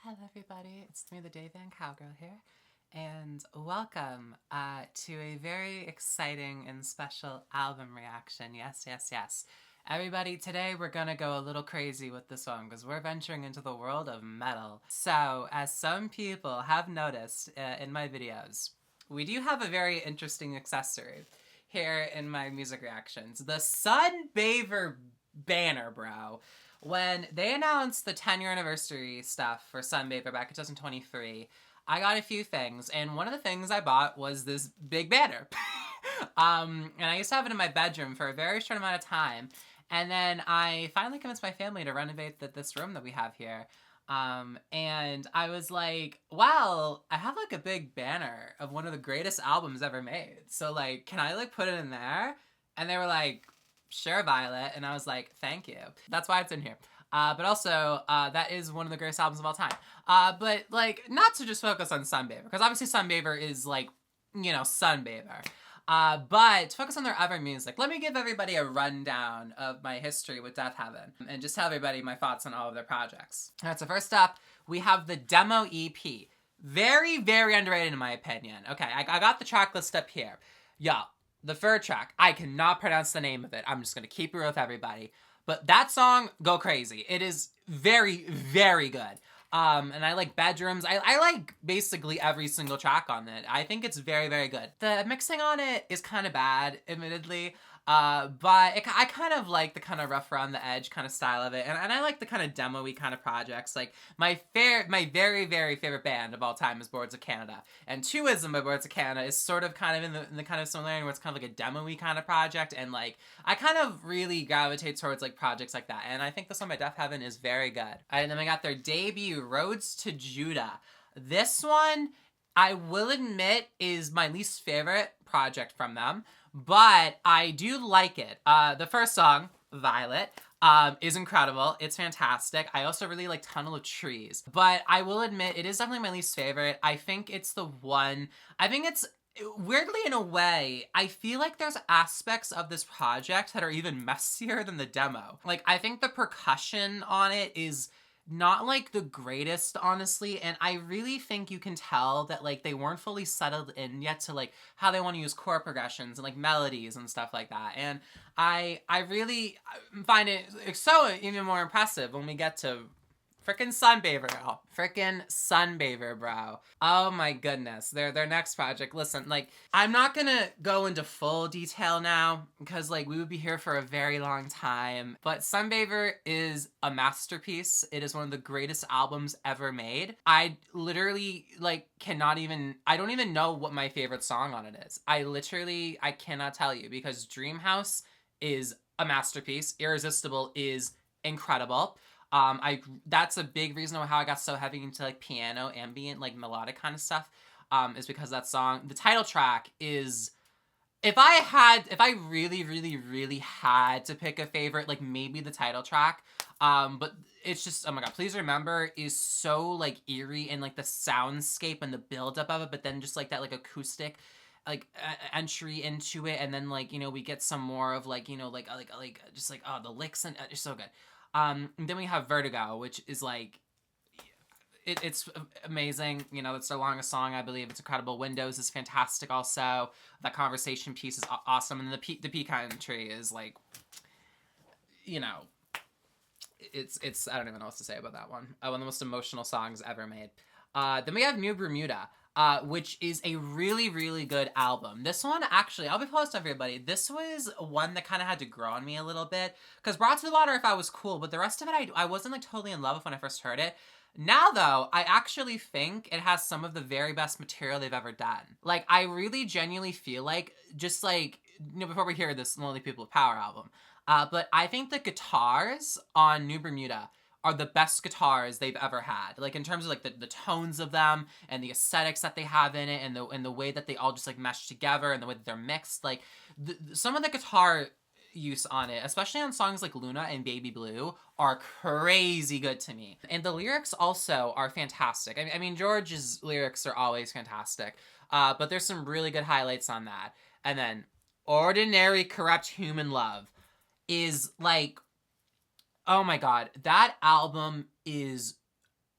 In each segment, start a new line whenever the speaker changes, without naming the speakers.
Hello everybody, it's me, the Dayvan Cowgirl here, and welcome to a very exciting and special album reaction. Yes. Everybody, today we're gonna go a little crazy with this one because we're venturing into the world of metal. So, as some people have noticed in my videos, we do have a very interesting accessory here in my music reactions. The Sunbather banner, bro. When they announced the 10-year anniversary stuff for Sunbather back in 2023, I got a few things, and one of the things I bought was this big banner. And I used to have it in my bedroom for a very short amount of time, and then I finally convinced my family to renovate this room that we have here. And I was like, wow, I have like a big banner of one of the greatest albums ever made. So like, can I like put it in there? And they were like, sure, Violet. And I was like, thank you. That's why it's in here. But also, that is one of the greatest albums of all time. But like, not to just focus on Sunbather, because obviously Sunbather is like, you know, Sunbather. But to focus on their other music, let me give everybody a rundown of my history with Deafheaven and just tell everybody my thoughts on all of their projects. Alright, so first up, we have the demo EP. Very, very underrated in my opinion. Okay, I got the track list up here. Yo, the third track, I cannot pronounce the name of it. I'm just gonna keep it real with everybody. But that song, go crazy. It is very, very good. And I like Bedrooms. I like basically every single track on it. I think it's very, very good. The mixing on it is kind of bad, admittedly. But I kind of like the kind of rough around the edge kind of style of it. And I like the kind of demo-y kind of projects. Like, my very, very favorite band of all time is Boards of Canada. And Twoism by Boards of Canada is sort of kind of in the kind of similarity where it's kind of like a demo-y kind of project. And like, I kind of really gravitate towards like projects like that. And I think this one by Deafheaven is very good. And then we got their debut, Roads to Judah. This one, I will admit, is my least favorite project from them. But I do like it. The first song, Violet, is incredible. It's fantastic. I also really like Tunnel of Trees. But I will admit, it is definitely my least favorite. I think it's the one... I think it's... Weirdly, in a way, I feel like there's aspects of this project that are even messier than the demo. Like, I think the percussion on it is not like the greatest, honestly, and I really think you can tell that like they weren't fully settled in yet to like how they want to use chord progressions and like melodies and stuff like that. And I really find it so even more impressive when we get to frickin' Sunbather, bro. Oh my goodness. Their next project. Listen, like, I'm not gonna go into full detail now, because, like, we would be here for a very long time. But Sunbather is a masterpiece. It is one of the greatest albums ever made. I literally, like, I don't even know what my favorite song on it is. I cannot tell you, because Dreamhouse is a masterpiece. Irresistible is incredible. That's a big reason how I got so heavy into like piano, ambient, like melodic kind of stuff, is because that song, the title track is, if I really had to pick a favorite, like maybe the title track, but it's just, oh my god, Please Remember is so like eerie and like the soundscape and the buildup of it, but then just like that like acoustic like entry into it, and then like, you know, we get some more of like, you know, like just like, oh, the licks, and it's so good. And then we have Vertigo, which is like, it's amazing. You know, it's their longest song, I believe. It's incredible. Windows is fantastic also. That conversation piece is awesome. And the Pecan Tree is like, you know, it's I don't even know what to say about that one. One of the most emotional songs ever made. Then we have New Bermuda. Which is a really, really good album. This one, actually, I'll be honest with everybody, this was one that kind of had to grow on me a little bit, because Brought to the Water, if I was cool, but the rest of it, I wasn't, like, totally in love with when I first heard it. Now, though, I actually think it has some of the very best material they've ever done. Like, I really genuinely feel like, just, like, you know, before we hear this Lonely People of Power album, but I think the guitars on New Bermuda are the best guitars they've ever had. Like, in terms of, like, the tones of them, and the aesthetics that they have in it, and the way that they all just, like, mesh together, and the way that they're mixed. Like, some of the guitar use on it, especially on songs like Luna and Baby Blue, are crazy good to me. And the lyrics also are fantastic. I mean, George's lyrics are always fantastic, but there's some really good highlights on that. And then, Ordinary Corrupt Human Love is, like, oh my god, that album is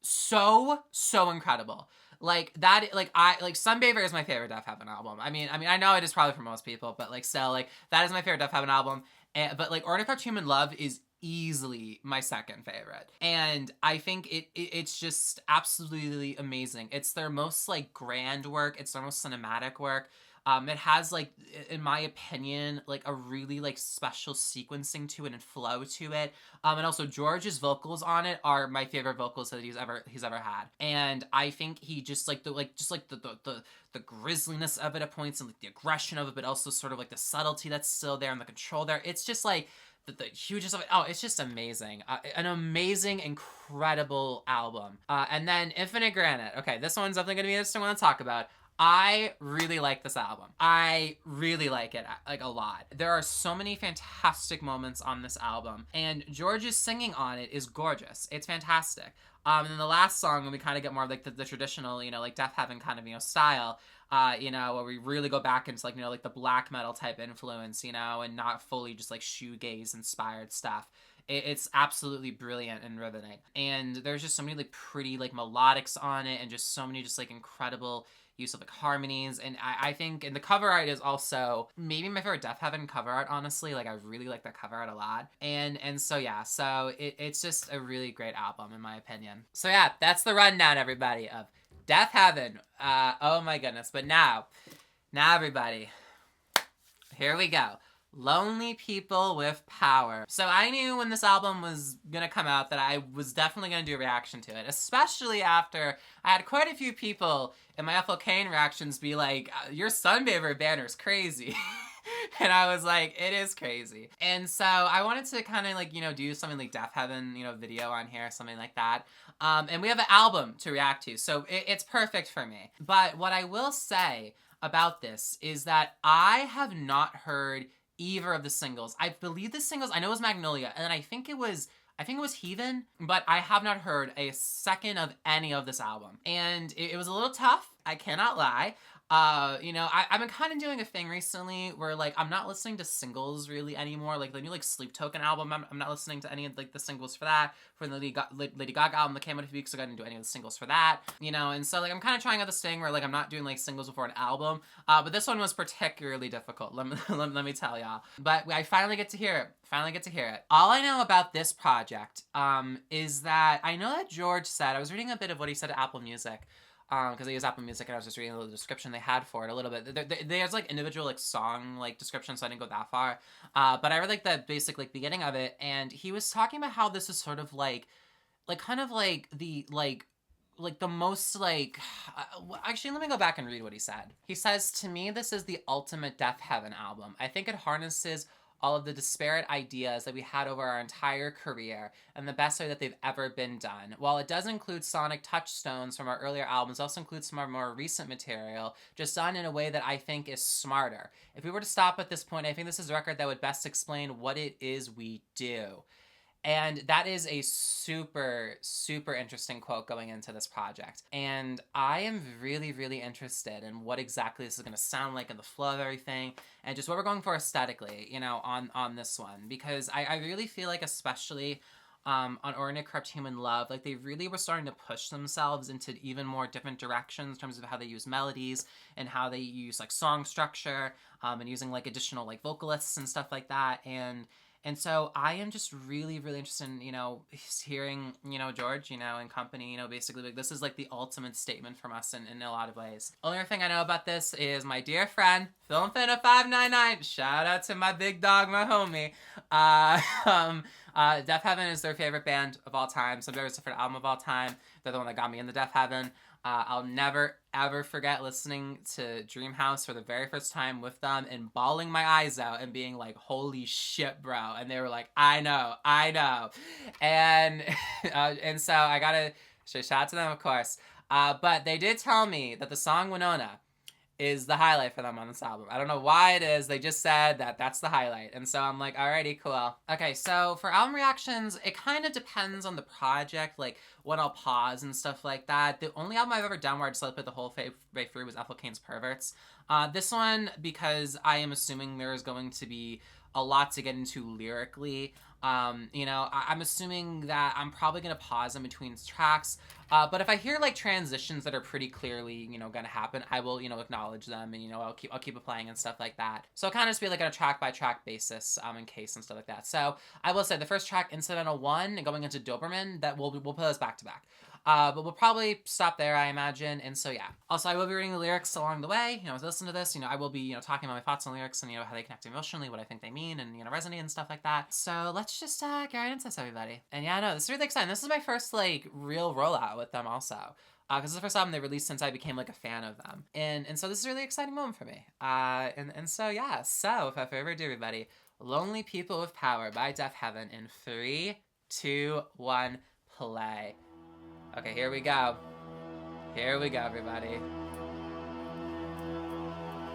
so incredible. Like that, like I like Sunbather is my favorite Deafheaven album. I know it is probably for most people, but like still, like that is my favorite Deafheaven album. But like Ornithopter Human Love is easily my second favorite, and I think it's just absolutely amazing. It's their most like grand work. It's their most cinematic work. It has like, in my opinion, like a really like special sequencing to it and flow to it. And also George's vocals on it are my favorite vocals that he's ever had. And I think he just like the grisliness of it at points, and like the aggression of it, but also sort of like the subtlety that's still there and the control there. It's just like the hugest of it. Oh, it's just amazing. An amazing, incredible album. And then Infinite Granite. Okay, this one's definitely gonna be interesting one to talk about. I really like this album. I really like it, like, a lot. There are so many fantastic moments on this album, and George's singing on it is gorgeous. It's fantastic. And then the last song, when we kind of get more of like the traditional, like Deafheaven kind of, style, where we really go back into like, like the black metal type influence, and not fully just like shoegaze inspired stuff. It's absolutely brilliant and riveting. And there's just so many like pretty like melodics on it, and just so many just like incredible use of like harmonies. And I think, and the cover art is also maybe my favorite Deafheaven cover art, honestly. Like I really like that cover art a lot. And so yeah, so it's just a really great album in my opinion. So yeah, that's the rundown, everybody, of Deafheaven. Oh my goodness. But now everybody, here we go. Lonely People with Power. So I knew when this album was gonna come out that I was definitely gonna do a reaction to it, especially after I had quite a few people in my FL Kane reactions be like, your Sunbather banner's crazy. And I was like, it is crazy. And so I wanted to kind of like, do something like Deafheaven, video on here, something like that. And we have an album to react to, so it's perfect for me. But what I will say about this is that I have not heard either of the singles. I believe the singles, I know it was Magnolia, and then I think it was Heathen, but I have not heard a second of any of this album. And it was a little tough, I cannot lie. I've been kind of doing a thing recently where like I'm not listening to singles really anymore. Like the new like Sleep Token album, I'm not listening to any of like the singles for that. For the Lady Gaga album that came out a few weeks ago, I didn't do any of the singles for that. And so like I'm kind of trying out this thing where like I'm not doing like singles before an album. But this one was particularly difficult. Let me tell y'all. But I finally get to hear it. All I know about this project is that I know that George said, I was reading a bit of what he said to Apple Music, because I use Apple Music, and I was just reading the description they had for it a little bit. There's like individual like song like descriptions, so I didn't go that far. But I read like the basic like beginning of it, and he was talking about how this is sort of like kind of like the the most like actually, let me go back and read what he said. He says, to me, this is the ultimate Deafheaven album. I think it harnesses all of the disparate ideas that we had over our entire career in the best way that they've ever been done. While it does include sonic touchstones from our earlier albums, it also includes some of our more recent material, just done in a way that I think is smarter. If we were to stop at this point, I think this is a record that would best explain what it is we do. And that is a super, super interesting quote going into this project. And I am really, really interested in what exactly this is going to sound like, and the flow of everything, and just what we're going for aesthetically, on this one. Because I really feel like, especially on Ordinary Corrupt Human Love, like they really were starting to push themselves into even more different directions in terms of how they use melodies and how they use like song structure, and using like additional like vocalists and stuff like that. And so I am just really, really interested in, hearing, George, and company, basically like this is like the ultimate statement from us in a lot of ways. Only other thing I know about this is my dear friend, FilmFina599, shout out to my big dog, my homie. Deafheaven is their favorite band of all time. Some very different album of all time. They're the one that got me into Deafheaven. I'll never, ever forget listening to Dreamhouse for the very first time with them and bawling my eyes out and being like, holy shit, bro. And they were like, I know. And and so I gotta shout out to them, of course. But they did tell me that the song Winona is the highlight for them on this album. I don't know why it is. They just said that that's the highlight. And so I'm like, alrighty, cool. Okay, so for album reactions, it kind of depends on the project, like when I'll pause and stuff like that. The only album I've ever done where I just let it put the whole way through was Ethel Cain's Perverts. This one, because I am assuming there is going to be a lot to get into lyrically. You know, I'm assuming that I'm probably gonna pause in between tracks, but if I hear like transitions that are pretty clearly, you know, gonna happen, I will, you know, acknowledge them, and you know, I'll keep it playing and stuff like that. So it'll kind of just be like on a track by track basis, in case and stuff like that. So I will say the first track, Incidental I, and going into Doberman, that we'll play those back to back. But we'll probably stop there, I imagine. And so, yeah. Also, I will be reading the lyrics along the way. You know, as I listen to this, you know, I will be, you know, talking about my thoughts on lyrics and, you know, how they connect emotionally, what I think they mean, and, you know, resonate and stuff like that. So let's just get right into this, everybody. And yeah, no, this is really exciting. This is my first, like, real rollout with them also. Because it's the first album they released since I became, like, a fan of them. And so this is a really exciting moment for me. And so, yeah. So, without further ado, everybody, Lonely People with Power by Deafheaven in 3, 2, 1, play. Okay, here we go. Here we go, everybody.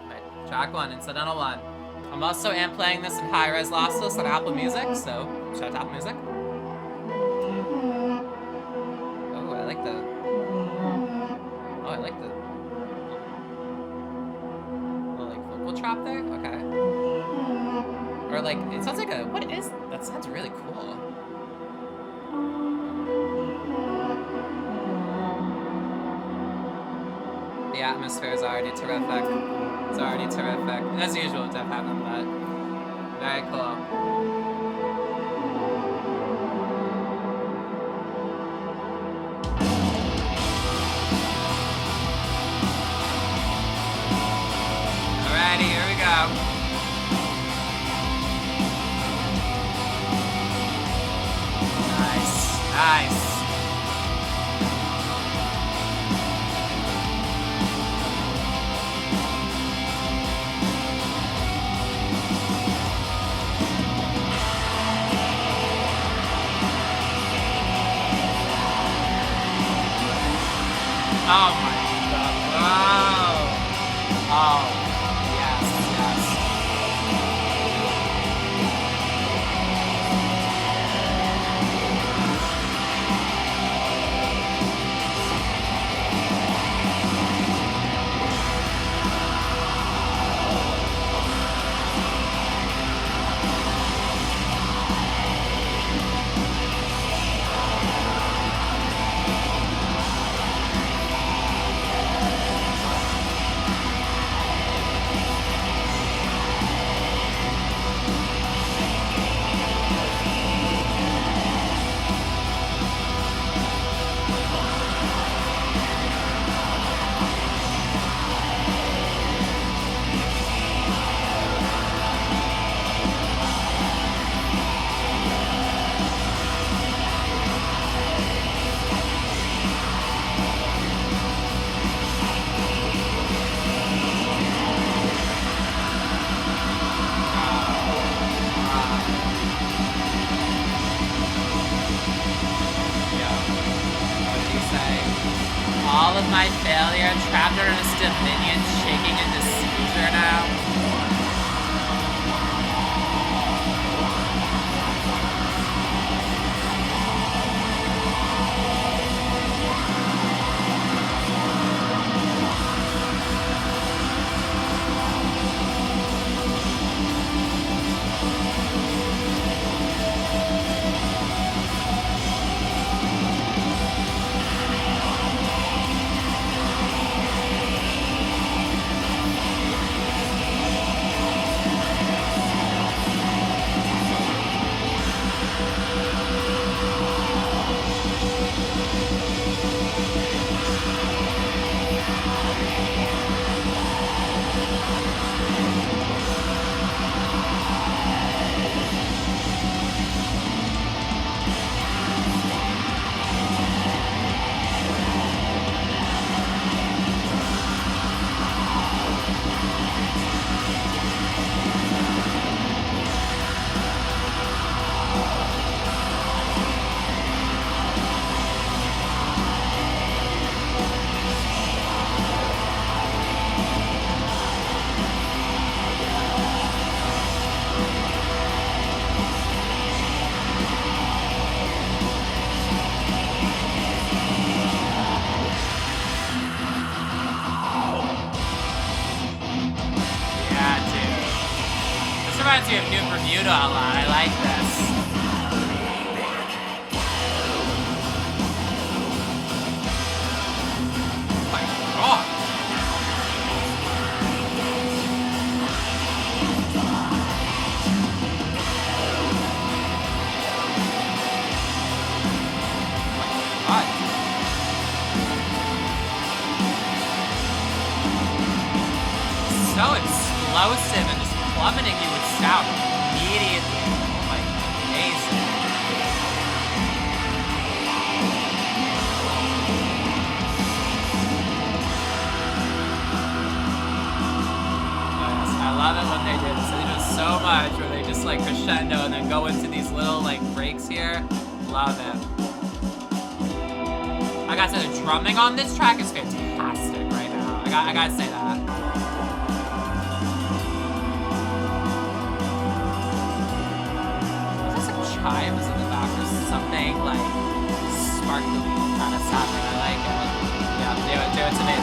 Right, track 1, Incidental I. I'm also playing this in high-res lossless on Apple Music, so shout out to Apple Music. Oh, I like the... Oh, I like the... Oh, like vocal drop there? Okay. Or like, it sounds like a... What is... That sounds really cool. The atmosphere is already terrific. It's already terrific. As usual with Deafheaven, but very cool. Alrighty, here we go. Nice, nice. Oh my god. Wow. Oh, yes, yes. All of my failure trapped her in a dominion, shaking into seizure now. reminds me of New Bermuda a lot. I like this. So explosive and just plummeting you with sound immediately. Like, amazing. Yes, I love it when they do this. They do so much where they just like crescendo and then go into these little like breaks here. Love it. I gotta say, the drumming on this track is fantastic right now. I gotta say that. Chimes in the back or something like sparkly kind of sounding. I like it. Yeah, do it to me.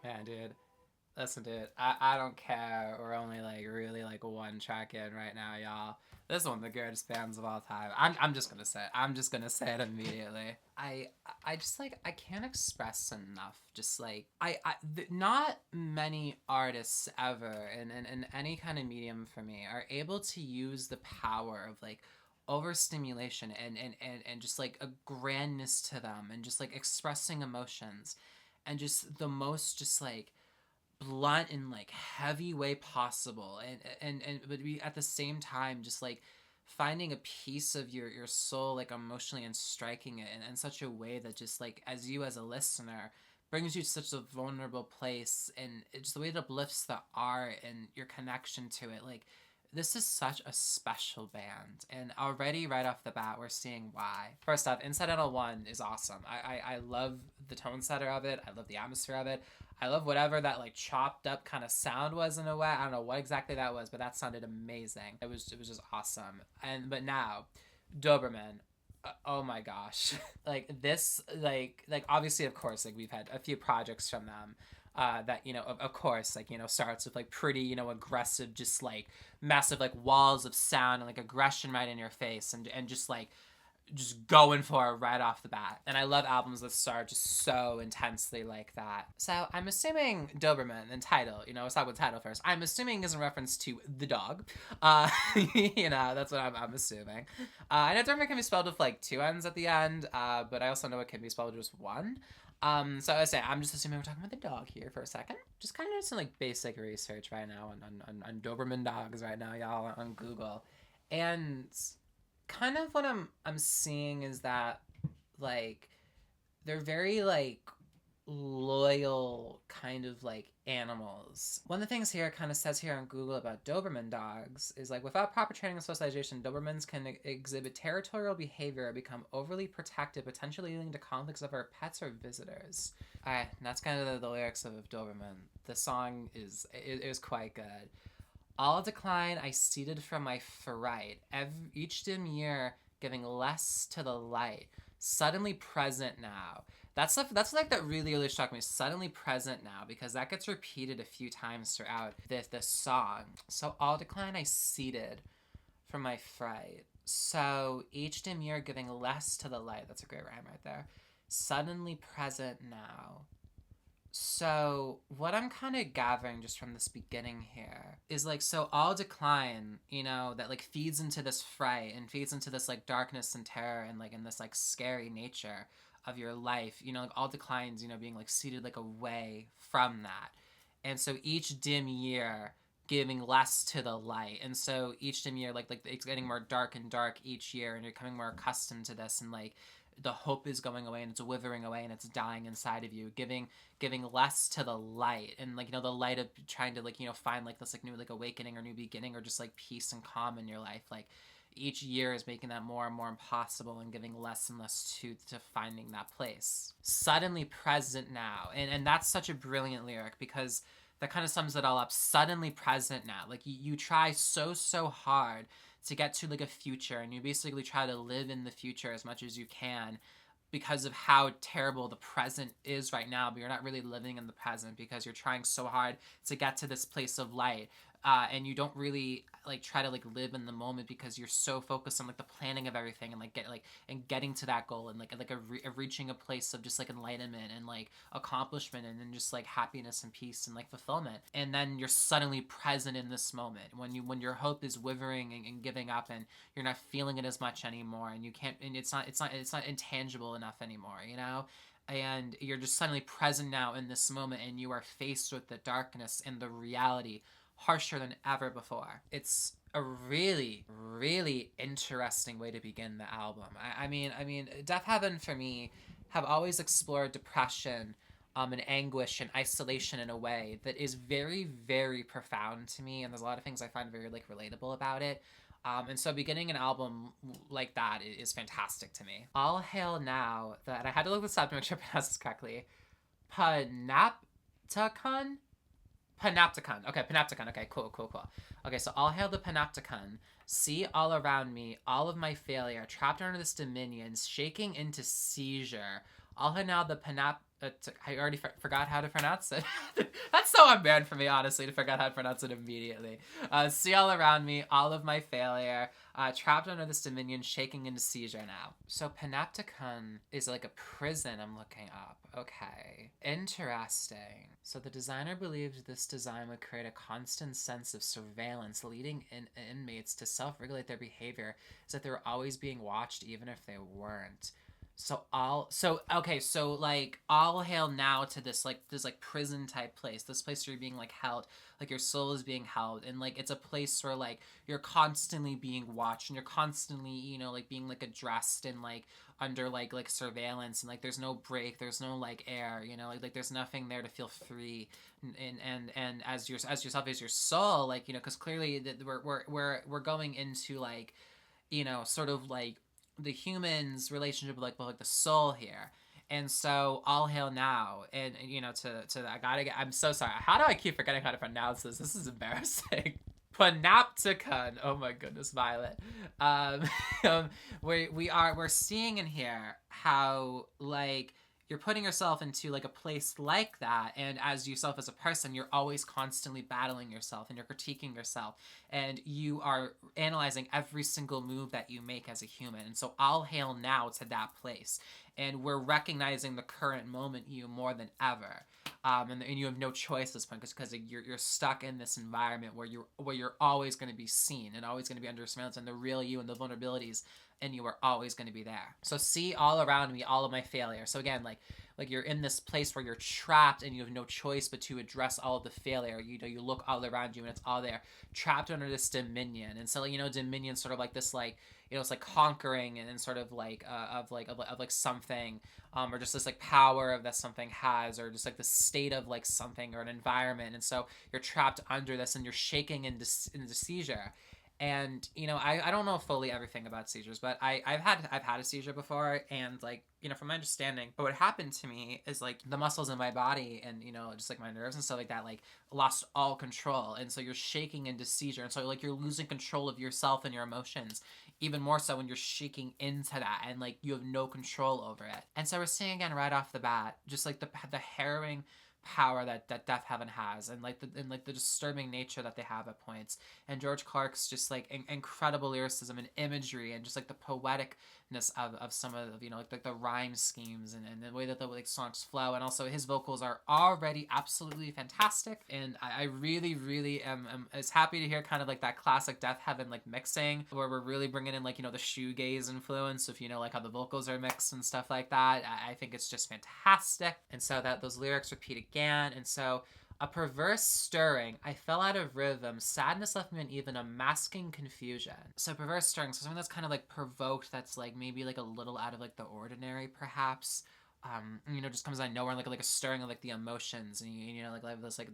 Man, dude, listen, dude, I don't care. We're only like really like one track in right now, y'all. This is one of the greatest bands of all time. I'm just gonna say it. I'm just gonna say it immediately. I just like, I can't express enough. Just like not many artists ever in any kind of medium for me are able to use the power of like overstimulation and just like a grandness to them and just like expressing emotions and just the most just like blunt and like heavy way possible and but we at the same time just like finding a piece of your soul like emotionally and striking it in such a way that just like as you as a listener brings you to such a vulnerable place and it's the way it uplifts the art and your connection to it. Like, this is such a special band, and already right off the bat, we're seeing why. First off, Incidental I is awesome. I love the tone setter of it. I love the atmosphere of it. I love whatever that like chopped up kind of sound was in a way. I don't know what exactly that was, but that sounded amazing. It was just awesome. But now, Doberman. Oh my gosh. Like this, like obviously, of course, like we've had a few projects from them. That, you know, of course, like, you know, starts with like pretty, you know, aggressive, just like massive like walls of sound and like aggression right in your face and just like just going for it right off the bat. And I love albums that start just so intensely like that. So I'm assuming Doberman and title, you know, let's talk about title first. I'm assuming is in reference to the dog. You know, that's what I'm assuming. I know Doberman can be spelled with like two N's at the end, but I also know it can be spelled with just one. So I say I'm just assuming we're talking about the dog here for a second. Just kind of doing some like basic research right now on Doberman dogs right now, y'all, on Google. And kind of what I'm seeing is that like they're very like loyal kind of like animals. One of the things here kind of says here on Google about Doberman dogs is like without proper training and socialization, Dobermans can exhibit territorial behavior or become overly protective, potentially leading to conflicts with our pets or visitors. Alright, that's kind of the lyrics of Doberman. The song is quite good. All decline I ceded from my fright, each dim year giving less to the light. suddenly present now. That's like that really struck me. Suddenly present now, because that gets repeated a few times throughout this song. So all decline I ceded from my fright. So each dim year giving less to the light. That's a great rhyme right there. Suddenly present now. So what I'm kind of gathering just from this beginning here is like, so all decline, that like feeds into this fright and feeds into this like darkness and terror and like in this like scary nature of your life, like all declines, being like seated like away from that. And so each dim year giving less to the light. And so each dim year, like it's getting more dark and dark each year, and you're becoming more accustomed to this, and like the hope is going away and it's withering away and it's dying inside of you, giving less to the light, and like the light of trying to like find like this like new like awakening or new beginning or just like peace and calm in your life. Like each year is making that more and more impossible and giving less and less to finding that place. Suddenly present now, and that's such a brilliant lyric, because that kind of sums it all up. Suddenly present now. Like you try so hard to get to like a future, and you basically try to live in the future as much as you can because of how terrible the present is right now, but you're not really living in the present because you're trying so hard to get to this place of light. And you don't really like try to like live in the moment because you're so focused on like the planning of everything and like getting to that goal, and like reaching a place of just like enlightenment and like accomplishment and then just like happiness and peace and like fulfillment. And then you're suddenly present in this moment when your hope is withering and giving up, and you're not feeling it as much anymore, and you can't, and it's not intangible enough anymore, and you're just suddenly present now in this moment, and you are faced with the darkness and the reality harsher than ever before. It's a really interesting way to begin the album. I mean, Deafheaven for me have always explored depression, and anguish and isolation in a way that is very profound to me, and there's a lot of things I find very like relatable about it. And so beginning an album like that is fantastic to me. All hail now that I had to look this up to make sure I pronounced this correctly. Panopticon? Panopticon. Okay, Panopticon. Okay, cool. Okay, so all hail the Panopticon. See all around me, all of my failure, trapped under this dominion, shaking into seizure. All hail now the I already forgot how to pronounce it. That's so unbad for me, honestly, to forget how to pronounce it immediately. See all around me, all of my failure, trapped under this dominion, shaking into seizure now. So Panopticon is like a prison I'm looking up. Okay. Interesting. So the designer believed this design would create a constant sense of surveillance, leading inmates to self-regulate their behavior, so that they were always being watched even if they weren't. So all hail now to this prison type place, this place where you're being like held, like your soul is being held, and like it's a place where like you're constantly being watched, and you're constantly like being like addressed and like under like surveillance, and like there's no break, there's no like air, like there's nothing there to feel free, and as yourself as your soul, like because clearly that we're going into like sort of like the human's relationship with like the soul here. And so all hail now, and I'm so sorry, how do I keep forgetting how to pronounce this is embarrassing. Panopticon. Oh my goodness, Violet. We're seeing in here how like you're putting yourself into like a place like that, and as yourself as a person, you're always constantly battling yourself, and you're critiquing yourself, and you are analyzing every single move that you make as a human. And so all hail now to that place, and we're recognizing the current moment you more than ever. And you have no choice at this point because you're stuck in this environment where you're always going to be seen and always going to be under surveillance, and the real you and the vulnerabilities and you are always going to be there. So see all around me, all of my failure. So again, like you're in this place where you're trapped and you have no choice but to address all of the failure. You look all around you and it's all there, trapped under this dominion. And so dominion sort of like this like it's like conquering and sort of like of something, or just this like power that something has, or just like the state of like something or an environment. And so you're trapped under this, and you're shaking into seizure. And I don't know fully everything about seizures, but I've had a seizure before, and like from my understanding, but what happened to me is like the muscles in my body and just like my nerves and stuff like that like lost all control, and so you're shaking into seizure, and so like you're losing control of yourself and your emotions, even more so when you're shaking into that and like you have no control over it. And so we're seeing again right off the bat just like the harrowing power that Deafheaven has, and like the disturbing nature that they have at points, and George Clark's just like incredible lyricism and imagery, and just like the poeticness of some of like the rhyme schemes, and the way that the like songs flow, and also his vocals are already absolutely fantastic. And I really am is happy to hear kind of like that classic Deafheaven like mixing, where we're really bringing in like the shoegaze influence, if like how the vocals are mixed and stuff like that. I think it's just fantastic. And so that those lyrics repeat again, and so a perverse stirring, I fell out of rhythm, sadness left me uneven, a masking confusion. So perverse stirring, so something that's kind of like provoked, that's like maybe like a little out of like the ordinary perhaps. Just comes out of nowhere, like a stirring of like the emotions, and like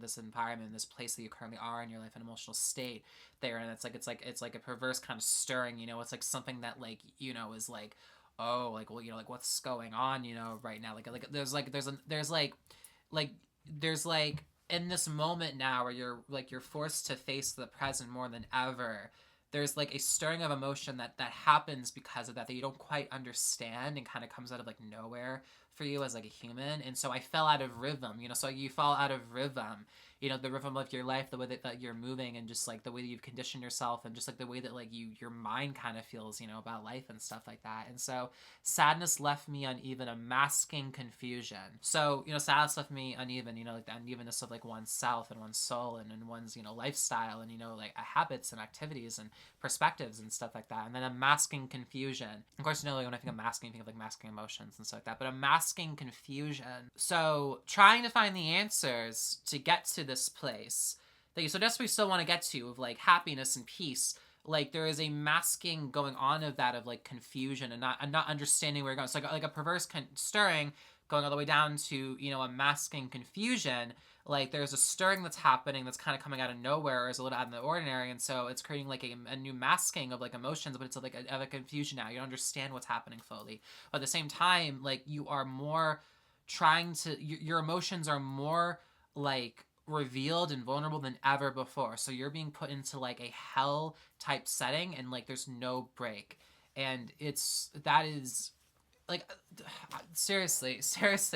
this environment, this place that you currently are in your life, an emotional state there, and it's like a perverse kind of stirring. It's like something that like is like, oh, like, well, like what's going on, right now, there's like in this moment now where you're forced to face the present more than ever. There's like a stirring of emotion that happens because of that you don't quite understand, and kind of comes out of like nowhere for you as like a human. And so I fell out of rhythm, so you fall out of rhythm, the rhythm of your life, the way that you're moving, and just like the way that you've conditioned yourself, and just like the way that like your mind kind of feels, about life and stuff like that. And so sadness left me uneven, a masking confusion. So sadness left me uneven, like the unevenness of like one's self and one's soul, and one's lifestyle, and like habits and activities and perspectives and stuff like that. And then a masking confusion, of course, like when I think of masking, I think of like masking emotions and stuff like that, but a masking confusion. So trying to find the answers to get to this place that you so desperately still want to get to, of like happiness and peace, like there is a masking going on of that, of like confusion, and not understanding where you're going. It's like a perverse stirring going all the way down to a masking confusion. Like there's a stirring that's happening that's kind of coming out of nowhere, or is a little out of the ordinary, and so it's creating like a new masking of like emotions, but it's like a confusion now. You don't understand what's happening fully, but at the same time, like you are more trying to your emotions are more like revealed and vulnerable than ever before. So you're being put into like a hell type setting, and like there's no break. And that is like seriously,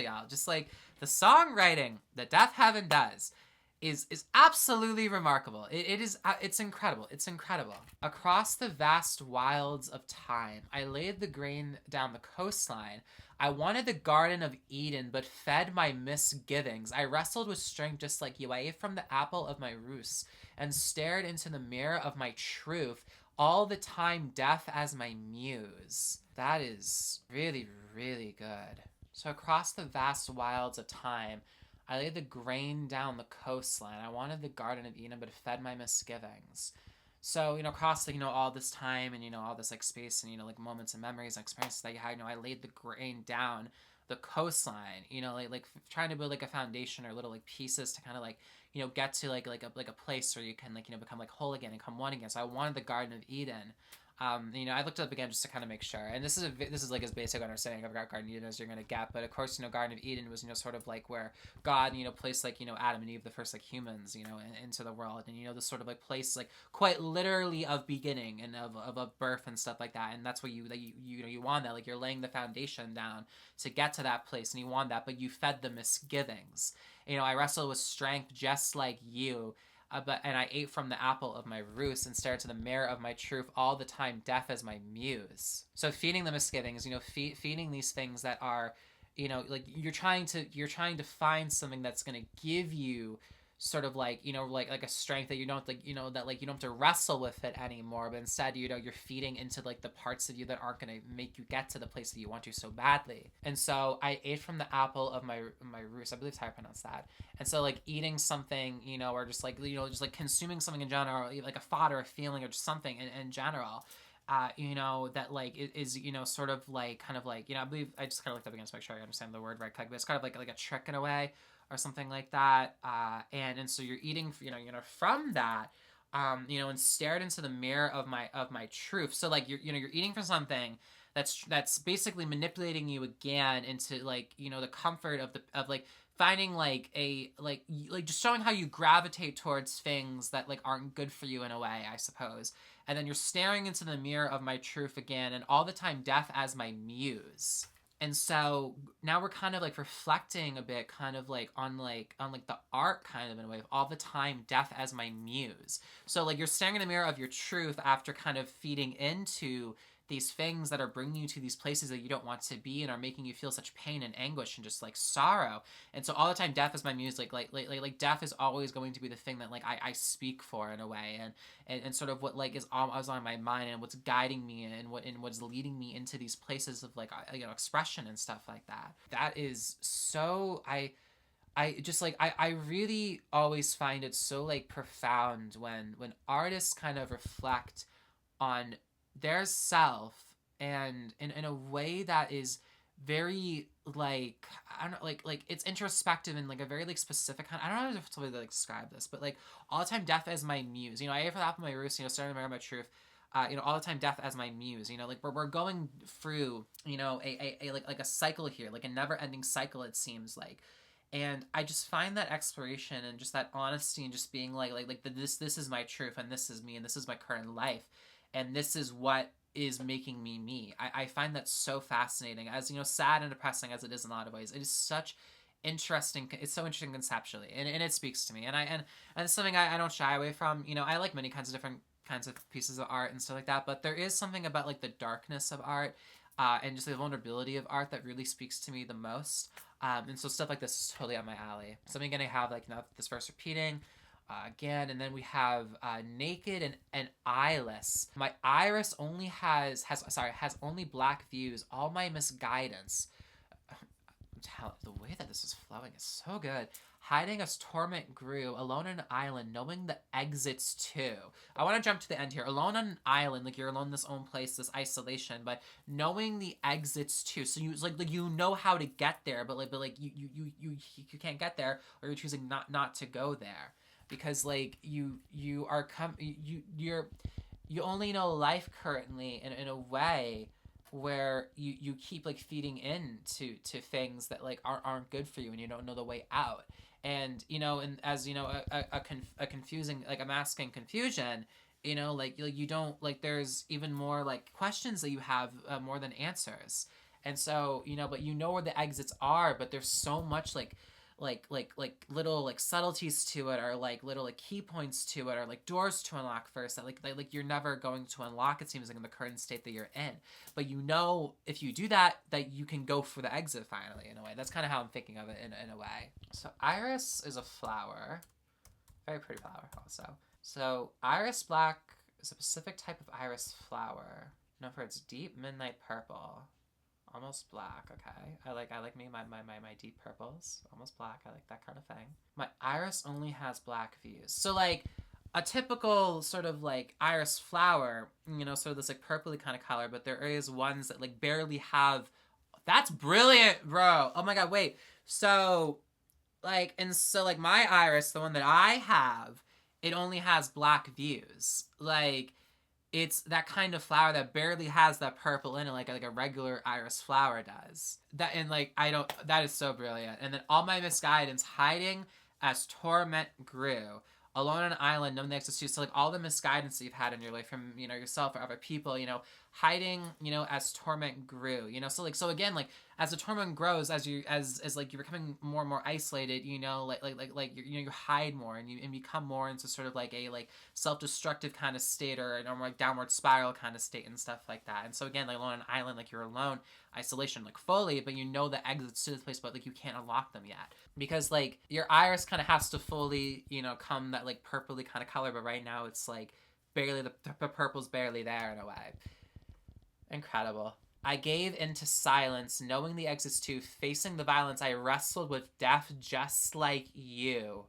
y'all, just like the songwriting that Deafheaven does is absolutely remarkable. It's incredible. It's incredible. Across the vast wilds of time, I laid the grain down the coastline. I wanted the Garden of Eden, but fed my misgivings. I wrestled with strength just like you. I ate from the apple of my roost and stared into the mirror of my truth, all the time deaf as my muse. That is really, really good. So across the vast wilds of time, I laid the grain down the coastline. I wanted the Garden of Eden, but fed my misgivings. So, across all this time, and all this like space, and like moments and memories and experiences that you had, I laid the grain down the coastline, like trying to build like a foundation, or little like pieces to kind of like get to like a place where you can like become like whole again and come one again. So I wanted the Garden of Eden. I looked it up again just to kind of make sure, and this is like as basic understanding of Garden of Eden as you're gonna get. But of course, Garden of Eden was sort of like where God placed like Adam and Eve, the first like humans, into the world, and this sort of like place like quite literally of beginning and of birth and stuff like that. And that's what you want that, like you're laying the foundation down to get to that place, and you want that, but you fed the misgivings. I wrestled with strength just like you. And I ate from the apple of my roost and stared to the mirror of my truth, all the time deaf as my muse. So feeding the misgivings, feeding these things that are, like you're trying to find something that's going to give you sort of like, like a strength that you don't like, that like you don't have to wrestle with it anymore, but instead, you're feeding into like the parts of you that aren't going to make you get to the place that you want to so badly. And so I ate from the apple of my roost. I believe that's how I pronounce that. And so like eating something, or just like, just like consuming something in general, like a thought or a feeling or just something in general, that like is, sort of like kind of like, I believe I just kind of looked up again to make sure I understand the word right, but it's kind of like a trick in a way, or something like that. And so you're eating, from that. and stared into the mirror of my truth. So like you're eating for something that's basically manipulating you again into like, the comfort of like finding like like just showing how you gravitate towards things that like aren't good for you in a way, I suppose. And then you're staring into the mirror of my truth again, and all the time death as my muse. And so now we're kind of like reflecting a bit kind of like on the art, kind of in a way, of all the time death as my muse. So like you're staring in the mirror of your truth after kind of feeding into these things that are bringing you to these places that you don't want to be and are making you feel such pain and anguish and just like sorrow. And so all the time death is my muse. Like death is always going to be the thing that like I speak for in a way, and sort of what like is always on my mind and what's guiding me and what's leading me into these places of like expression and stuff like that. That is so I just like I really always find it so like profound when artists kind of reflect on their self, and in a way that is very like, I don't know, like it's introspective and like a very like specific kind. I don't know how to really like describe this, but like all the time death as my muse. I ate for the apple of my roost, starting to remember my truth. All the time death as my muse. Like we're going through a like a cycle here, like a never ending cycle, it seems like. And I just find that exploration and just that honesty and just being like this is my truth, and this is me, and this is my current life, and this is what is making me me. I find that so fascinating, as sad and depressing as it is in a lot of ways. It is such interesting. It's so interesting conceptually, and it speaks to me, and it's something I don't shy away from. I like many kinds of different kinds of pieces of art and stuff like that, but there is something about like the darkness of art, and just the vulnerability of art that really speaks to me the most. And so stuff like this is totally up my alley. So I'm gonna have like this verse repeating again, and then we have naked and eyeless. My iris only has only black views. All my misguidance. The way that this is flowing is so good. Hiding as torment grew, alone on an island, knowing the exits too. I want to jump to the end here. Alone on an island, like you're alone in this own place, this isolation, but knowing the exits too. So you like you know how to get there, but you can't get there, or you're choosing not to go there, because like you only know life currently in a way where you keep like feeding into things that like aren't good for you, and you don't know the way out. And and as a confusing, like a masking confusion, like you don't like, there's even more like questions that you have, more than answers. And so but where the exits are, but there's so much like little like subtleties to it, or like little like key points to it, or like doors to unlock first that like you're never going to unlock, it seems like, in the current state that you're in. But if you do that you can go for the exit finally, in a way. That's kind of how I'm thinking of it in a way. So iris is a flower, very pretty flower also. So iris black is a specific type of iris flower known for its deep midnight purple. Almost black, okay. I like me, my deep purples. Almost black, I like that kind of thing. My iris only has black views. So like a typical sort of like iris flower, sort of this like purpley kind of color, but there is ones that like barely have. That's brilliant, bro. Oh my god, wait. So like my iris, the one that I have, it only has black views. Like it's that kind of flower that barely has that purple in it, like a regular iris flower does. That is so brilliant. And then all my misguidance, hiding as torment grew, alone on an island, no next to. So like all the misguidance that you've had in your life from yourself or other people, hiding as torment grew. So again, like as the torment grows, as like you're becoming more and more isolated, you hide more, and you become more into sort of like a like self-destructive kind of state, or a more like downward spiral kind of state and stuff like that. And so again, like alone on an island, like you're alone, isolation, like fully, but the exits to this place, but like you can't unlock them yet, because like your iris kind of has to fully come that like purpley kind of color, but right now it's like barely, the purple's barely there in a way. Incredible. I gave into silence, knowing the exits too, facing the violence. I wrestled with death just like you.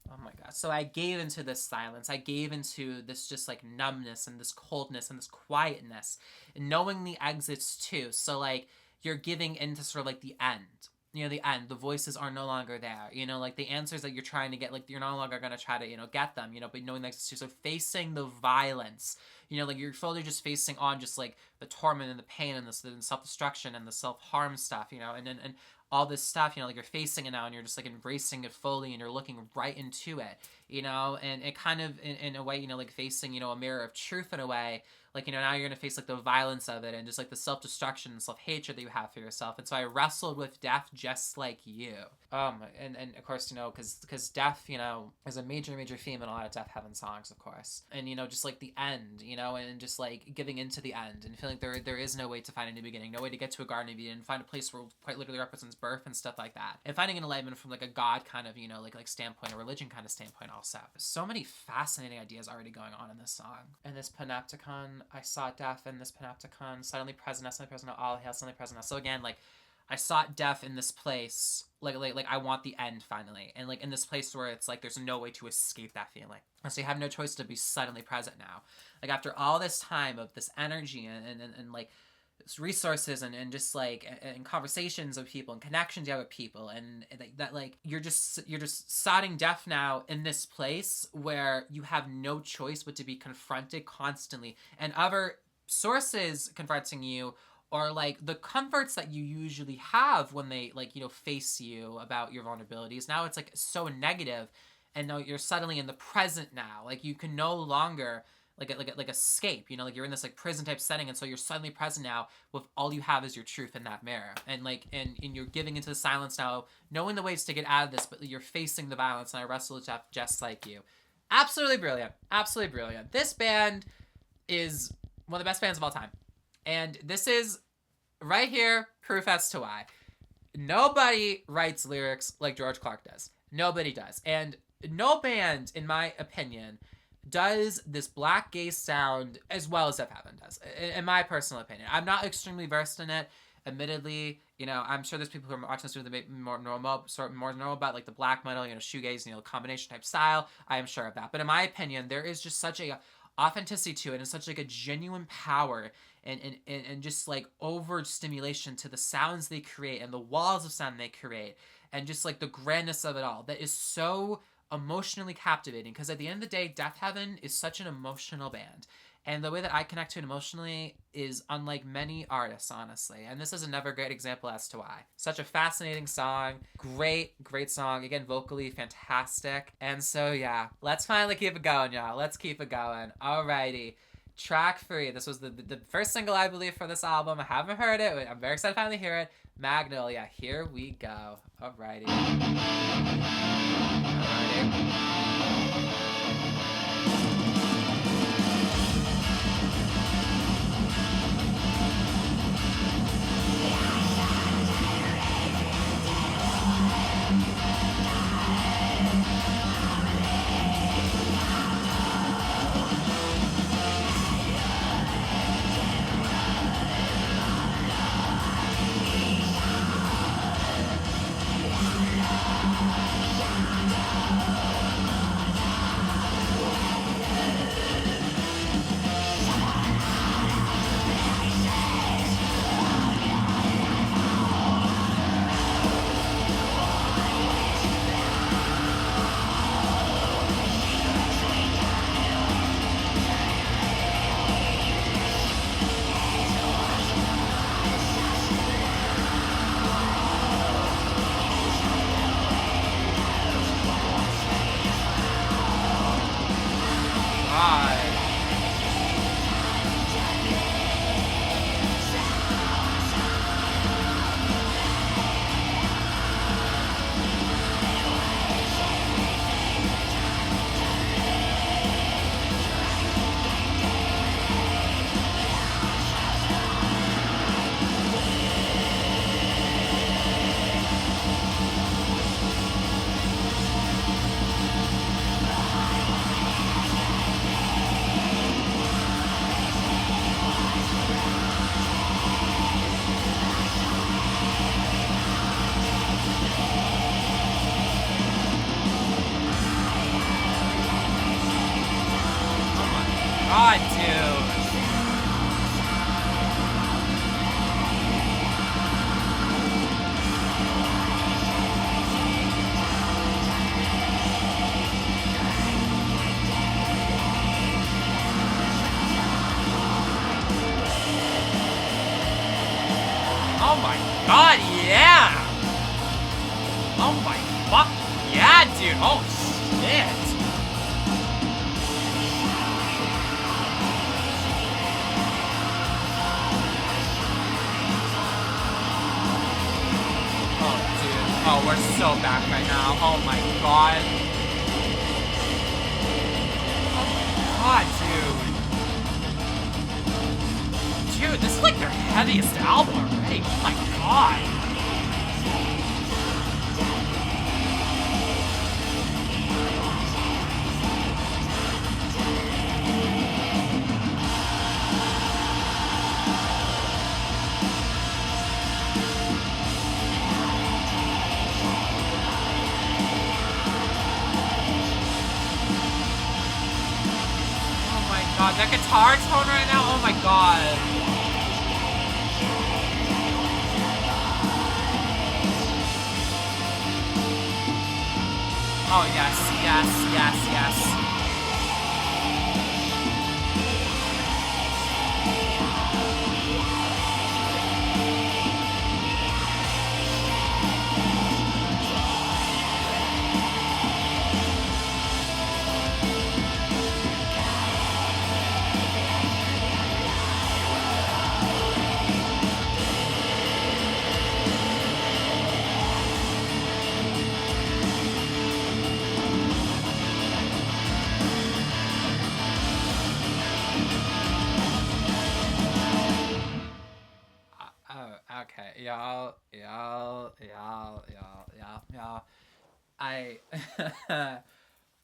Oh my god. So I gave into this silence. I gave into this just like numbness and this coldness and this quietness, and knowing the exits too. So like you're giving into sort of like the end. you know, the end, the voices are no longer there, you know, like the answers that you're trying to get, like you're no longer going to try to, you know, get them, you know, but knowing that it's just facing the violence, you know, like you're fully just facing on just like the torment and the pain and the self-destruction and the self-harm stuff, you know, and all this stuff, you know, like you're facing it now and you're just like embracing it fully and you're looking right into it, you know, and it kind of in a way, you know, like facing, you know, a mirror of truth in a way, like, you know, now you're going to face like the violence of it and just like the self-destruction and self-hatred that you have for yourself. And so I wrestled with death just like you. And of course, you know, because death, you know, is a major theme in a lot of Deafheaven songs, of course. And, you know, just like the end, you know, and just like giving into the end and feeling there is no way to find a new beginning, no way to get to a Garden of Eden, find a place where quite literally represents birth and stuff like that. And finding an enlightenment from like a God kind of, you know, like standpoint, a religion kind of standpoint also. So many fascinating ideas already going on in this song. And this Panopticon, I sought death in this Panopticon, suddenly present, all hail, suddenly present. So again, like, I sought death in this place, like I want the end finally, and like in this place where it's like there's no way to escape that feeling. And so you have no choice to be suddenly present now. Like after all this time of this energy and like resources and just like and conversations of people and connections you have with people and that like you're just sodding death now in this place where you have no choice but to be confronted constantly, and other sources confronting you or like the comforts that you usually have when they like, you know, face you about your vulnerabilities. Now it's like so negative, and now you're suddenly in the present now. Like you can no longer like escape, you know, like you're in this like prison type setting, and so you're suddenly present now with all you have is your truth in that mirror, and like and you're giving into the silence now, knowing the ways to get out of this, but you're facing the violence. And I wrestle with death just like you. Absolutely brilliant, absolutely brilliant. This band is one of the best bands of all time. And this is, right here, proof as to why. Nobody writes lyrics like George Clark does. Nobody does. And no band, in my opinion, does this black gaze sound as well as Deafheaven does, in my personal opinion. I'm not extremely versed in it, admittedly. You know, I'm sure there's people who are watching this that more normal about like the black metal, you know, shoegaze, you know, combination type style. I am sure of that. But in my opinion, there is just such a authenticity to it, and such like a genuine power and just like overstimulation to the sounds they create and the walls of sound they create, and just like the grandness of it all that is so emotionally captivating. Because at the end of the day, Deafheaven is such an emotional band, and the way that I connect to it emotionally is unlike many artists, honestly. And this is another great example as to why. Such a fascinating song. Great song. Again, vocally fantastic. And so, yeah, let's finally keep it going, y'all. Let's keep it going. Alrighty. Track 3. This was the first single, I believe, for this album. I haven't heard it. I'm very excited to finally hear it. Magnolia. Here we go. Alrighty. God, dude. Oh my god, yeah! Oh my fuck, yeah, dude! Oh shit! Oh dude, oh we're so back right now. Oh my god. Oh my god, dude. Dude, this is like their heaviest album already. Oh my god. Oh my god, that guitar tone right now, oh my god. Oh yes, yes, yes, yes. Oh, okay, y'all. I,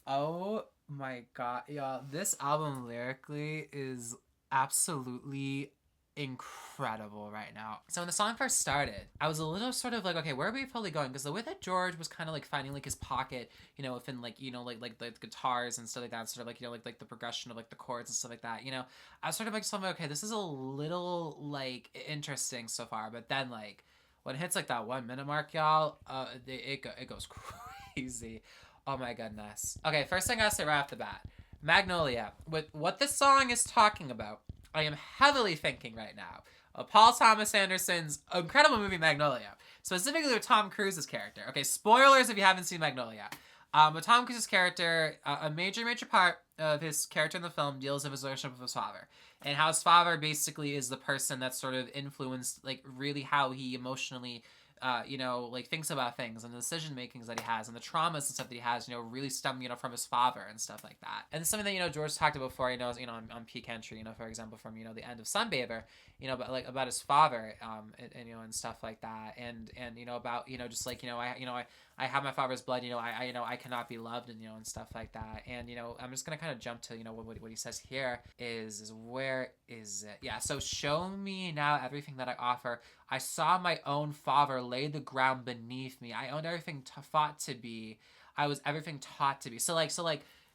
oh my god, y'all. This album lyrically is absolutely incredible right now. So when the song first started, I was a little sort of like, okay, where are we probably going? Because the way that George was kind of like finding like his pocket, you know, within like, you know, like the guitars and stuff like that, sort of like, you know, like the progression of like the chords and stuff like that, you know, I was sort of like, okay, this is a little like interesting so far, but then like when it hits like that 1 minute mark, y'all, it goes crazy. Oh my goodness. Okay, first thing I gotta say right off the bat, Magnolia. With what this song is talking about, I am heavily thinking right now of Paul Thomas Anderson's incredible movie Magnolia, specifically with Tom Cruise's character. Okay, spoilers if you haven't seen Magnolia. But Tom Cruise's character, a major part of his character in the film deals with his relationship with his father, and how his father basically is the person that sort of influenced, like, really how he emotionally, you know, like, thinks about things, and the decision makings that he has, and the traumas and stuff that he has, you know, really stem, you know, from his father and stuff like that. And something that, you know, George talked about before, you know, on Peak Entry, you know, for example, from, you know, the end of Sunbather, you know, but like about his father, and you know, and stuff like that, and you know, about, you know, just like, you know, I have my father's blood, you know, you know, I cannot be loved, and, you know, and stuff like that. And, you know, I'm just gonna kind of jump to, you know, what he says here is where is it? Yeah, so show me now everything that I offer. I saw my own father lay the ground beneath me. I owned everything thought to be. I was everything taught to be. So like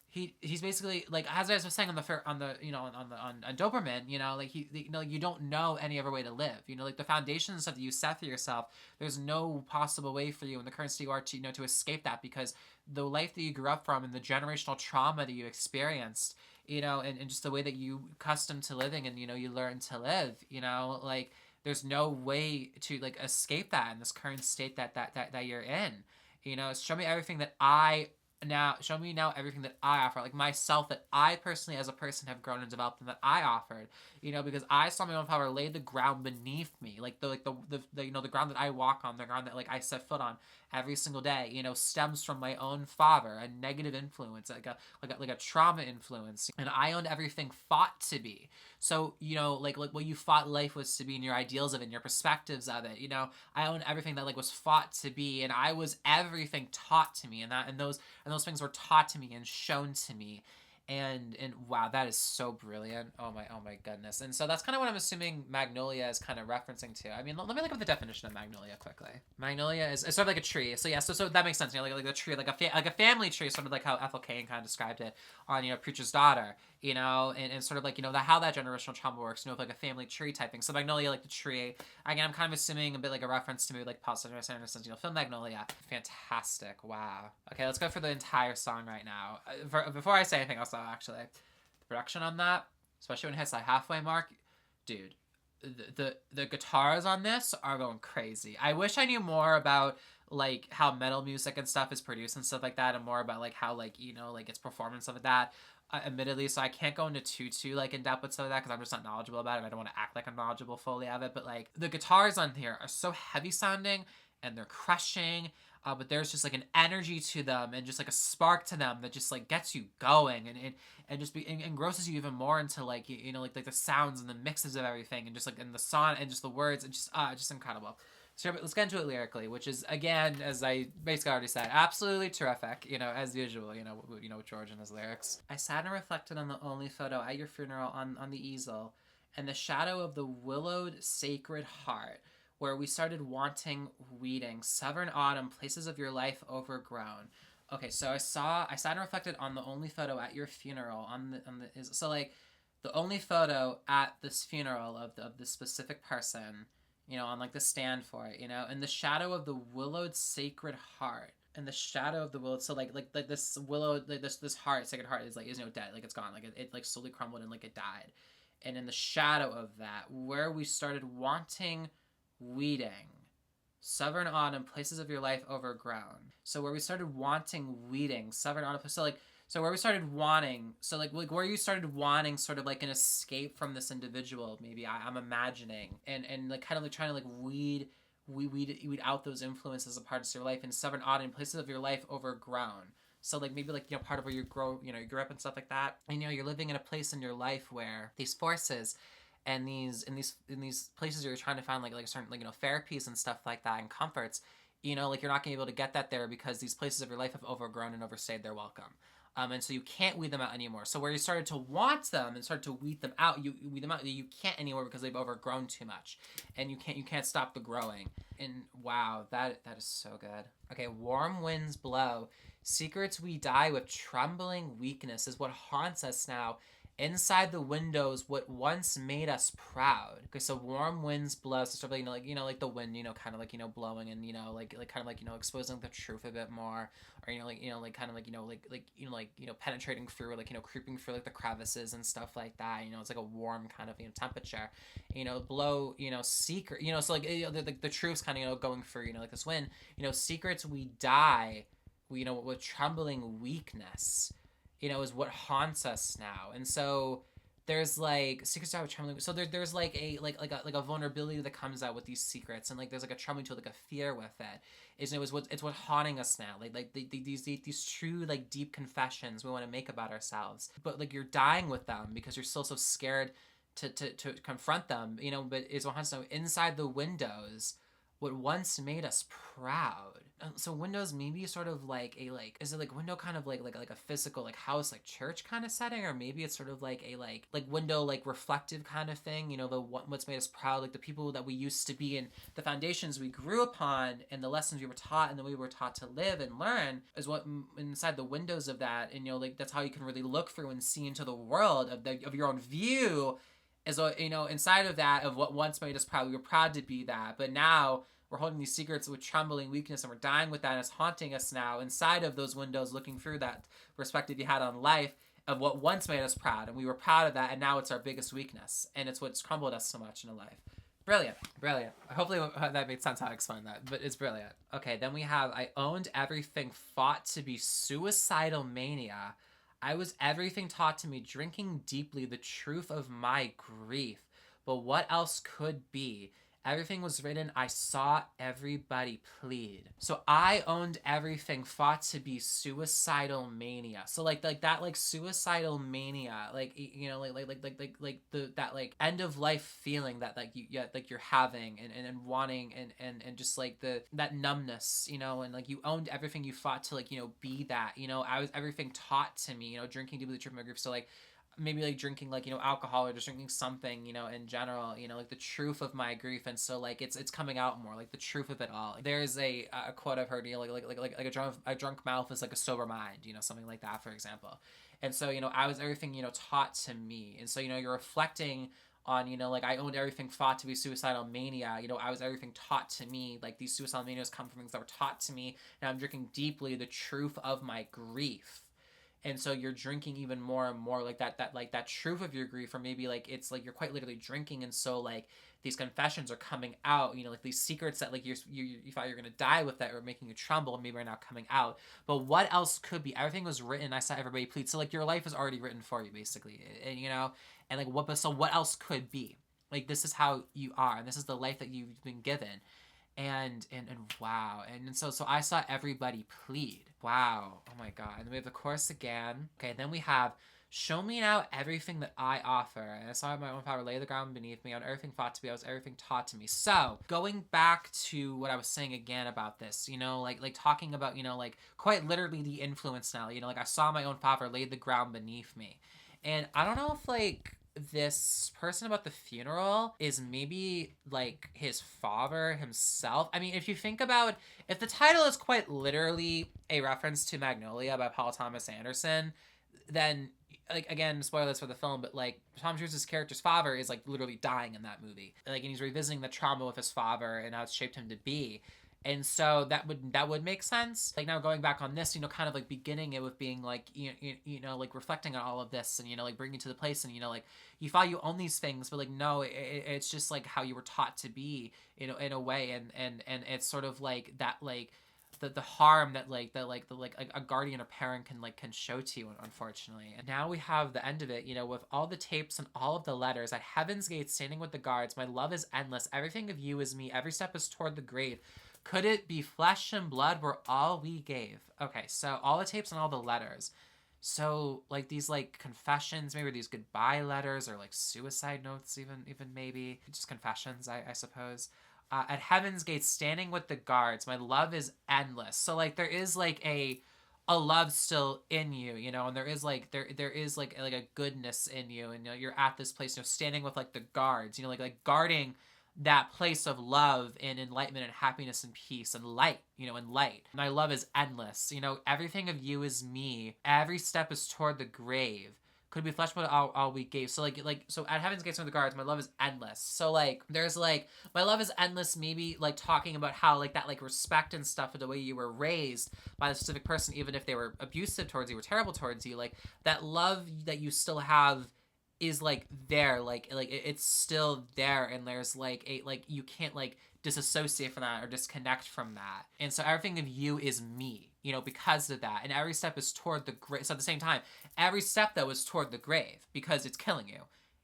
he's basically like, as I was saying on the you know on Doberman, you know, like you know, you don't know any other way to live. You know, like the foundation and stuff that you set for yourself, there's no possible way for you in the current state you are to, you know, to escape that, because the life that you grew up from and the generational trauma that you experienced, you know, and just the way that you accustomed to living, and, you know, you learn to live, you know, like there's no way to like escape that in this current state that you're in. You know, show me everything that show me now everything that I offer, like myself, that I personally as a person have grown and developed, and that I offered, you know, because I saw my own father lay the ground beneath me, like the you know, the ground that I walk on, the ground that like I set foot on every single day, you know, stems from my own father, a negative influence, like a trauma influence, and I owned everything thought to be. So, you know, like what you thought life was to be, and your ideals of it, and your perspectives of it, you know, I owned everything that like was thought to be, and I was everything taught to me, and those things were taught to me and shown to me. And wow, that is so brilliant. Oh my goodness. And so that's kind of what I'm assuming Magnolia is kind of referencing to. I mean, let me look up the definition of Magnolia quickly. Magnolia is sort of like a tree. So yeah, so that makes sense. You know, like a tree, like a family tree, sort of like how Ethel Cain kind of described it on, you know, Preacher's Daughter. You know, and sort of like, you know, how that generational trauma works, you know, with like a family tree type thing. So Magnolia, like the tree. Again, I'm kind of assuming a bit like a reference to maybe like Paul Thomas Anderson's, you know, film Magnolia. Fantastic. Wow. Okay, let's go for the entire song right now. Before I say anything else, though, actually, the production on that, especially when it hits that halfway mark, dude, the guitars on this are going crazy. I wish I knew more about like how metal music and stuff is produced and stuff like that, and more about like how like like its performance of that. Admittedly, so I can't go into too like in depth with some of that because I'm just not knowledgeable about it. And I don't want to act like I'm knowledgeable fully of it, but like the guitars on here are so heavy sounding and they're crushing. But there's just like an energy to them and just like a spark to them that just like gets you going and just engrosses you even more into like like the sounds and the mixes of everything and just like and the song and just the words and just incredible. So let's get into it lyrically, which is again, as I basically already said, absolutely terrific. As usual. With George and his lyrics. I sat and reflected on the only photo at your funeral on the easel, and the shadow of the willowed sacred heart, where we started wanting, weeding, severn autumn, places of your life overgrown. Okay, so I sat and reflected on the only photo at your funeral so like the only photo at this funeral of this specific person, on like the stand for it, and the shadow of the willowed sacred heart. And the shadow of the willow, so like this willow, like this heart, sacred heart is dead, like it's gone, like it like slowly crumbled and like it died. And in the shadow of that, where we started wanting, weeding, severn autumn, places of your life overgrown. So where we started wanting, weeding, severn autumn, so where we started wanting, so like where you started wanting sort of like an escape from this individual, maybe I'm imagining, and like kind of like trying to like weed out those influences of parts of your life, and severn autumn, places of your life overgrown. So like maybe like part of where you grow, you grew up and stuff like that, and you're living in a place in your life where these forces and these places you're trying to find like certain like therapies and stuff like that and comforts, like you're not gonna be able to get that there because these places of your life have overgrown and overstayed their welcome. And so you can't weed them out anymore. So where you started to want them and started to weed them out, you can't anymore because they've overgrown too much, and you can't stop the growing. And wow, that is so good. Okay, warm winds blow, secrets we die with, trembling weakness is what haunts us now. Inside the windows, what once made us proud. Okay, so warm winds blow, so sort of like the wind, kind of like blowing and like kind of like exposing the truth a bit more, or like kind of like penetrating through, like creeping through like the crevices and stuff like that. It's like a warm kind of temperature. Blow, secret. So like the truth's kind of going through like this wind. Secrets we die, with trembling weakness, is what haunts us now. And so there's like secrets out with trembling. So there's like a vulnerability that comes out with these secrets, and like there's like a trembling to like a fear with it. It's what haunting us now. Like these true like deep confessions we want to make about ourselves, but like you're dying with them because you're still so scared to confront them. But it's what haunts us now. Inside the windows, what once made us proud. So windows maybe sort of like is it like window kind of like a physical like house, like church kind of setting, or maybe it's sort of like a like window like reflective kind of thing, the what's made us proud, like the people that we used to be and the foundations we grew upon and the lessons we were taught and the way we were taught to live and learn is what inside the windows of that. And like that's how you can really look through and see into the world of your own view, is inside of that, of what once made us proud. We were proud to be that, but now we're holding these secrets with trembling weakness, and we're dying with that, and it's haunting us now inside of those windows, looking through that perspective you had on life of what once made us proud, and we were proud of that, and now it's our biggest weakness, and it's what's crumbled us so much in life. Brilliant. Hopefully that made sense how I explained that, but it's brilliant. Okay, then we have, I owned everything thought to be suicidal mania. I was everything taught to me, drinking deeply the truth of my grief. But what else could be? Everything was written, I saw everybody plead. So I owned everything thought to be suicidal mania. So like that like suicidal mania, like that like end of life feeling that like you're having and wanting and just like that numbness, and like you owned everything you thought to like be that. I was everything taught to me, drinking deeply the truth of my grief. So like maybe like drinking like alcohol or just drinking something in general, like the truth of my grief. And so like it's coming out more, like the truth of it all. There's a quote I've heard, like a drunk mouth is like a sober mind, something like that, for example. And so I was everything taught to me. And so you're reflecting on like I owned everything thought to be suicidal mania. I was everything taught to me. Like these suicidal manias come from things that were taught to me, and I'm drinking deeply the truth of my grief. and so you're drinking even more and more, like that truth of your grief, or maybe like it's like you're quite literally drinking, and so like these confessions are coming out, like these secrets that like you thought you're gonna die with, that are making you tremble, and maybe are now coming out. But what else could be? Everything was written. I saw everybody plead. So like your life is already written for you, basically, and and like what else could be? Like this is how you are, and this is the life that you've been given. And wow. And so I saw everybody plead. Wow. Oh my god. And then we have the chorus again. Okay, then we have, show me now everything that I offer. And I saw my own power lay the ground beneath me. On everything thought to be, I was everything taught to me. So going back to what I was saying again about this, like talking about, like quite literally the influence now, like I saw my own father lay the ground beneath me. And I don't know if like this person about the funeral is maybe like his father himself. I mean, if you think about, if the title is quite literally a reference to Magnolia by Paul Thomas Anderson, then like, again, spoilers for the film, but like Tom Cruise's character's father is like literally dying in that movie, like, and he's revisiting the trauma with his father and how it's shaped him to be. And so that would make sense. Like now going back on this, kind of like beginning it with being like, like reflecting on all of this, and, like bringing to the place, and, like you thought you own these things, but like, no, it's just like how you were taught to be, in a way. And it's sort of like that, like the harm that a guardian or parent can show to you, unfortunately. And now we have the end of it, with all the tapes and all of the letters. At heaven's gate, standing with the guards, my love is endless. Everything of you is me. Every step is toward the grave. Could it be flesh and blood were all we gave? Okay, so all the tapes and all the letters. So like these like confessions, maybe these goodbye letters, or like suicide notes, even maybe just confessions, I suppose. At heaven's gate, standing with the guards, my love is endless. So like there is like a love still in you, and there is like there is like a goodness in you, and you're at this place, standing with like the guards, like guarding that place of love and enlightenment and happiness and peace and light, and light. My love is endless. Everything of you is me. Every step is toward the grave. Could be flesh, but all we gave. So so at heaven's gates with the guards, my love is endless. So like there's like my love is endless, maybe like talking about how like that like respect and stuff for the way you were raised by a specific person, even if they were abusive towards you or terrible towards you, like that love that you still have is like there, like it's still there, and there's like a like you can't like disassociate from that or disconnect from that. And so everything of you is me, because of that. And every step is toward the grave. So at the same time, every step though is toward the grave, because it's killing you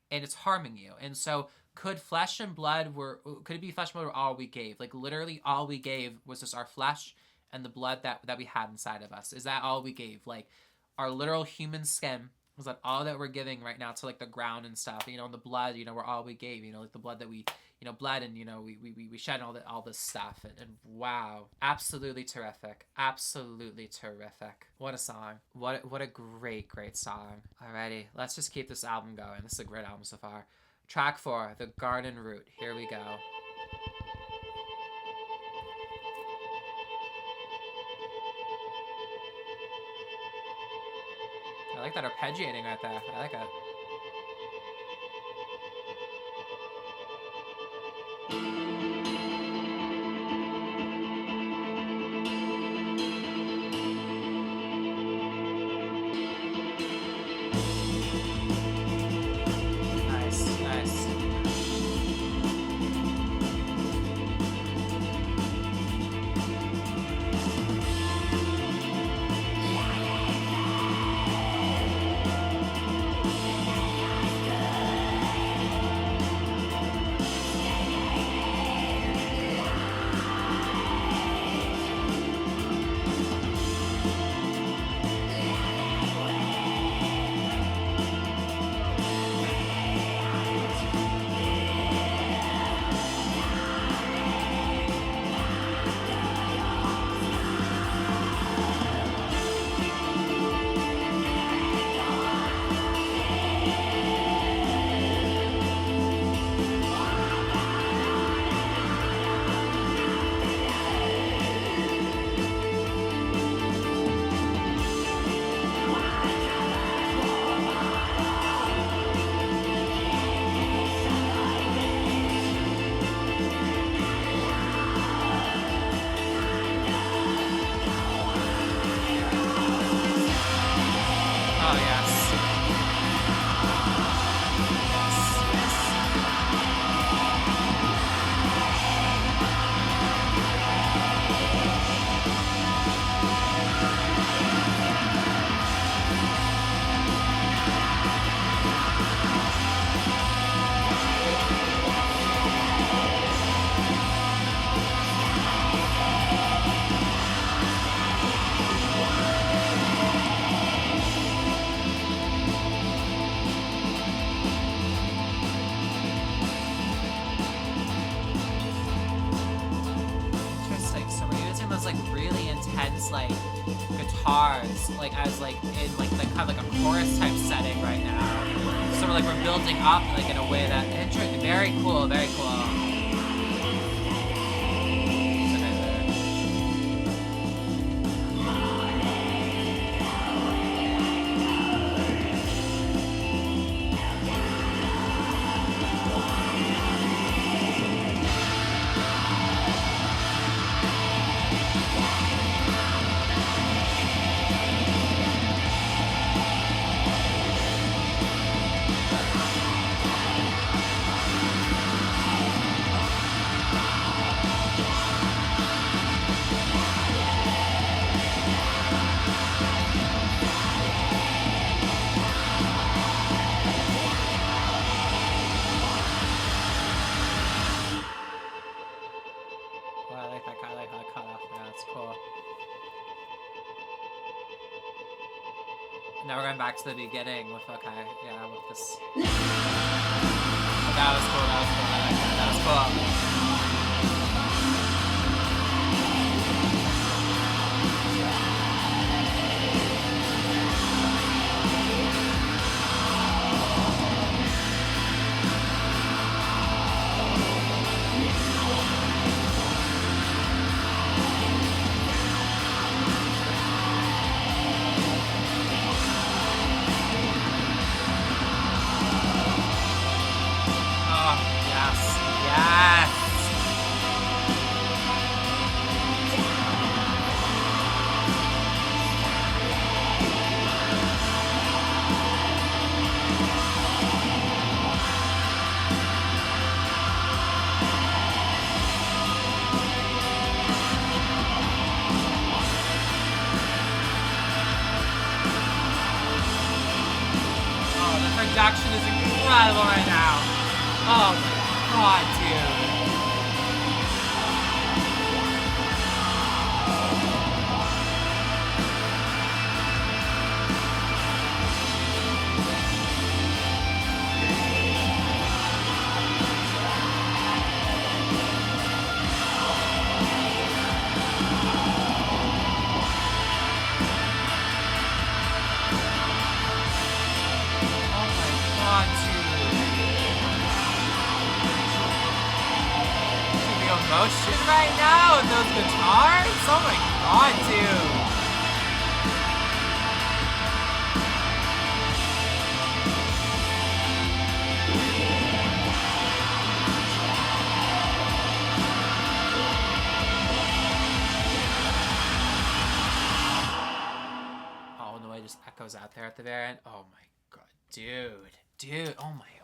and it's harming you. And so could it be flesh and blood were all we gave? Like literally all we gave was just our flesh and the blood that we had inside of us. Is that all we gave? Like our literal human skin, was that all that we're giving right now to like the ground and stuff, and the blood, we're all we gave, like the blood that we, bled, and, we shed all this stuff. And wow, absolutely terrific. Absolutely terrific. What a song. What a great song. Alrighty, let's just keep this album going. This is a great album so far. Track 4, The Garden Route. Here we go. I like that arpeggiating right there. I like it. Nice. like guitars, like as like in like kind of like a chorus type setting right now. Sort of like we're building up like in a way that interesting. Very cool, very cool. Now we're going back to the beginning with, okay, yeah, with this. Oh, that was cool, that was cool, I like that, that was cool. Production is incredible right now. Oh my god, dude. Motion right now with those guitars? Oh my god, dude. Oh, and the way it just echoes out there at the very end. Oh my god, dude,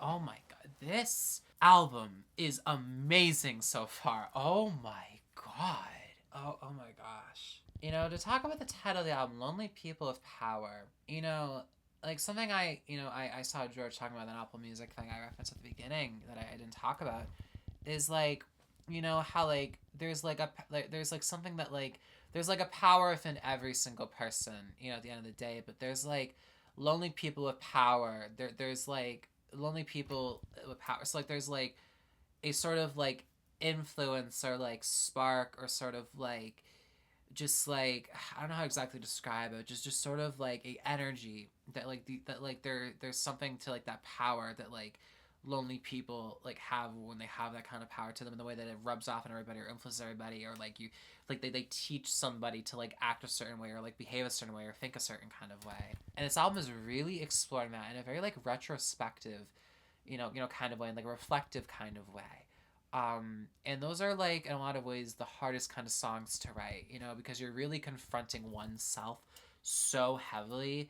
oh my god, this album is amazing so far. Oh my god. Oh my gosh. You know, to talk about the title of the album, Lonely People of Power, you know, like something I saw George talking about, that Apple Music thing I referenced at the beginning that I didn't talk about, is like, you know, how like there's like something that like there's like a power within every single person, you know, at the end of the day, but there's like lonely people with power. There's like lonely people with power. So like there's like a sort of like influence or like spark or sort of like just like, I don't know how exactly to describe it, just sort of like a energy that like there's something to like that power that like lonely people like have when they have that kind of power to them, in the way that it rubs off on everybody or influences everybody, or like you like they teach somebody to like act a certain way or like behave a certain way or think a certain kind of way. And this album is really exploring that in a very like retrospective, you know kind of way, and like a reflective kind of way. And those are like in a lot of ways the hardest kind of songs to write, you know, because you're really confronting oneself so heavily,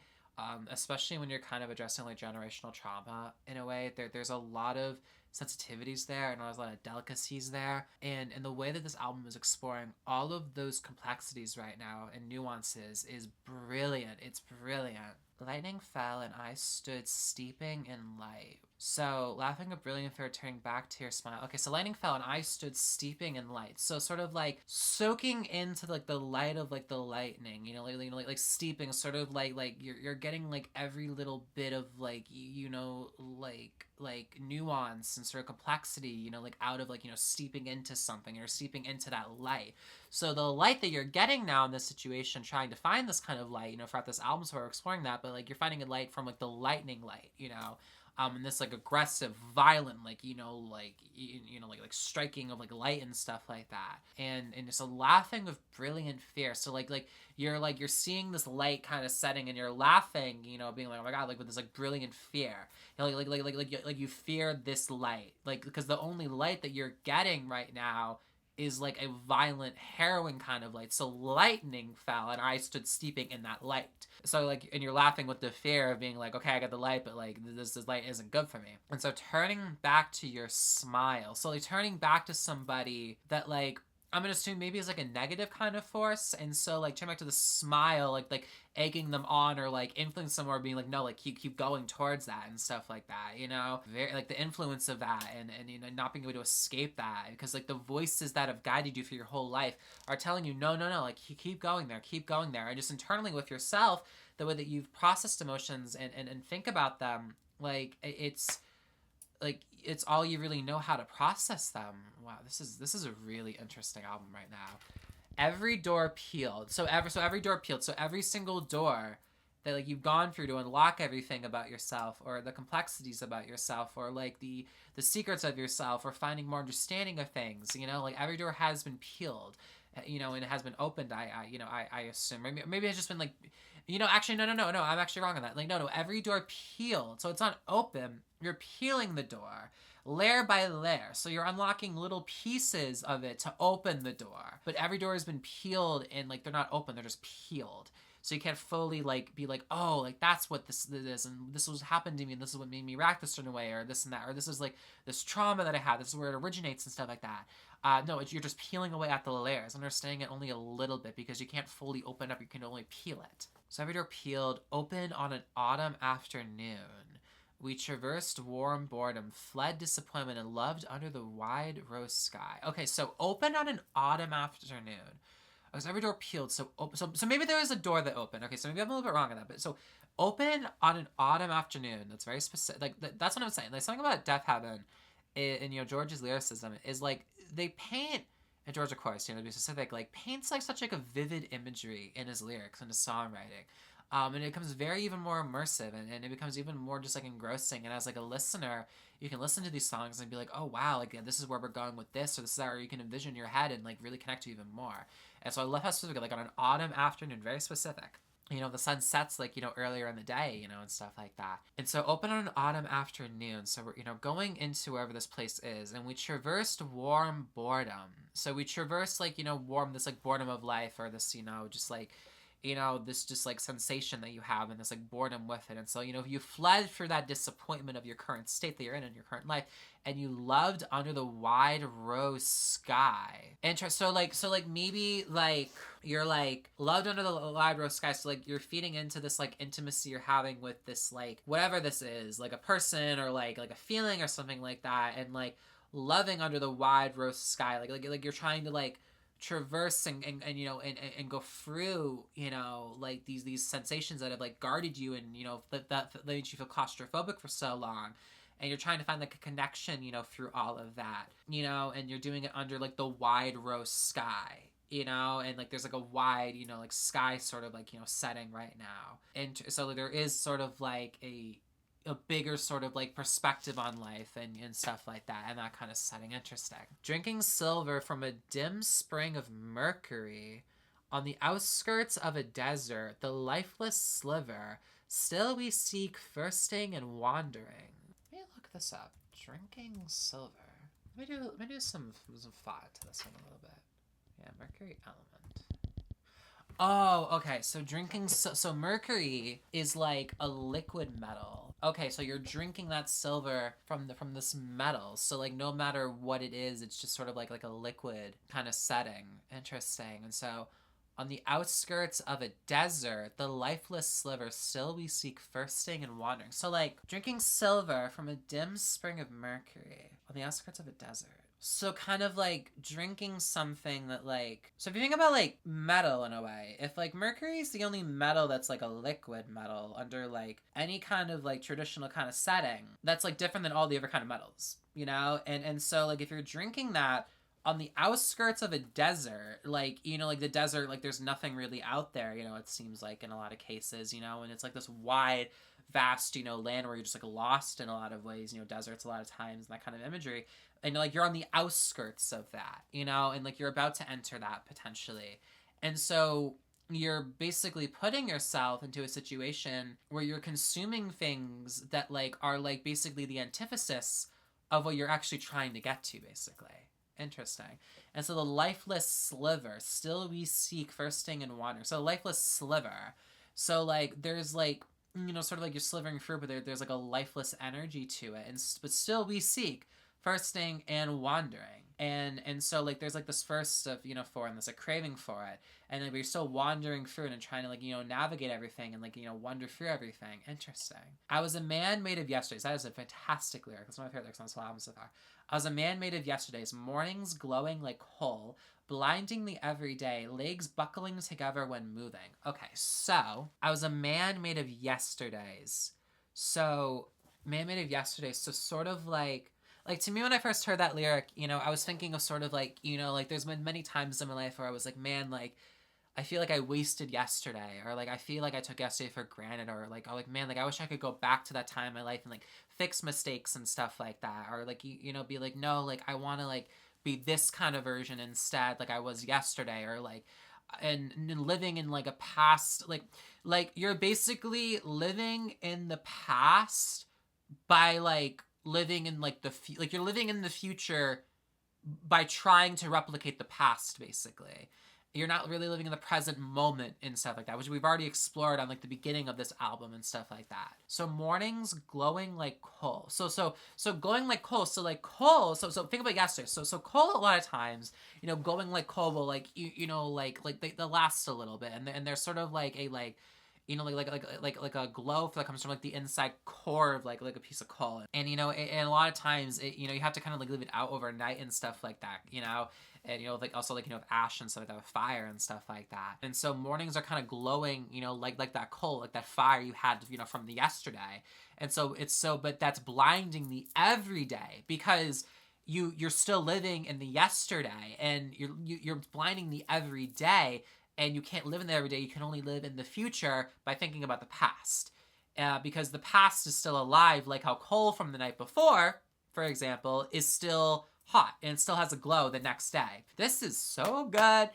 especially when you're kind of addressing like generational trauma in a way. There's a lot of sensitivities there, and there's a lot of delicacies there, and the way that this album is exploring all of those complexities right now and nuances is brilliant. It's brilliant. Lightning fell and I stood steeping in light. So, laughing a brilliant for returning back to your smile. Okay, so lightning fell and I stood steeping in light. So sort of like soaking into like the light of like the lightning, you know, like steeping, sort of like you're getting like every little bit of like, you know, like like nuance and sort of complexity, you know, like out of like, you know, steeping into something or steeping into that light. So the light that you're getting now in this situation, trying to find this kind of light, you know, throughout this album, so we're exploring that, but like you're finding a light from like the lightning light, you know, and this like aggressive, violent, like, you know, like striking of like light and stuff like that, and just a laughing of brilliant fear. So like you're seeing this light kind of setting, and you're laughing, you know, being like, oh my god, like with this like brilliant fear, you know, like you fear this light, like because the only light that you're getting right now is like a violent, harrowing kind of light. So lightning fell, and I stood steeping in that light. So like, and you're laughing with the fear of being like, okay, I got the light, but like this light isn't good for me. And so turning back to your smile, so like turning back to somebody that like I'm gonna assume maybe is like a negative kind of force, and so like turn back to the smile, like egging them on or like influencing them or being like, no, like keep going towards that and stuff like that, you know, very like the influence of that, and you know, not being able to escape that, because like the voices that have guided you for your whole life are telling you no, like keep going there, and just internally with yourself, the way that you've processed emotions and think about them, like it's all you really know how to process them. Wow, this is a really interesting album right now. Every door peeled. So every door peeled. So every single door that like you've gone through to unlock everything about yourself, or the complexities about yourself, or like the secrets of yourself, or finding more understanding of things, you know, like every door has been peeled, you know, and it has been opened. I assume maybe it's just been like, you know, actually no, I'm actually wrong on that. Like no, every door peeled. So it's not open. You're peeling the door layer by layer. So you're unlocking little pieces of it to open the door. But every door has been peeled, and like they're not open, they're just peeled. So you can't fully like be like, oh, like that's what this is, and this was happened to me, and this is what made me react this certain way, or this and that, or this is like this trauma that I had, this is where it originates and stuff like that. No, you're just peeling away at the layers, understanding it only a little bit, because you can't fully open up, you can only peel it. So every door peeled, open on an autumn afternoon. We traversed warm boredom, fled disappointment, and loved under the wide rose sky. Okay, so open on an autumn afternoon. Okay, so every door peeled. So maybe there was a door that opened. Okay, so maybe I'm a little bit wrong on that. But so open on an autumn afternoon. That's very specific. Like that's what I'm saying. Like something about Deafheaven, and you know George's lyricism is like they paint. And George, of course, you know, to be specific, like paints like such like a vivid imagery in his lyrics and his songwriting. And it becomes very even more immersive, and it becomes even more just like engrossing. And as like a listener, you can listen to these songs and be like, oh wow, like yeah, this is where we're going with this, or this is that, or you can envision your head and like really connect to even more. And so I love how specific, like on an autumn afternoon, very specific. You know, the sun sets like, you know, earlier in the day, you know, and stuff like that. And so open on an autumn afternoon. So we're, you know, going into wherever this place is, and we traversed warm boredom. So we traversed like, you know, warm, this like boredom of life, or this, you know, just like, you know, this just like sensation that you have, and this like boredom with it. And so, you know, you fled for that disappointment of your current state that you're in your current life, and you loved under the wide rose sky. And so like maybe like you're like loved under the wide rose sky. So like you're feeding into this like intimacy you're having with this like whatever this is, like a person, or like a feeling or something like that, and like loving under the wide rose sky. Like you're trying to like traverse and you know and go through, you know, like these sensations that have like guarded you, and you know that made you feel claustrophobic for so long, and you're trying to find like a connection, you know, through all of that, you know, and you're doing it under like the wide rose sky, you know, and like there's like a wide, you know, like sky sort of like, you know, setting right now. And so there is sort of like a bigger sort of like perspective on life and stuff like that, and that kind of setting. Interesting. Drinking silver from a dim spring of mercury on the outskirts of a desert, the lifeless sliver, still we seek thirsting and wandering. Let me look this up. Drinking silver. Let me do some thought to this one a little bit. Yeah, mercury element. Oh, okay. So drinking, so mercury is like a liquid metal. Okay, so you're drinking that silver from this metal. So like no matter what it is, it's just sort of like a liquid kind of setting. Interesting. And so on the outskirts of a desert, the lifeless sliver, still we seek thirsting and wandering. So like drinking silver from a dim spring of mercury on the outskirts of a desert. So kind of like drinking something that like, so if you think about like metal in a way, if like mercury is the only metal that's like a liquid metal under like any kind of like traditional kind of setting, that's like different than all the other kind of metals, you know? And so like if you're drinking that on the outskirts of a desert, like, you know, like the desert, like there's nothing really out there, you know, it seems like in a lot of cases, you know, and it's like this wide, vast, you know, land where you're just like lost in a lot of ways, you know, deserts a lot of times and that kind of imagery. And like you're on the outskirts of that, you know, and like you're about to enter that potentially. And so you're basically putting yourself into a situation where you're consuming things that like are like basically the antithesis of what you're actually trying to get to, basically. Interesting. And so the lifeless sliver, still we seek thirsting in water. So lifeless sliver. So like there's like, you know, sort of like you're slivering through, but there's like a lifeless energy to it. And but still we seek thirsting and wandering. And so like there's like this thirst of, you know, for, and there's a craving for it, and then we're still wandering through it and trying to like, you know, navigate everything and like, you know, wander through everything. Interesting. I was a man made of yesterdays. That is a fantastic lyric. That's one of my favorite lyrics on this whole album so far. I was a man made of yesterdays, mornings glowing like coal, blinding me every day, legs buckling together when moving. Okay, so I was a man made of yesterdays. So man made of yesterdays. So sort of like to me when I first heard that lyric, you know, I was thinking of sort of like, you know, like there's been many times in my life where I was like, man, like I feel like I wasted yesterday, or like I feel like I took yesterday for granted, or like, oh, like man, like I wish I could go back to that time in my life and like fix mistakes and stuff like that, or like you know, be like, no, like I want to like be this kind of version instead, like I was yesterday, or like and living in like a past, like you're basically living in the past by like living in like like you're living in the future by trying to replicate the past, basically. You're not really living in the present moment and stuff like that, which we've already explored on like the beginning of this album and stuff like that. So mornings glowing like coal. So glowing like coal. So like coal. So think about yesterday. So coal a lot of times, you know, glowing like coal will like you know like they last a little bit, and they're sort of like a like, you know, like a glow that comes from like the inside core of like a piece of coal. And you know, and a lot of times it, you know, you have to kind of like leave it out overnight and stuff like that, you know. And you know, like also like, you know, with ash and stuff like that, with fire and stuff like that. And so mornings are kind of glowing, you know, like that coal, like that fire you had, you know, from the yesterday. And so it's so, but that's blinding the everyday, because you're still living in the yesterday, and you're blinding the everyday, and you can't live in the everyday. You can only live in the future by thinking about the past, because the past is still alive, like how coal from the night before, for example, is still hot and still has a glow the next day. This is so good.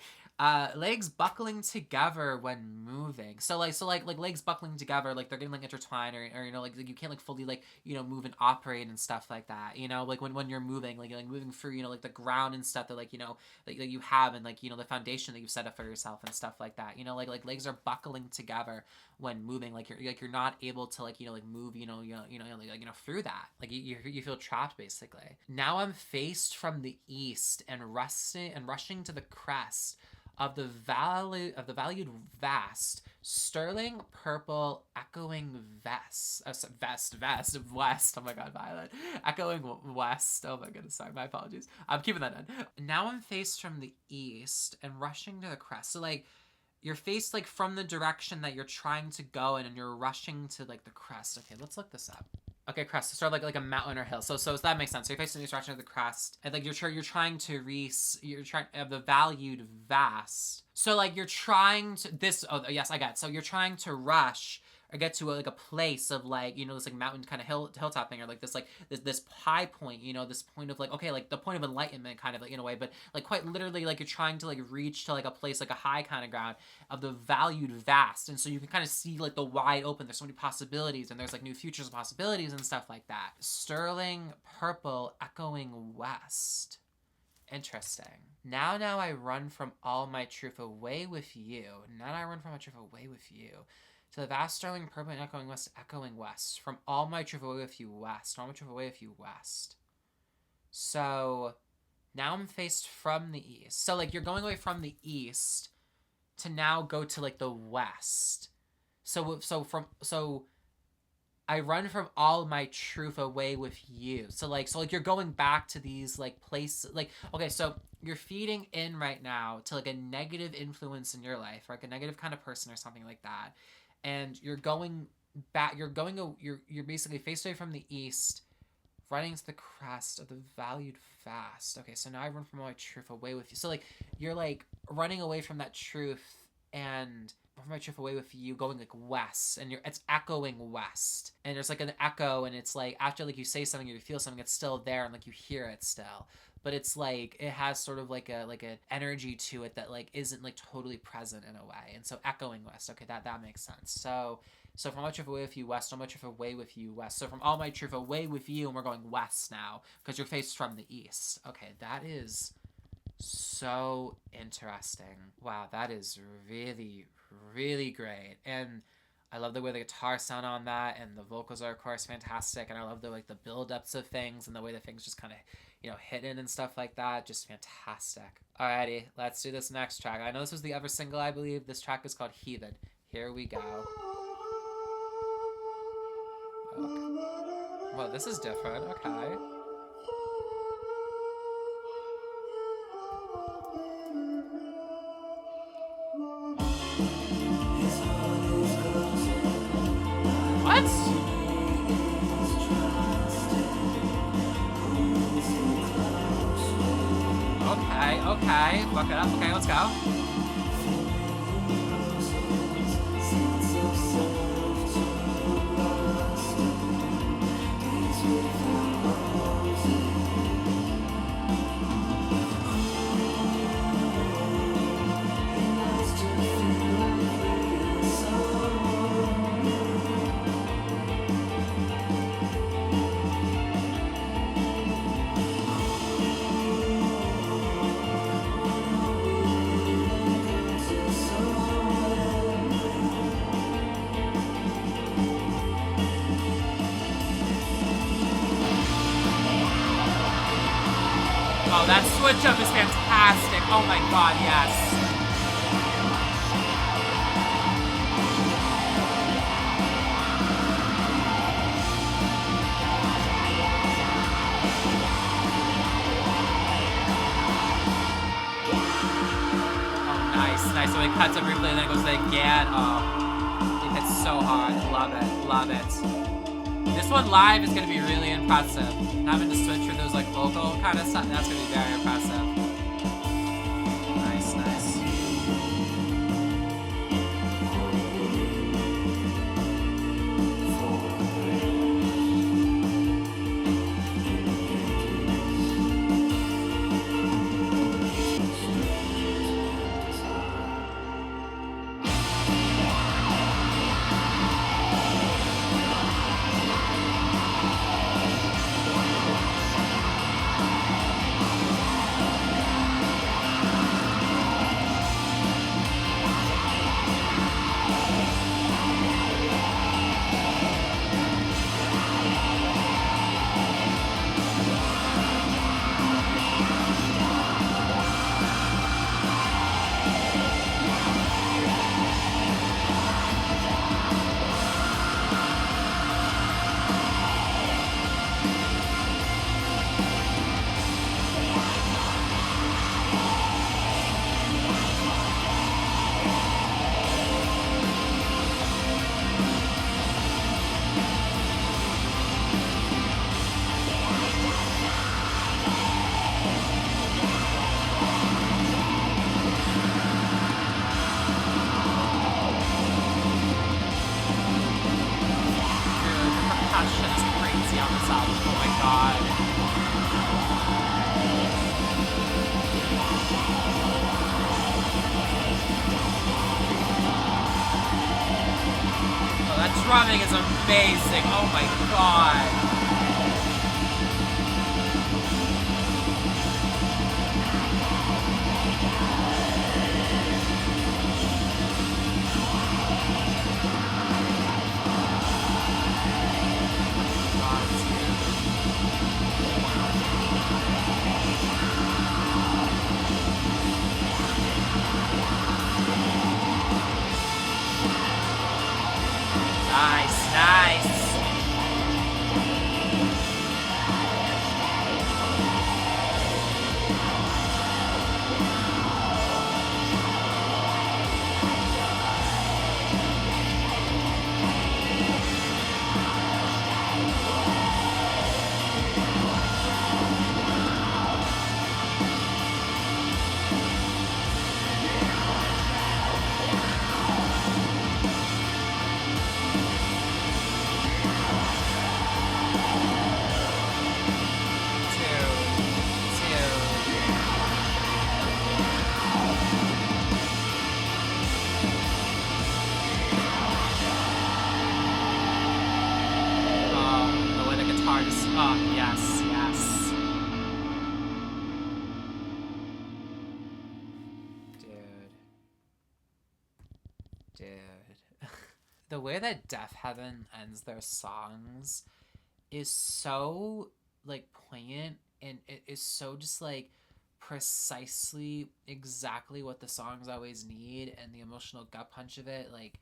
Legs buckling together when moving. So like legs buckling together, like they're getting like intertwined, or you know, like you can't like fully like, you know, move and operate and stuff like that. You know, like when you're moving, like moving through, you know, like the ground and stuff that like, you know, like you have, and like, you know, the foundation that you've set up for yourself and stuff like that. You know, like legs are buckling together when moving, like you're not able to like, you know, like move, through that, like you feel trapped, basically. Now I'm faced from the east and rushing to the crest of the valued vast, sterling purple echoing vest west. Oh my god, Violet. Echoing west. Oh my goodness, sorry, my apologies. I'm keeping that in. Now I'm faced from the east and rushing to the crest. So like you're faced like from the direction that you're trying to go in, and you're rushing to like the crest. Okay, let's look this up. Okay, crest. So sort of like a mountain or hill. So that makes sense. So you're facing the direction of the crest, and like you're trying to reach. You're trying of the valued vast. So like you're trying to this. Oh yes, I got it. So you're trying to rush or get to like a place of like, you know, this like mountain kind of hilltop thing, or like this high point, you know, this point of like, okay, like the point of enlightenment kind of like in a way, but like quite literally like you're trying to like reach to like a place, like a high kind of ground of the valued vast. And so you can kind of see like the wide open, there's so many possibilities, and there's like new futures and possibilities and stuff like that. Sterling purple echoing west. Interesting. Now I run from all my truth away with you. Now I run from my truth away with you. To the vast sterling purple echoing west. From all my truth away with you west. All my truth away with you west. So now I'm faced from the east. So like you're going away from the east to now go to like the west. So I run from all my truth away with you. So like you're going back to these like places, like, okay, so you're feeding in right now to like a negative influence in your life, or like a negative kind of person or something like that. And you're going back, you're basically faced away from the east, running to the crest of the valued fast. Okay, so now I run from all my truth away with you. So like you're like running away from that truth, and from my truth away with you, going like west, and it's echoing west, and there's like an echo, and it's like after like you say something or you feel something, it's still there, and like you hear it still, but it's like it has sort of like an energy to it that like isn't like totally present in a way, and so echoing west. Okay, that makes sense. So from all my truth away with you west, all my truth away with you west. So from all my truth away with you, and we're going west now because you're faced from the east. Okay, that is so interesting. Wow, that is really, really great. And I love the way the guitar sound on that, and the vocals are of course fantastic, and I love the like the build-ups of things and the way that things just kind of, you know, hidden and stuff like that. Just fantastic. Alrighty, let's do this next track. I know this was the other single, I believe. This track is called Heathen. Here we go. Okay. Well, this is different. Okay. What? Okay. Fuck it up. Okay, let's go. Oh, that switch up is fantastic. Oh my god, yes. Oh, nice. So it cuts up briefly and then it goes to the again. Oh, it hits so hard. Love it. This one live is going to be really impressive. Having to switch for those like vocal kind of stuff, that's going to be very impressive. Nice. Drumming is amazing. Oh my god. Nice. Dude. The way that Deafheaven ends their songs is so, like, poignant, and it is so just, like, precisely exactly what the songs always need, and the emotional gut punch of it, like,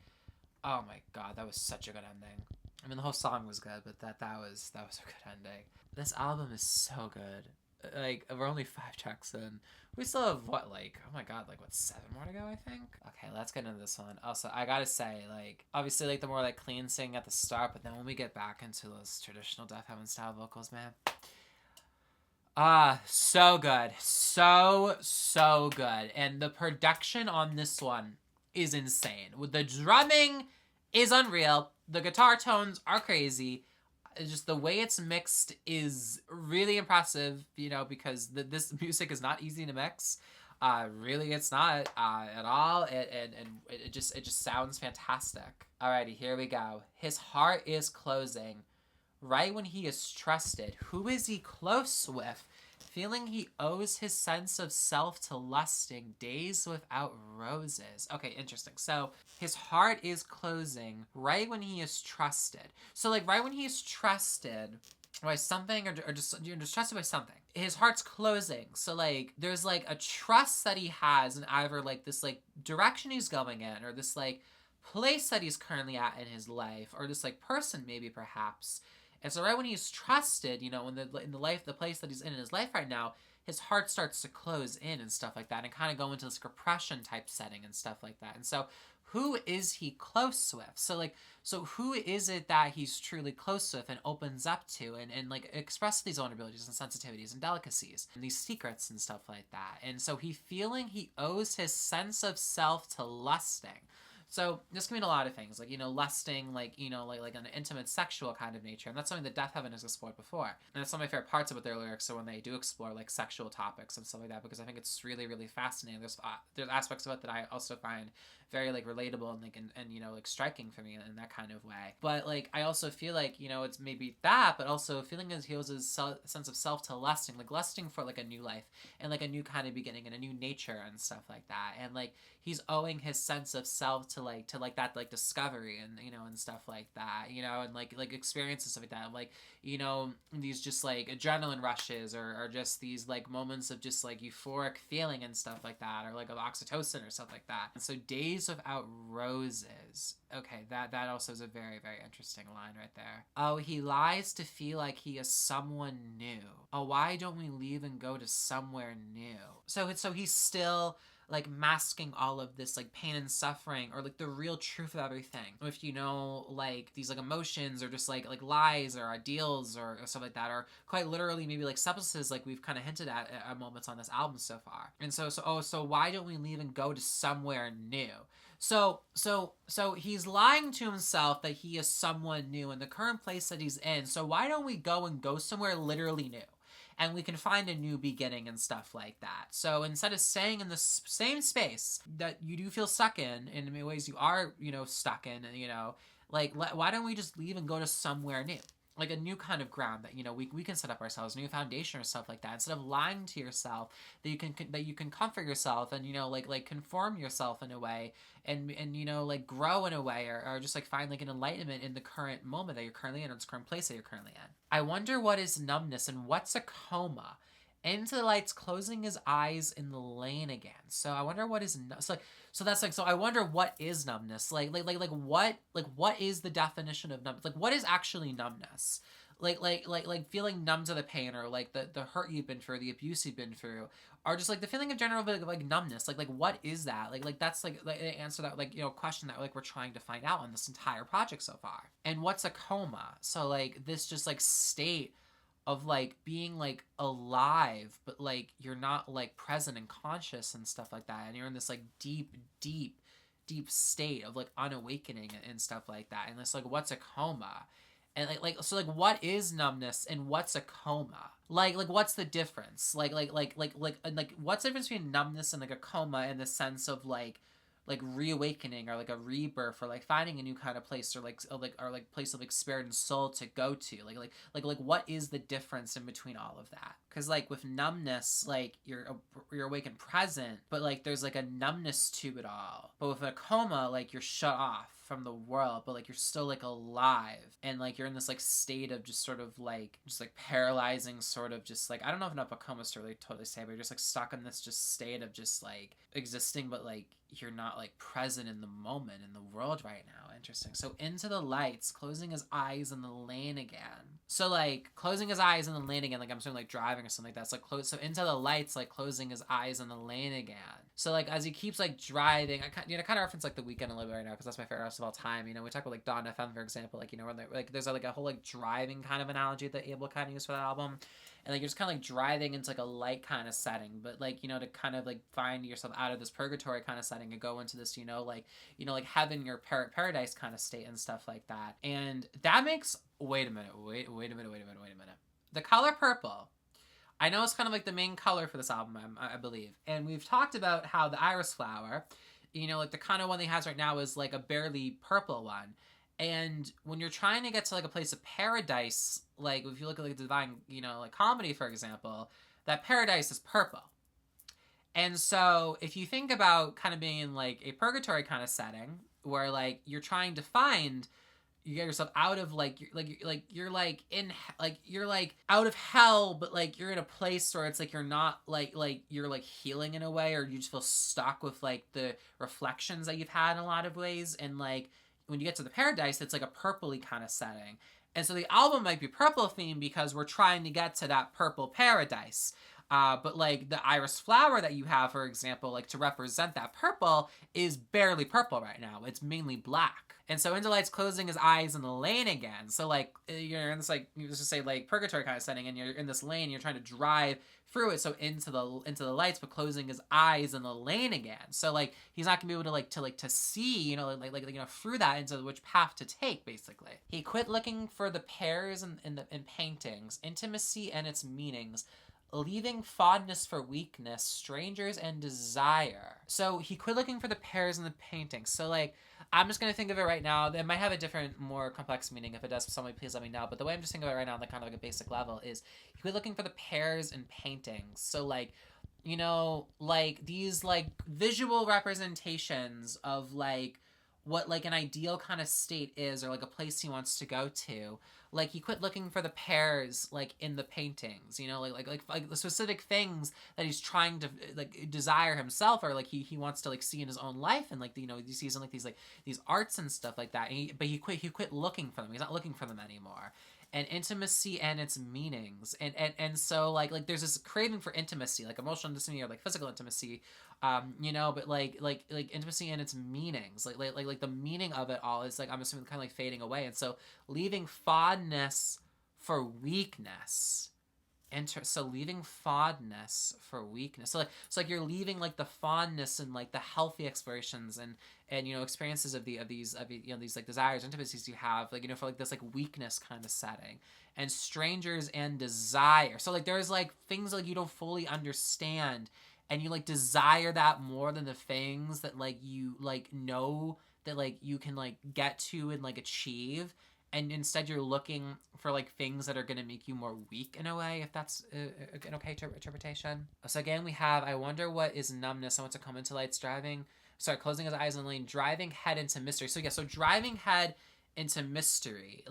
oh my god, that was such a good ending. I mean, the whole song was good, but that was a good ending. This album is so good. Like, we're only 5 tracks in. We still have, what, like, oh my god, like, what, 7 more to go, I think? Okay, let's get into this one. Also, I gotta say, like, obviously, like, the more, like, clean singing at the start, but then when we get back into those traditional Deafheaven style vocals, man. So good. So good. And the production on this one is insane. With the drumming is unreal. The guitar tones are crazy. Just the way it's mixed is really impressive, you know, because this music is not easy to mix. Really, it's not at all. And it just sounds fantastic. Alrighty, here we go. His heart is closing. Right when he is trusted, who is he close with? Feeling he owes his sense of self to lusting days without roses. Okay, interesting. So his heart is closing right when he is trusted. So like right when he is trusted by something, or just you're just trusted by something, his heart's closing. So like there's like a trust that he has in either like this like direction he's going in, or this like place that he's currently at in his life, or this like person maybe perhaps. And so right when he's trusted, you know, in the place that he's in his life right now, his heart starts to close in and stuff like that, and kind of go into this repression type setting and stuff like that. And so who is he close with? So who is it that he's truly close with and opens up to, and like express these vulnerabilities and sensitivities and delicacies and these secrets and stuff like that. And so he owes his sense of self to lusting. So this can mean a lot of things, like, you know, lusting, like, you know, like an intimate sexual kind of nature. And that's something that Deafheaven has explored before. And that's some of my favorite parts about their lyrics are when they do explore, like, sexual topics and stuff like that, because I think it's really, really fascinating. There's aspects of it that I also find very, like, relatable and, like, and you know, like, striking for me in that kind of way. But, like, I also feel like, you know, it's maybe that, but also feeling as he owes his sense of self to lusting, like, lusting for, like, a new life and, like, a new kind of beginning and a new nature and stuff like that. And, like, he's owing his sense of self to that like discovery and, you know, and stuff like that, you know, and like experiences stuff like that, like, you know, these just like adrenaline rushes, or just these like moments of just like euphoric feeling and stuff like that, or like of oxytocin or stuff like that. And so days without roses. Okay, that also is a very, very interesting line right there. Oh, he lies to feel like he is someone new. Oh, why don't we leave and go to somewhere new? So he's still like masking all of this like pain and suffering, or like the real truth of everything. If you know, like these like emotions, or just like lies or ideals, or stuff like that, or quite literally maybe like substances, like we've kind of hinted at moments on this album so far. And so why don't we leave and go to somewhere new? So he's lying to himself that he is someone new in the current place that he's in. So why don't we go somewhere literally new? And we can find a new beginning and stuff like that. So instead of staying in the same space that you do feel stuck in many ways you are, you know, stuck in, you know, like, why don't we just leave and go to somewhere new? Like a new kind of ground that, you know, we can set up ourselves, new foundation or stuff like that. Instead of lying to yourself, that you can comfort yourself and, you know, like conform yourself in a way, and you know, like grow in a way, or just like find like an enlightenment in the current moment that you're currently in, or this current place that you're currently in. I wonder what is numbness and what's a coma. Into the lights, closing his eyes in the lane again. So I wonder what is so I wonder what is numbness. Like what is the definition of numbness? Like what is actually numbness? Like feeling numb to the pain, or like the hurt you've been through, the abuse you've been through, or just like the feeling of general like numbness. Like what is that? Like that's like the answer that, like, you know, question that like we're trying to find out on this entire project so far. And what's a coma? So like this just like state of like being like alive, but like you're not like present and conscious and stuff like that, and you're in this like deep state of like unawakening and stuff like that. And it's like, what's a coma? And so what is numbness and what's a coma? Like what's the difference? Like what's the difference between numbness and like a coma, in the sense of like like reawakening or like a rebirth or like finding a new kind of place or like place of like spirit and soul to go to, like what is the difference in between all of that? Because like with numbness, like you're awake and present, but like there's like a numbness to it all. But with a coma, like you're shut off from the world, but like you're still like alive, and like you're in this like state of just sort of like just like paralyzing sort of just like, I don't know if enough a coma to really totally say, but you're just like stuck in this just state of just like existing, but like you're not like present in the moment in the world right now. Interesting. So into the lights, closing his eyes in the lane again. So like closing his eyes in the lane again, like I'm assuming like driving or something like that. So like so into the lights, like closing his eyes in the lane again. So like as he keeps like driving, I kind of reference like The Weeknd a little bit right now because that's my favorite artist of all time. You know, we talk about like Deafheaven, for example, like, you know, when like there's like a whole like driving kind of analogy that Abel kind of used for that album. And like you're just kind of like driving into like a light kind of setting, but like, you know, to kind of like find yourself out of this purgatory kind of setting and go into this, you know, like heaven, your paradise kind of state and stuff like that. And that makes, wait a minute. The color purple, I know it's kind of like the main color for this album, I believe. And we've talked about how the iris flower, you know, like the kind of one that he has right now is like a barely purple one. And when you're trying to get to like a place of paradise, like if you look at like the Divine, you know, like comedy, for example, that paradise is purple. And so if you think about kind of being in like a purgatory kind of setting where like you're trying to find, you get yourself out of like you're out of hell, but like you're in a place where it's like you're not like you're like healing in a way, or you just feel stuck with like the reflections that you've had in a lot of ways. And like when you get to the paradise, it's like a purpley kind of setting. And so the album might be purple themed because we're trying to get to that purple paradise. But like the iris flower that you have, for example, like to represent that purple is barely purple right now. It's mainly black. And so Into Light's closing his eyes in the lane again. So like you're in this like, you just say like purgatory kind of setting, and you're in this lane, you're trying to drive through it, so into the lights, but closing his eyes in the lane again. So like he's not gonna be able to see, you know, like you know, through that into which path to take, basically. He quit looking for the pairs in paintings, intimacy and its meanings, leaving fondness for weakness, strangers and desire. So he quit looking for the pairs in the paintings. So like, I'm just going to think of it right now. It might have a different, more complex meaning. If it does, somebody please let me know. But the way I'm just thinking of it right now on the kind of like a basic level is he quit looking for the pairs in paintings. So like, you know, like these like visual representations of like what like an ideal kind of state is, or like a place he wants to go to. Like he quit looking for the pairs like in the paintings, you know, like the specific things that he's trying to like desire himself, or like he wants to like see in his own life, and like, you know, he sees in like these arts and stuff like that. And he quit looking for them. He's not looking for them anymore. And intimacy and its meanings, and so like there's this craving for intimacy, like emotional intimacy or like physical intimacy, you know, but like intimacy and its meanings, like the meaning of it all is like, I'm assuming, kind of like fading away. And so leaving fondness for weakness. So leaving fondness for weakness. So like you're leaving like the fondness and like the healthy explorations and you know, experiences of these you know, these like desires, intimacies you have, like, you know, for like this like weakness kind of setting, and strangers and desire. So like there's like things like you don't fully understand, and you like desire that more than the things that like you like know that like you can like get to and like achieve. And instead you're looking for like things that are going to make you more weak in a way, if that's an okay interpretation. So again, we have, I wonder what is numbness. I want to come into lights, closing his eyes in the lane, driving head into mystery. So yeah, so driving head into mystery.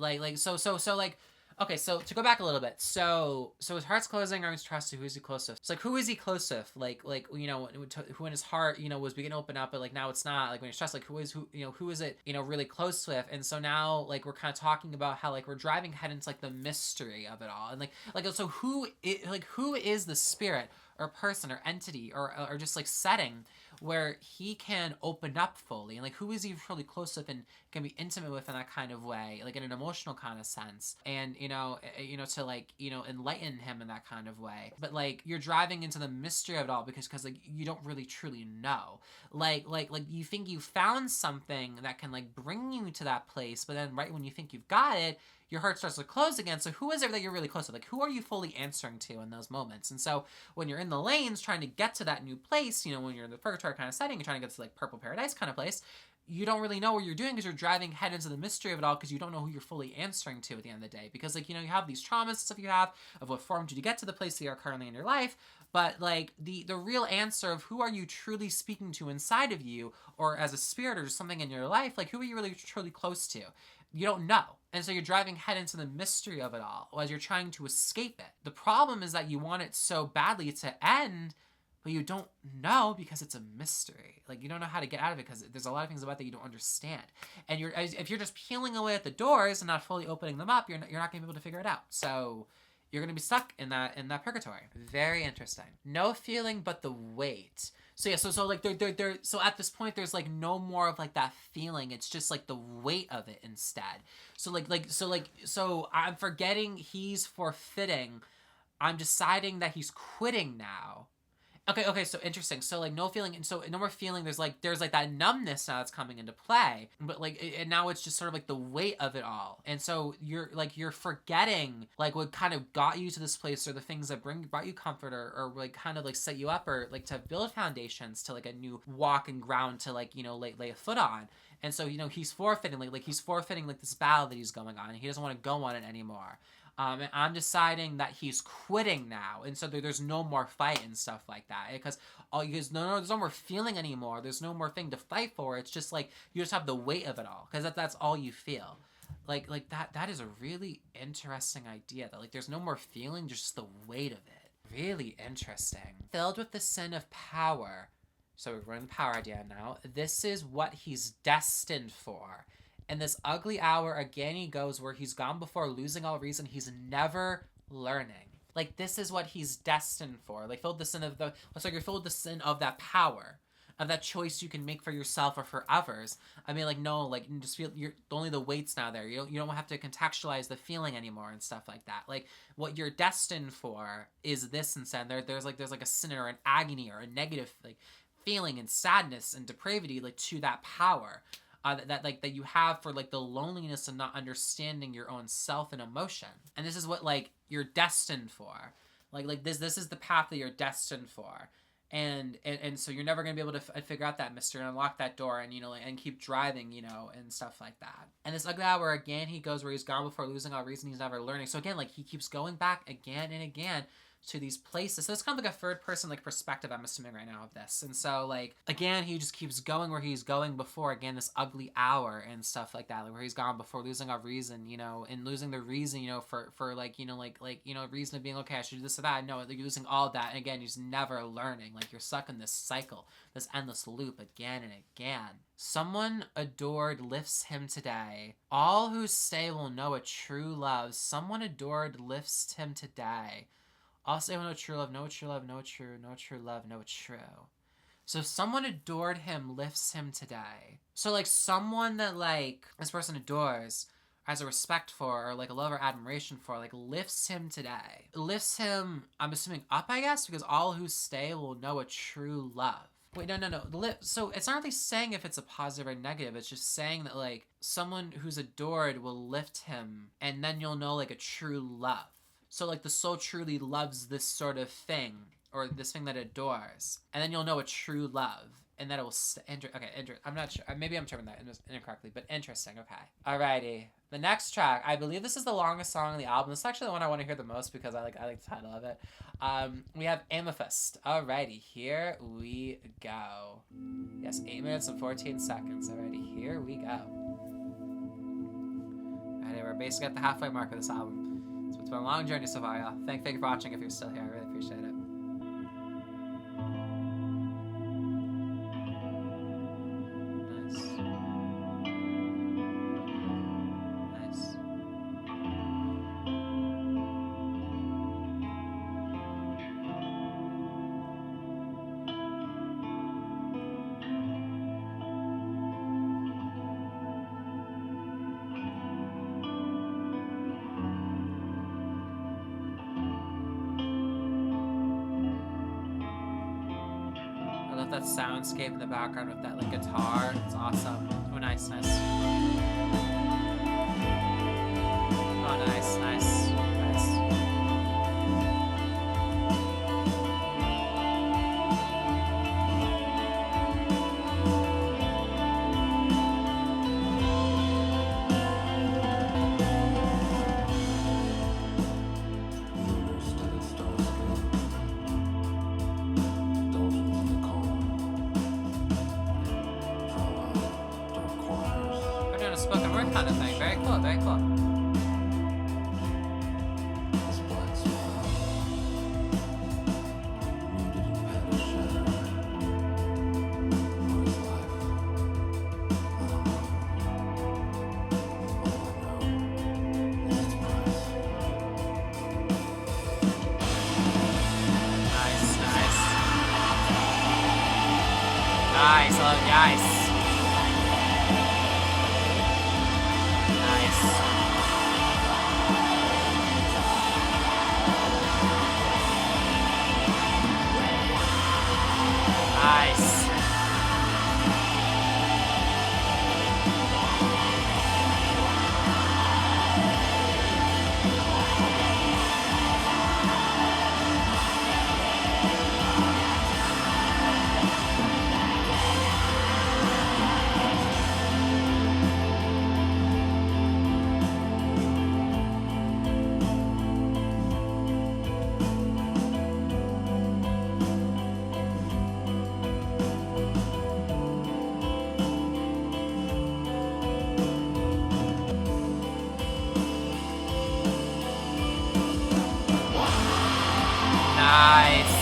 Okay, so to go back a little bit, so his heart's closing, arms trusted. Who is he close with? So like, who is he close with? Like you know, who in his heart, you know, was beginning to open up, but like now it's not. Like when he's trust, like who is it, you know, really close with? And so now like we're kind of talking about how like we're driving head into like the mystery of it all, and like so who is the spirit or person or entity or just like setting where he can open up fully, and like who is he really close with and can be intimate with in that kind of way, like in an emotional kind of sense, and you know to like, you know, enlighten him in that kind of way. But like you're driving into the mystery of it all because like you don't really truly know, like you think you found something that can like bring you to that place, but then right when you think you've got it, your heart starts to close again. So who is it that you're really close to? Like, who are you fully answering to in those moments? And so when you're in the lanes trying to get to that new place, you know, when you're in the purgatory purgatory kind of setting, you're trying to get to like purple paradise kind of place, you don't really know what you're doing because you're driving head into the mystery of it all because you don't know who you're fully answering to at the end of the day. Because, like, you know, you have these traumas and stuff you have of what formed you to get to the place that you are currently in your life. But, like, the real answer of who are you truly speaking to inside of you or as a spirit or something in your life, like, who are you really truly close to? You don't know. And so you're driving head into the mystery of it all as you're trying to escape it. The problem is that you want it so badly to end, but you don't know because it's a mystery. Like, you don't know how to get out of it because there's a lot of things about that you don't understand. And if you're just peeling away at the doors and not fully opening them up, you're not going to be able to figure it out. So you're going to be stuck in that purgatory. Very interesting. No feeling but the weight. So yeah, so like so at this point there's like no more of like that feeling. It's just like the weight of it instead. So I'm forgetting he's forfeiting. I'm deciding that he's quitting now. Okay, so interesting. So, like, no feeling, and so no more feeling, there's that numbness now that's coming into play, but, like, and now it's just sort of, like, the weight of it all, and so you're forgetting, like, what kind of got you to this place, or the things that brought you comfort, or like, kind of, like, set you up, or, like, to build foundations to, like, a new walk and ground to, like, you know, lay a foot on, and so, you know, he's forfeiting, like, this battle that he's going on, and he doesn't want to go on it anymore. And I'm deciding that he's quitting now, and so there's no more fight and stuff like that, because there's no more feeling anymore. There's no more thing to fight for. It's just like you just have the weight of it all, because that's all you feel. Like that is a really interesting idea. That like there's no more feeling, just the weight of it. Really interesting. Filled with the sin of power. So we're running the power idea now. This is what he's destined for. In this ugly hour, again he goes where he's gone before, losing all reason. He's never learning. Like, this is what he's destined for. Like, filled the sin of you're filled with the sin of that power, of that choice you can make for yourself or for others. I mean, like, no, like, you just feel only the weight's now there. You don't have to contextualize the feeling anymore and stuff like that. Like, what you're destined for is this instead. There's like a sin or an agony or a negative like feeling and sadness and depravity like to that power. That you have for like the loneliness of not understanding your own self and emotion, and this is what like you're destined for, like this is the path that you're destined for, and so you're never gonna be able to figure out that mystery and unlock that door, and you know, and keep driving, you know, and stuff like that. And this ugly hour again he goes where he's gone before, losing all reason. He's never learning. So again, like he keeps going back again and again to these places. So it's kind of like a third person like perspective I'm assuming right now of this. And so like again he just keeps going where he's going before, again this ugly hour and stuff like that, like where he's gone before, losing our reason, you know, and losing the reason, you know, for like, you know, like you know, reason of being okay, I should do this or that. No, like, you're losing all that, and again you're just never learning. Like you're stuck in this cycle, this endless loop again and again. Someone adored lifts him today. All who stay will know a true love. Someone adored lifts him today. All say no true love, no true love, no true love, no true. So someone adored him, lifts him today. So like someone that like this person adores, has a respect for, or like a love or admiration for, like lifts him today. Lifts him, I'm assuming up, I guess, because all who stay will know a true love. Wait, no. So it's not really saying if it's a positive or negative. It's just saying that like someone who's adored will lift him, and then you'll know like a true love. So, like, the soul truly loves this sort of thing, or this thing that it adores, and then you'll know a true love, and that it will I'm not sure. Maybe I'm terming that incorrectly, but interesting. Okay. Alrighty. The next track, I believe this is the longest song on the album. This is actually the one I want to hear the most because I like the title of it. We have Amethyst. Alrighty, here we go. Yes, 8 minutes and 14 seconds. Alrighty, here we go. Alrighty, we're basically at the halfway mark of this album. So it's been a long journey so far, y'all. Thank you for watching if you're still here. I really appreciate it. Nice. That soundscape in the background with that like guitar, it's awesome. Oh, nice. Oh, nice. kind of thing. Very cool, very cool. Nice, oh, nice. Nice. Nice. Nice.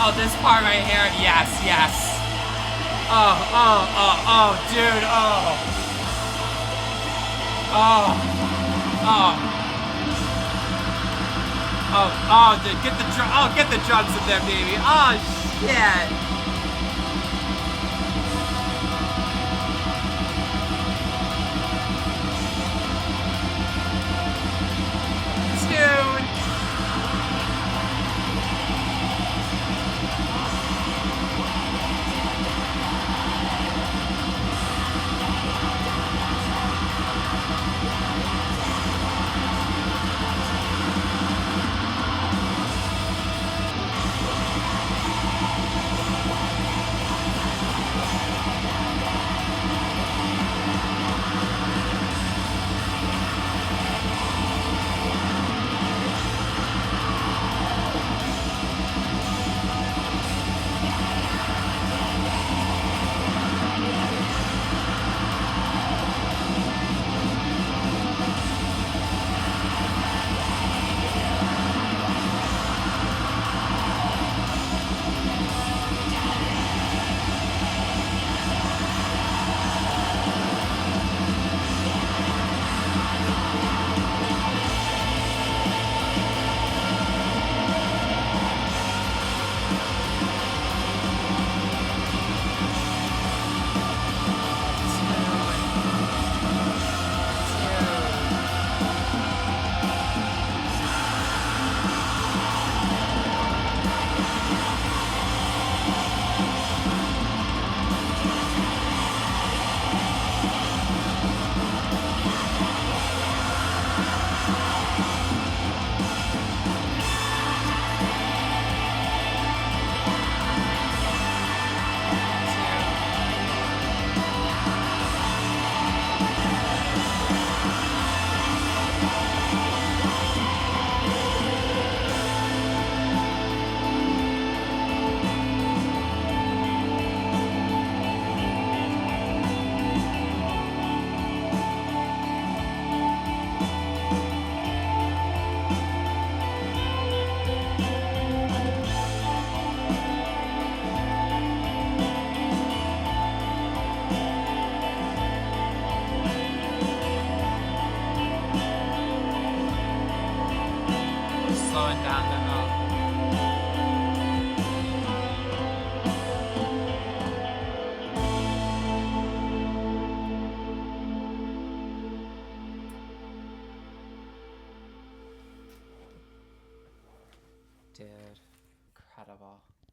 Oh, this part right here, yes, yes. Oh, dude, oh. Dude, get the drums in there, baby. Oh, shit. Dude.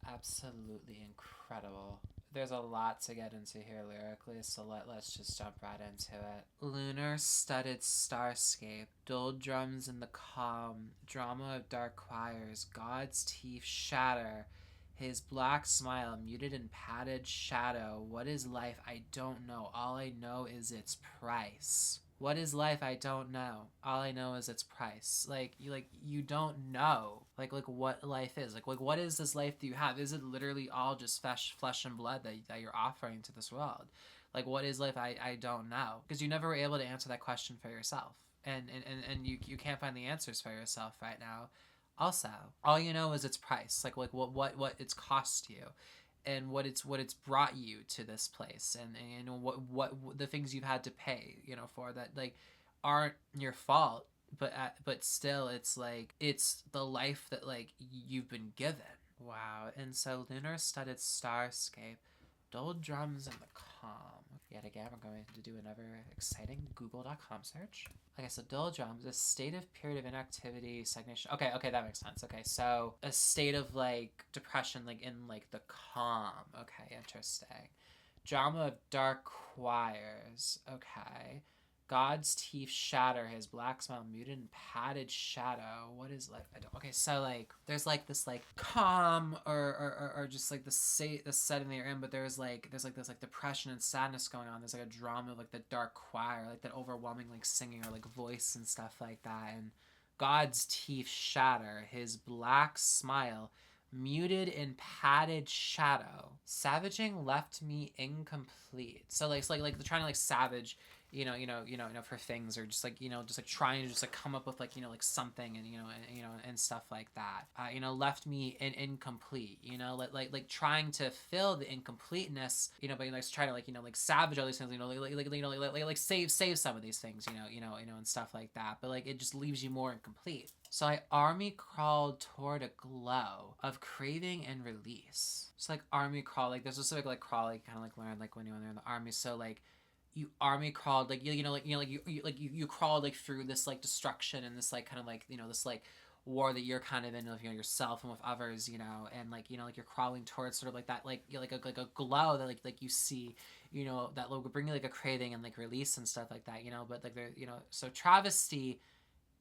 Absolutely incredible. There's a lot to get into here lyrically, so let's just jump right into it. Lunar studded starscape, dull drums in the calm, drama of dark choirs, God's teeth shatter, his black smile muted in padded shadow. What is life? I don't know. All I know is its price. What is life? I don't know. All I know is its price. You don't know what life is. Like what is this life that you have? Is it literally all just flesh and blood that you're offering to this world? Like what is life? I don't know. Because you never were able to answer that question for yourself. And you can't find the answers for yourself right now. Also, all you know is its price. Like what it's cost you, and what it's brought you to this place, and what the things you've had to pay, for that, like, aren't your fault, but still it's like it's the life that, like, you've been given. Wow. And so lunar studded starscape, dull drums in the calm. Yet again, we're going to do another exciting google.com search. Okay, so dull drums, a state of period of inactivity, stagnation. Okay, that makes sense. Okay, so a state of, like, depression, like, in, like, the calm. Okay, interesting. Drama of dark choirs. Okay. God's teeth shatter, his black smile muted in padded shadow. What is life? I don't. Okay, so, like, there's, like, this, like, calm or just, like, the setting that you're in, but there's this, like, depression and sadness going on. There's, like, a drama of, like, the dark choir, like, that overwhelming, like, singing or, like, voice and stuff like that. And God's teeth shatter, his black smile muted in padded shadow. Savaging left me incomplete. So, like, it's like they're trying to, like, savage, for things, or just like, just like trying to just like come up with, like, like something, and stuff like that. Left me incomplete. Like trying to fill the incompleteness. But like try to, like, like savage all these things. Like save some of these things. And stuff like that. But like it just leaves you more incomplete. So I army crawled toward a glow of craving and release. So like army crawl, like there's a specific, like, crawl, like, kind of like learn, like, when you're in the army. So like you army crawled, like, you crawled, like, through this, like, destruction and this, like, kind of like, this, like, war that you're kind of in with, yourself and with others, and like, like you're crawling towards sort of like that, like, like a glow that, like you see, that will bring you, like, a craving and, like, release and stuff like that, but like there, so travesty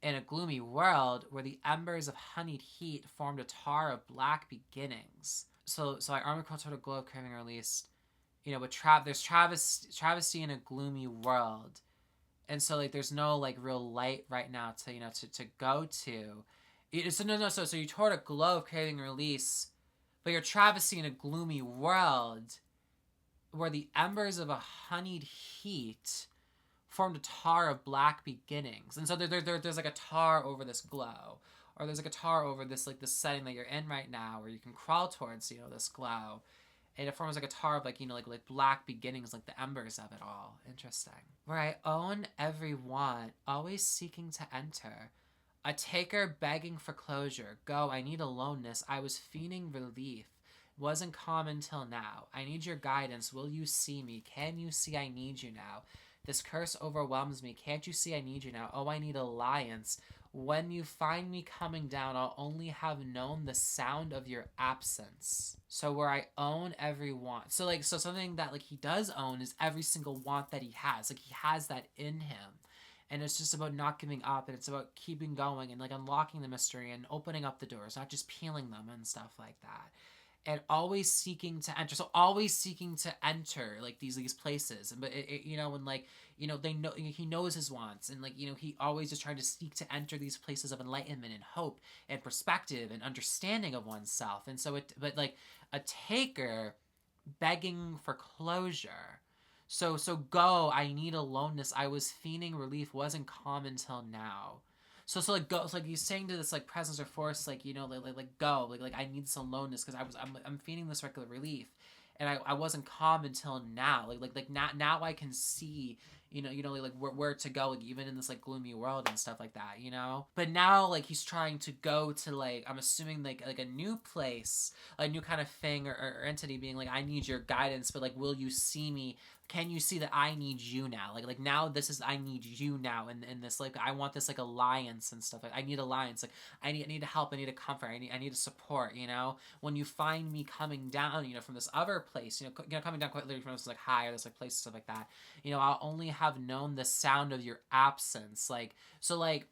in a gloomy world where the embers of honeyed heat formed a tar of black beginnings. So I army crawled toward a glow of craving released. But there's travesty in a gloomy world, and so, like, there's no, like, real light right now to go to. So you toward a glow of craving release, but you're travesty in a gloomy world where the embers of a honeyed heat formed a tar of black beginnings, and so there's like a tar over this glow, or there's like a tar over this, like, this setting that you're in right now, where you can crawl towards, this glow. And it forms like a tar of, like, like black beginnings, like the embers of it all. Interesting. Where I own every want, always seeking to enter. A taker begging for closure. Go, I need aloneness. I was fiending relief. Wasn't common till now. I need your guidance. Will you see me? Can you see I need you now? This curse overwhelms me. Can't you see I need you now? Oh, I need alliance. When you find me coming down, I'll only have known the sound of your absence. So where I own every want. So something that, like, he does own is every single want that he has. Like, he has that in him. And it's just about not giving up, and it's about keeping going and, like, unlocking the mystery and opening up the doors, not just peeling them and stuff like that. And always seeking to enter. So always seeking to enter, like, these places. But and, like, they know, he knows his wants, and, like, he always just trying to seek to enter these places of enlightenment and hope and perspective and understanding of oneself. And so but like a taker begging for closure. So go, I need aloneness. I was fiending relief, wasn't common till now. So like go, it's like he's saying to this, like, presence or force, like, like go, like I need this aloneness, because I'm feeling this regular relief, and I wasn't calm until now, like now I can see, like where to go, like even in this like gloomy world and stuff like that, you know. But now like he's trying to go to like, I'm assuming like a new place, a new kind of thing or entity, being like, I need your guidance, but like, will you see me? Can you see that I need you now? Like now this is, I need you now in this, like I want this like alliance and stuff. Like I need alliance. Like I need help. I need a comfort. I need a support. You know, when you find me coming down, from this other place, coming down quite literally from this like high or this like place and stuff like that. I'll only have known the sound of your absence. Like so like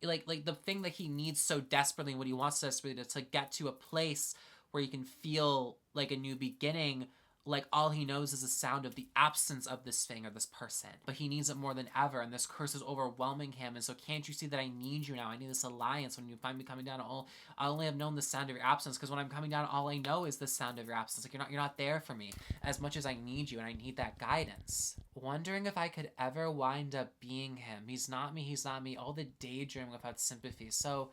the thing that he needs so desperately, what he wants desperately to get to a place where he can feel like a new beginning. Like all he knows is the sound of the absence of this thing or this person, but he needs it more than ever, and this curse is overwhelming him. And so can't you see that I need you now? I need this alliance. When you find me coming down, I only have known the sound of your absence, because when I'm coming down, all I know is the sound of your absence. Like you're not there for me as much as I need you, and I need that guidance. Wondering if I could ever wind up being him. He's not me. All the daydreaming without sympathy. So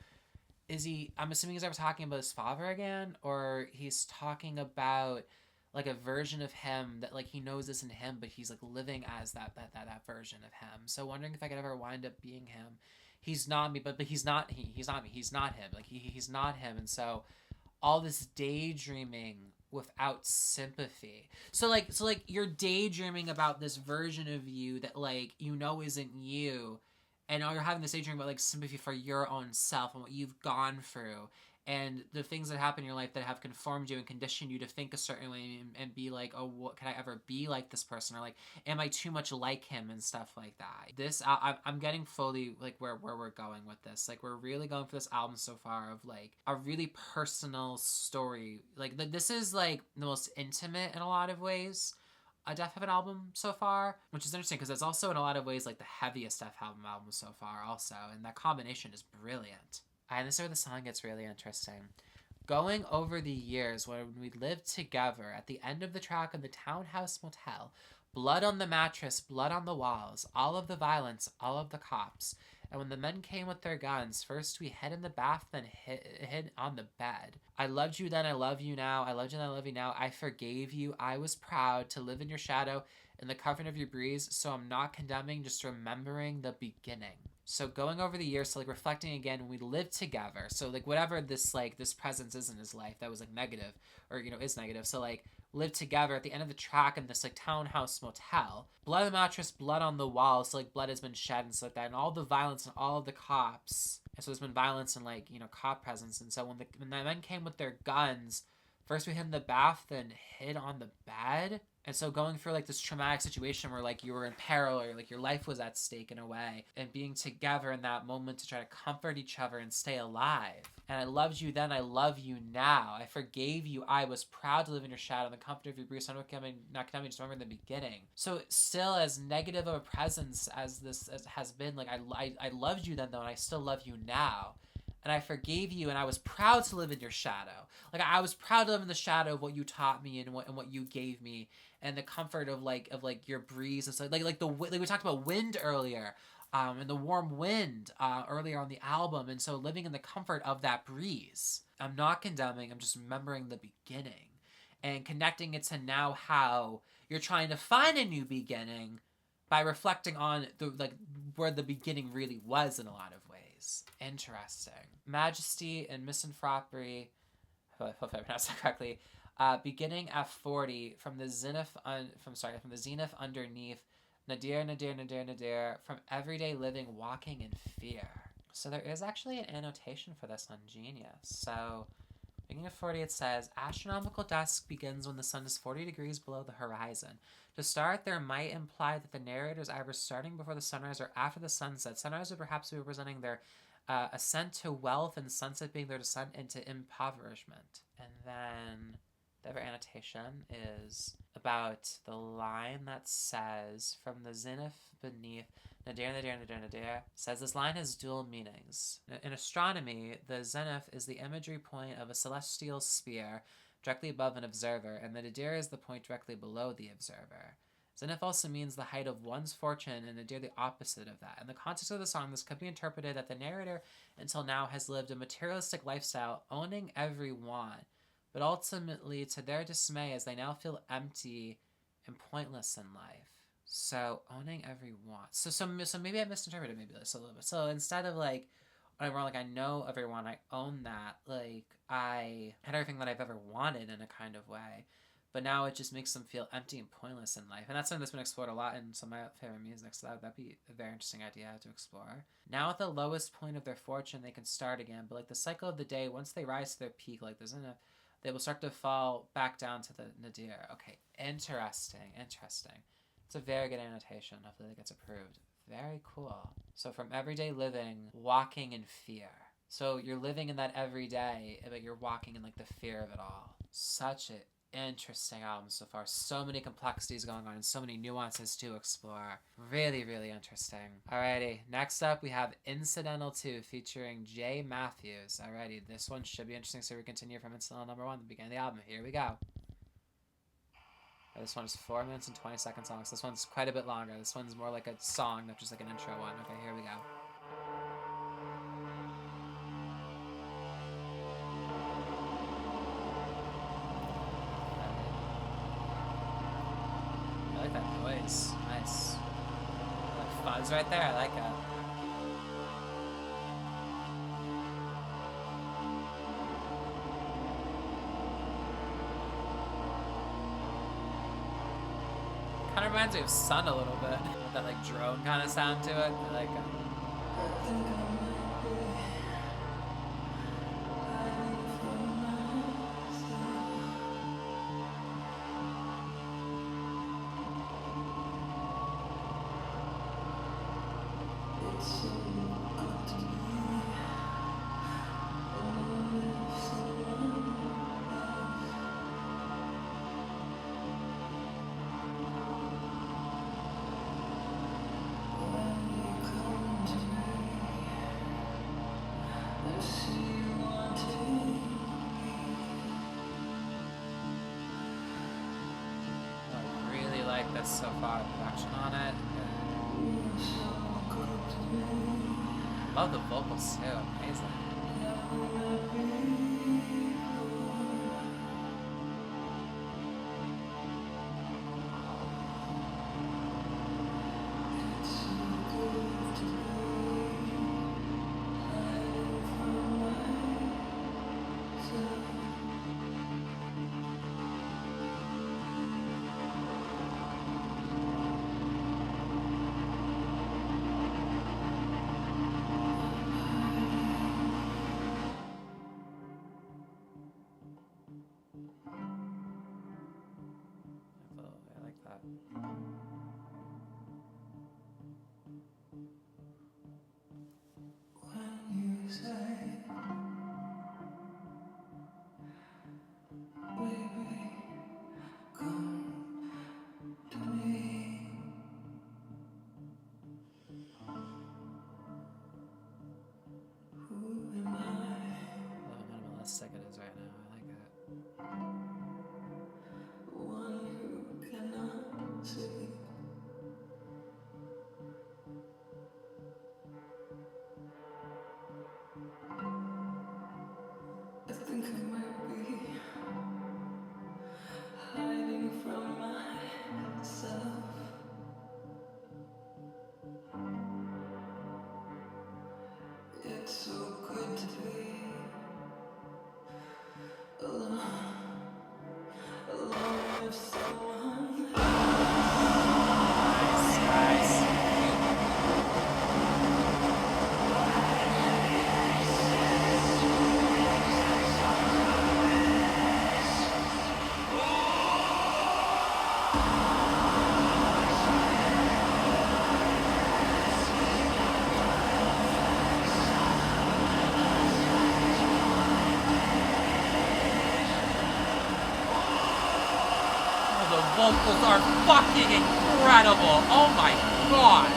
is he, I'm assuming he's ever talking about his father again, or he's talking about like a version of him that like he knows isn't him, but he's like living as that version of him. So wondering if I could ever wind up being him. He's not me, but he's not he's not me. He's not him. Like he's not him. And so all this daydreaming without sympathy. So like you're daydreaming about this version of you that like isn't you, and all you're having this daydream about like sympathy for your own self and what you've gone through, and the things that happen in your life that have conformed you and conditioned you to think a certain way, and be like, oh, what can I ever be like this person, or like, am I too much like him, and stuff like that. This I'm getting fully like where we're going with this. Like we're really going for this album so far of like a really personal story. Like this is like the most intimate in a lot of ways a Deafheaven album so far, which is interesting because it's also in a lot of ways like the heaviest Deafheaven album so far also, and that combination is brilliant. And this is where the song gets really interesting. Going over the years when we lived together, at the end of the track in the townhouse motel, blood on the mattress, blood on the walls, all of the violence, all of the cops. And when the men came with their guns, first we hid in the bath, then hid on the bed. I loved you then, I love you now. I loved you then, I love you now. I forgave you. I was proud to live in your shadow, in the covering of your breeze. So I'm not condemning, just remembering the beginning. So going over the years, so like reflecting again when we lived together. So like whatever this like this presence is in his life that was like negative, or is negative. So like lived together at the end of the track in this like townhouse motel. Blood on the mattress, blood on the walls. So like blood has been shed and stuff like that, and all the violence and all of the cops. And so there's been violence and like cop presence. And so when the men came with their guns, first we hid in the bath, then hid on the bed. And so going through like this traumatic situation where like you were in peril, or like your life was at stake in a way, and being together in that moment to try to comfort each other and stay alive. And I loved you then, I love you now. I forgave you. I was proud to live in your shadow, in the comfort of your breeze. I'm not coming, just remember in the beginning. So still as negative of a presence as this has been, like I loved you then though, and I still love you now. And I forgave you, and I was proud to live in your shadow. Like I was proud to live in the shadow of what you taught me and what you gave me, and the comfort of like your breeze and stuff. Like we talked about wind earlier, and the warm wind earlier on the album, and so living in the comfort of that breeze. I'm not condemning. I'm just remembering the beginning, and connecting it to now how you're trying to find a new beginning by reflecting on the like where the beginning really was in a lot of ways. Interesting. Majesty and Misanthropy, I hope I pronounced that correctly, beginning at 40, from the zenith underneath, nadir, nadir, nadir, nadir, from everyday living, walking in fear. So there is actually an annotation for this on Genius. So beginning at 40, it says, astronomical dusk begins when the sun is 40 degrees below the horizon. To start, there might imply that the narrator is either starting before the sunrise or after the sunset. Sunrise would perhaps be representing their ascent to wealth, and sunset being their descent into impoverishment. And then the other annotation is about the line that says, from the zenith beneath, nadir, nadir, nadir, nadir, says this line has dual meanings. In astronomy, the zenith is the imagery point of a celestial sphere directly above an observer, and the nadir is the point directly below the observer. Zenith also means the height of one's fortune, and nadir the opposite of that. In the context of the song, this could be interpreted that the narrator until now has lived a materialistic lifestyle, owning every want, but ultimately to their dismay as they now feel empty and pointless in life. So owning every want. So maybe I misinterpreted maybe this a little bit. So instead of like when I wrote like I know everyone, I own that. Like I had everything that I've ever wanted in a kind of way. But now it just makes them feel empty and pointless in life. And that's something that's been explored a lot in some of my favorite music. So that'd be a very interesting idea to explore. Now at the lowest point of their fortune, they can start again. But like the cycle of the day, once they rise to their peak, like there's enough, they will start to fall back down to the nadir. Okay, interesting. It's a very good annotation. Hopefully that gets approved. Very cool. So from everyday living, walking in fear. So you're living in that every day, but you're walking in like the fear of it all. Such an interesting album so far. So many complexities going on and so many nuances to explore. Really, really interesting. Alrighty, next up we have Incidental II featuring J. Matthews. Alrighty, this one should be interesting, so we continue from Incidental #1, the beginning of the album. Here we go. This one is 4 minutes and 20 seconds long, so this one's quite a bit longer. This one's more like a song, not just like an intro one. Okay, here we go. I like that noise. Nice. Like fuzz right there. I like that. Kind of reminds me of Sun a little bit. With that like drone kind of sound to it. I like it. This so far, production on it. Love the vocals too, amazing. I like that. When you say, baby, come to me. Who am I? Love how minimalistic it is right now. I like it. One who cannot see. I think I might be hiding from myself. It's so good to be alone with someone. Nice. Vocals are fucking incredible. Oh my god.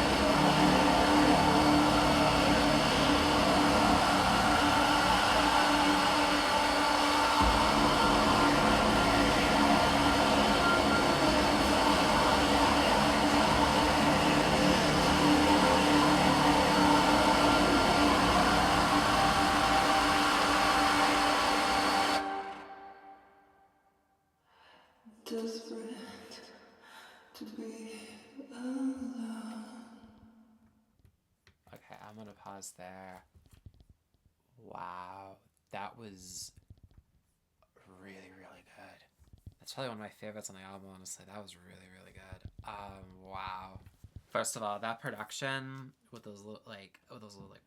Desperate to be Okay, I'm gonna pause there. Wow, that was really, really good. That's probably one of my favorites on the album, honestly. That was really, really good. Wow. First of all, that production with those little, like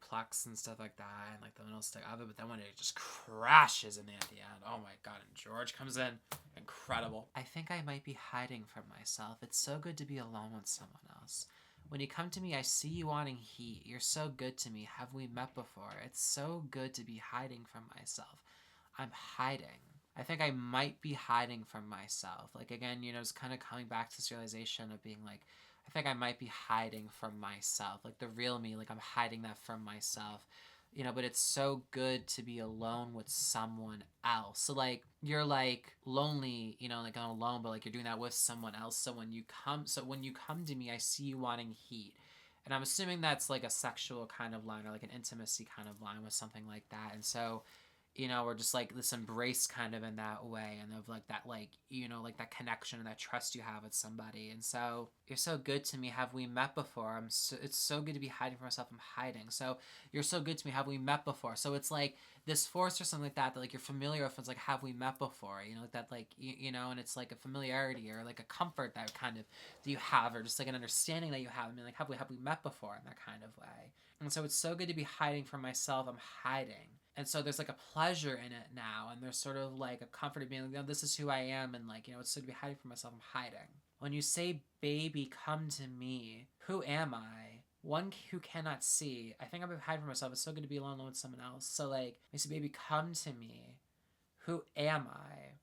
plucks and stuff like that, and like the little stick of it, but then when it just crashes in at the end, oh my god! And George comes in, incredible. I think I might be hiding from myself. It's so good to be alone with someone else. When you come to me, I see you wanting heat. You're so good to me. Have we met before? It's so good to be hiding from myself. I'm hiding. I think I might be hiding from myself. Like, again, you know, it's kind of coming back to this realization of being like, I think I might be hiding from myself. Like, the real me, like, I'm hiding that from myself. You know, but it's so good to be alone with someone else. So, like, you're, like, lonely, you know, like, I'm alone, but, like, you're doing that with someone else. So when you come to me, I see you wanting heat. And I'm assuming that's, like, a sexual kind of line or, like, an intimacy kind of line with something like that. And so, you know, we're just like this embrace kind of in that way, and of like that, like, you know, like that connection and that trust you have with somebody. And so, you're so good to me. Have we met before? It's so good to be hiding from myself. I'm hiding. So you're so good to me. Have we met before? So it's like this force or something like that like you're familiar with. It's like, have we met before? You know, like that, like, you know, and it's like a familiarity or like a comfort that kind of that you have, or just like an understanding that you have. I mean, like, have we met before in that kind of way? And so it's so good to be hiding from myself. I'm hiding. And so there's like a pleasure in it now, and there's sort of like a comfort of being like, no, this is who I am, and like, you know, it's so to be hiding from myself. I'm hiding. When you say, baby, come to me, who am I? One who cannot see. I think I'm hiding from myself. It's so good to be alone with someone else. So like, you say, baby, come to me, who am I?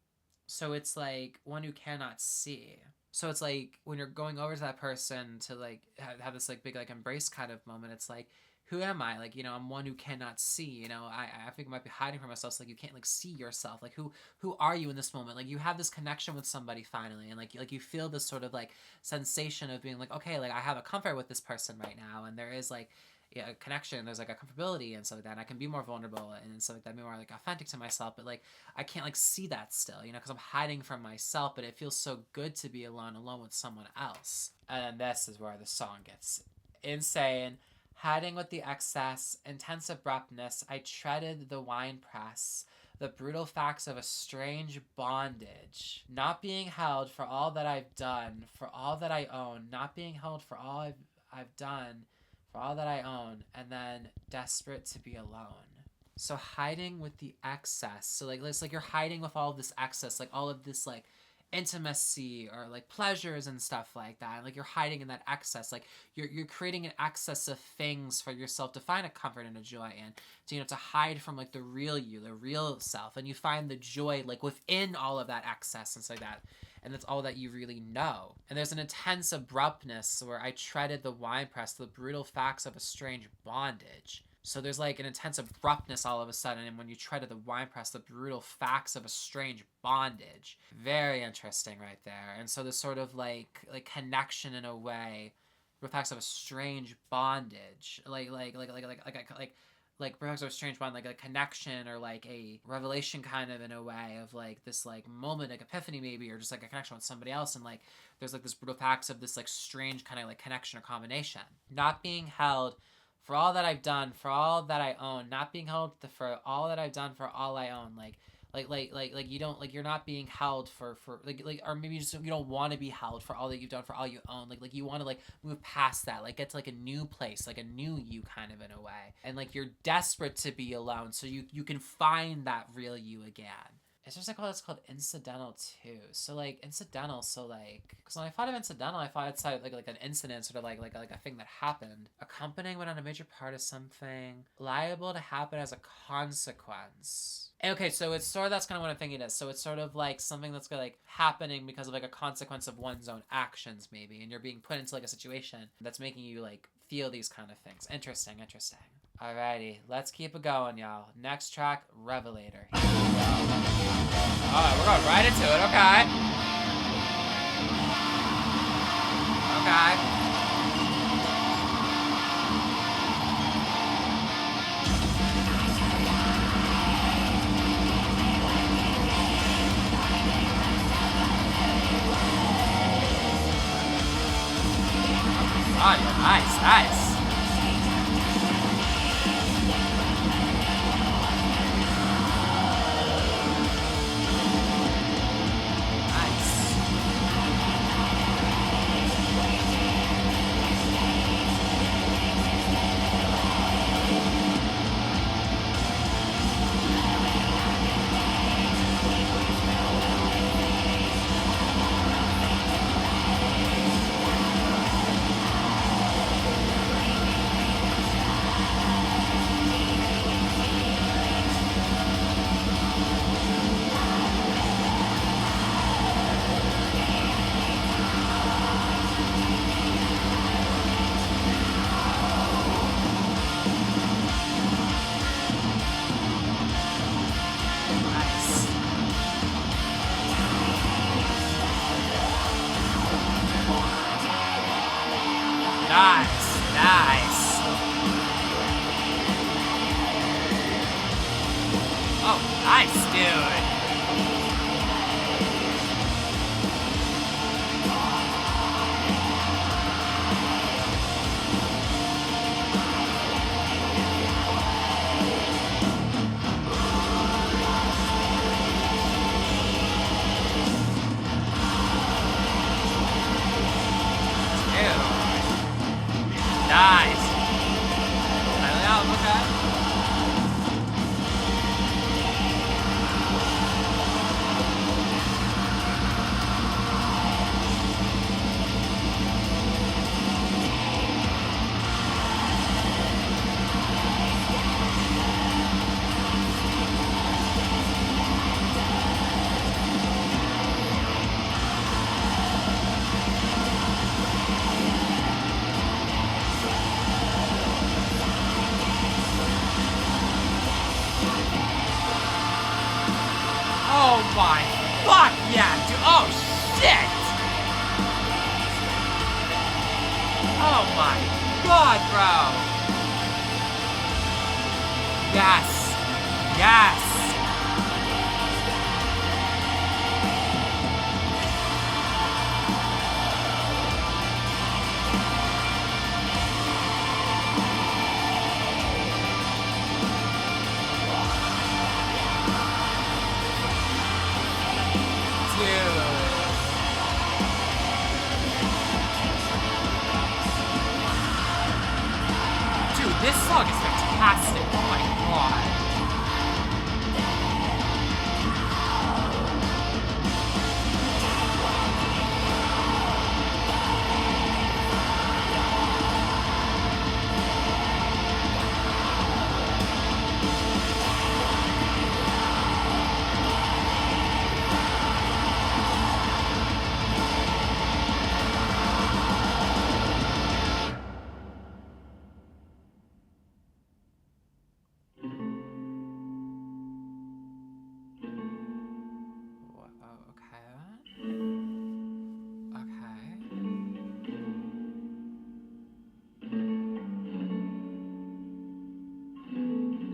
So it's like one who cannot see. So it's like when you're going over to that person to like have this like big like embrace kind of moment, it's like, who am I? Like, you know, I'm one who cannot see. You know, I think I might be hiding from myself. So like, you can't like see yourself. Like, who are you in this moment? Like, you have this connection with somebody finally, and like you feel this sort of like sensation of being like, okay, like I have a comfort with this person right now, and there is like, yeah, a connection. There's like a comfortability and stuff like that. And I can be more vulnerable and stuff like that, be more like authentic to myself. But like, I can't like see that still, you know, because I'm hiding from myself. But it feels so good to be alone with someone else. And this is where the song gets insane. Hiding with the excess, intense abruptness, I treaded the wine press, the brutal facts of a strange bondage. Not being held for all that I've done, for all that I own. Not being held for all I've done, for all that I own. And then desperate to be alone. So hiding with the excess. So like, it's like you're hiding with all of this excess, like all of this like intimacy or like pleasures and stuff like that. Like, you're hiding in that excess. Like, you're creating an excess of things for yourself to find a comfort and a joy in, to, you know, to hide from like the real you, the real self, and you find the joy like within all of that excess and stuff like that. And that's all that you really know. And there's an intense abruptness where I treaded the winepress, the brutal facts of a strange bondage. So there's like an intense abruptness all of a sudden, and when you tread to the winepress, the brutal facts of a strange bondage. Very interesting right there. And so this sort of like connection in a way, the facts of a strange bondage, like perhaps of a strange bond, like a connection or like a revelation kind of in a way of like this like moment, like epiphany maybe, or just like a connection with somebody else, and like there's like this brutal facts of this like strange kind of like connection or combination. Not being held for all that I've done, for all that I own, not being held for all that I've done, for all I own, like you don't, like, you're not being held for like or maybe you don't want to be held for all that you've done, for all you own, like you want to like move past that, like get to like a new place, like a new you kind of in a way, and like you're desperate to be alone so you can find that real you again. It's just like, it's called Incidental II. So like incidental, so like, because when I thought of incidental, I thought it's like an incident, sort of like a thing that happened, accompanying but not a major part of something, liable to happen as a consequence. And okay, so it's sort of, that's kind of what I'm thinking it is. So it's sort of like something that's like happening because of like a consequence of one's own actions maybe, and you're being put into like a situation that's making you like feel these kind of things. Interesting. Alrighty, let's keep it going, y'all. Next track, Revelator. Alright, we're going right into it, okay. Okay. Oh, yeah, nice, nice. Nice, nice. Oh, nice, dude. Nice. Finally out, okay. Oh my fuck yeah, dude. Oh shit! Oh my god, bro! Yes! Yes! Dude, this song is fantastic. Oh my god.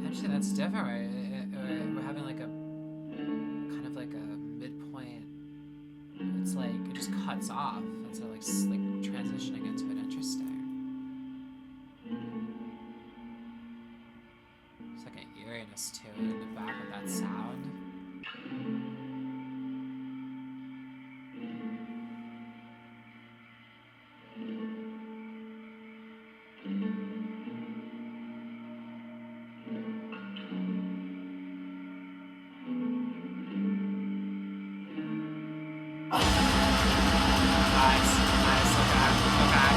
Actually, that's different, right? We're having like a kind of like a midpoint. It's like it just cuts off instead of like transitioning into it. Interesting. It's like an eeriness to it in the back of that sound. Nice, okay.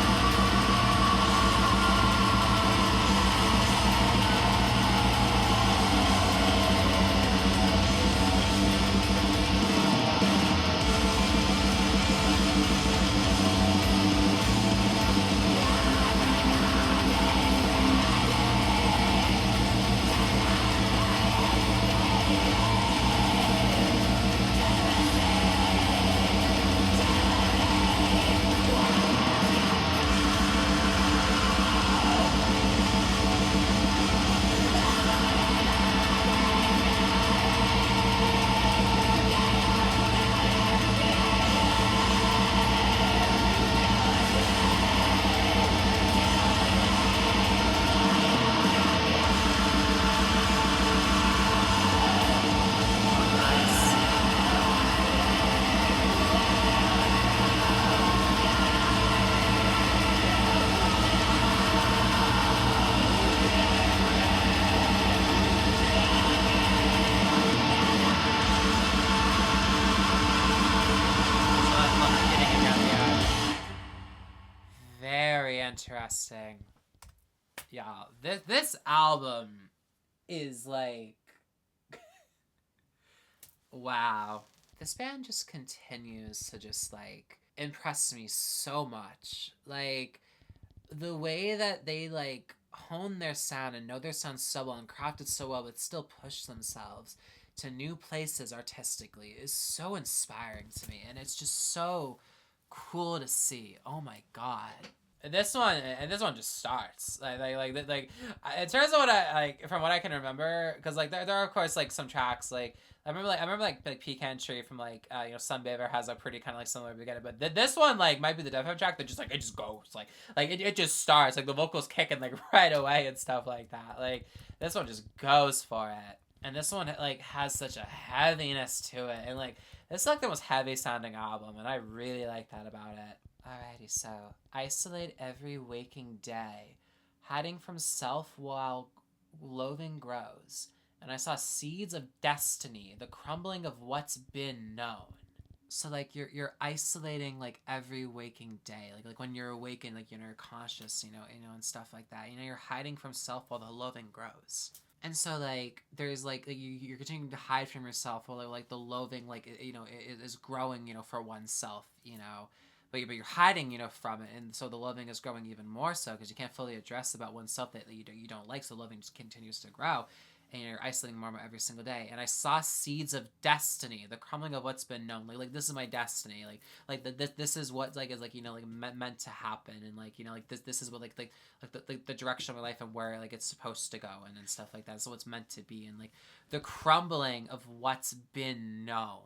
interesting. Y'all, this album is like, wow. This band just continues to just like impress me so much. Like the way that they like hone their sound and know their sound so well and craft it so well, but still push themselves to new places artistically is so inspiring to me, and it's just so cool to see. Oh my god. This one just starts like in terms of what I like from what I can remember, because like there are of course like some tracks like I remember like Pecan Tree from like Sunbather has a pretty kind of like similar beginning, but this one like might be the Deafheaven track that just like it just goes like it just starts like the vocals kicking like right away and stuff like that. Like this one just goes for it, and this one like has such a heaviness to it, and like it's like the most heavy sounding album, and I really like that about it. Alrighty, so isolate every waking day, hiding from self while loathing grows. And I saw seeds of destiny, the crumbling of what's been known. So like you're isolating like every waking day, like when you're awakened, like you're conscious, and stuff like that. You're hiding from self while the loathing grows. And so like there's like you're continuing to hide from yourself while like the loathing like it is growing for oneself, but you're hiding from it, and so the loathing is growing even more so because you can't fully address about oneself that you don't like, so loathing just continues to grow, and you're isolating more and more every single day. And I saw seeds of destiny, the crumbling of what's been known, like this is my destiny, this is what like is like meant to happen, and like this is what like the direction of my life and where like it's supposed to go and stuff like that. So it's meant to be, and like the crumbling of what's been known.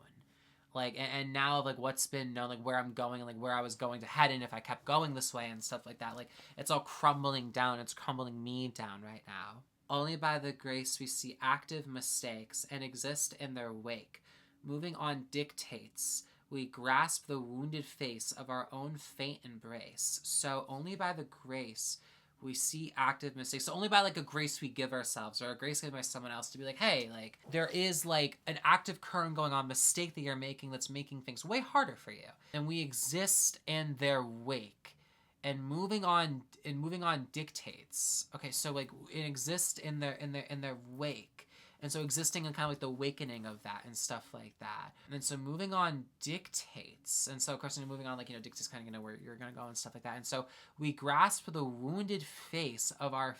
Like and now like what's been known, like where I'm going and like where I was going to head in if I kept going this way and stuff like that, like it's all crumbling down. It's crumbling me down right now. Only by the grace we see active mistakes and exist in their wake. Moving on dictates, we grasp the wounded face of our own faint embrace. So only by the grace we see active mistakes. So only by like a grace we give ourselves, or a grace given by someone else, to be like, hey, like there is like an active current going on, mistake that you're making that's making things way harder for you. And we exist in their wake. And moving on dictates. Okay, so like it exists in their wake. And so existing in kind of like the awakening of that and stuff like that. And so moving on dictates. And so of course moving on like dictates kind of where you're gonna go and stuff like that. And so we grasp the wounded face of our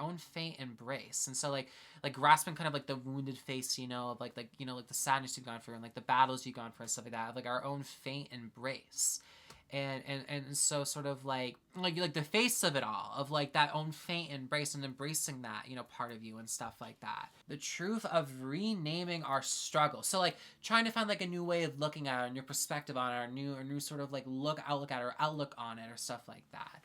own faint embrace. And so like grasping kind of like the wounded face, of like the sadness you've gone through and like the battles you've gone through and stuff like that, of like our own faint embrace. And so sort of like the face of it all, of like that own faint embrace and embracing that part of you and stuff like that. The truth of renaming our struggle, so like trying to find like a new way of looking at it, a new perspective on it, or new sort of like outlook on it or stuff like that.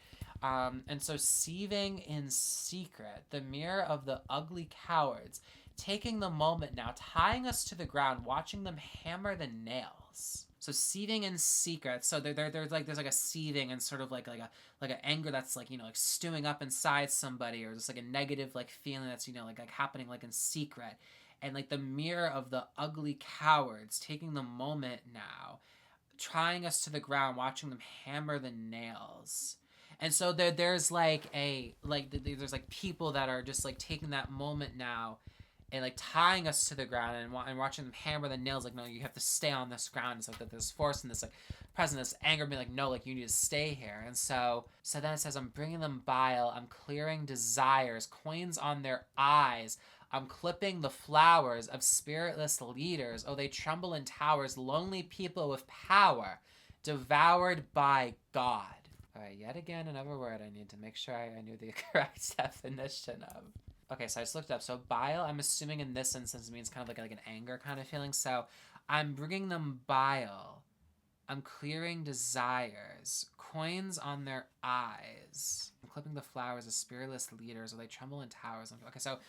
And so sieving in secret, the mirror of the ugly cowards, taking the moment now, tying us to the ground, watching them hammer the nails. So sieving in secret. So there's like a sieving and sort of like an anger that's like like stewing up inside somebody, or just like a negative like feeling that's like happening like in secret, and like the mirror of the ugly cowards, taking the moment now, tying us to the ground, watching them hammer the nails. And so there's like there's like people that are just like taking that moment now and like tying us to the ground and watching them hammer the nails, like, no, you have to stay on this ground. It's like that this force and this like presence, this anger, being like, no, like you need to stay here. And so then it says, I'm bringing them bile, I'm clearing desires, coins on their eyes, I'm clipping the flowers of spiritless leaders. Oh, they tremble in towers, lonely people with power, devoured by God. All right, yet again another word I need to make sure I knew the correct definition of. Okay, so I just looked up. So bile, I'm assuming in this instance means kind of like an anger kind of feeling. So I'm bringing them bile. I'm clearing desires. Coins on their eyes. I'm clipping the flowers of spiritless leaders, or they tremble in towers. Okay, so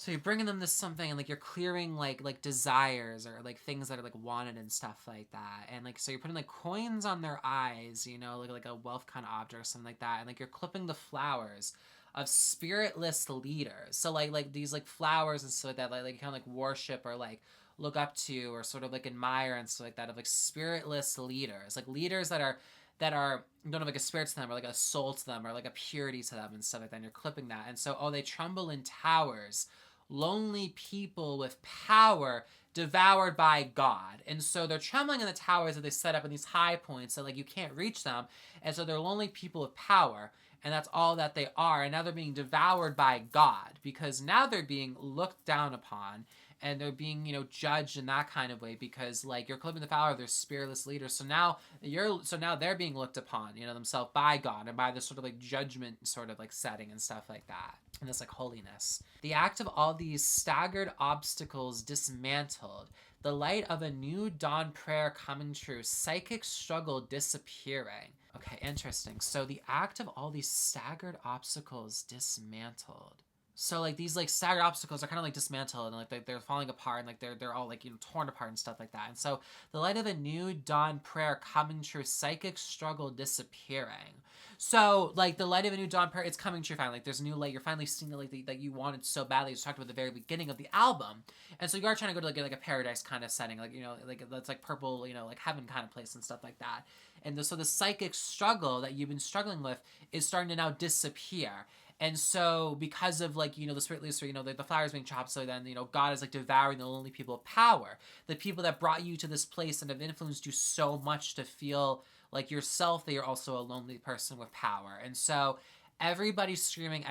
you're bringing them this something, and like you're clearing like desires, or like things that are like wanted and stuff like that. And like so you're putting like coins on their eyes, like a wealth kind of object or something like that. And like you're clipping the flowers of spiritless leaders. So like these like flowers and stuff like that, like kind of like worship or like look up to or sort of like admire and stuff like that, of like spiritless leaders, like leaders that are that don't have like a spirit to them or like a soul to them or like a purity to them and stuff like that. And you're clipping that. And so, they tremble in towers, lonely people with power devoured by God. And so they're trembling in the towers that they set up in these high points that like you can't reach them. And so they're lonely people with power. And that's all that they are. And now they're being devoured by God because now they're being looked down upon and they're being, judged in that kind of way because like you're clipping the power of their spiritless leaders. So now they're being looked upon, themselves by God and by this sort of like judgment sort of like setting and stuff like that. And this like holiness. The act of all these staggered obstacles dismantled, the light of a new dawn prayer coming true, psychic struggle disappearing. Okay, interesting. So the act of all these staggered obstacles dismantled. So like these like staggered obstacles are kind of like dismantled and like they're falling apart and like they're all like torn apart and stuff like that. And so the light of a new dawn prayer coming true, psychic struggle disappearing. So like the light of a new dawn prayer, it's coming true finally. Like there's a new light. You're finally seeing the light that you wanted so badly. As talked about at the very beginning of the album. And so you are trying to go to like a paradise kind of setting, like like that's like purple, like heaven kind of place and stuff like that. And so the psychic struggle that you've been struggling with is starting to now disappear. And so because of like, the spirit leaves, the flowers being chopped, so then, God is like devouring the lonely people of power. The people that brought you to this place and have influenced you so much to feel like yourself that you're also a lonely person with power. And so everybody's screaming,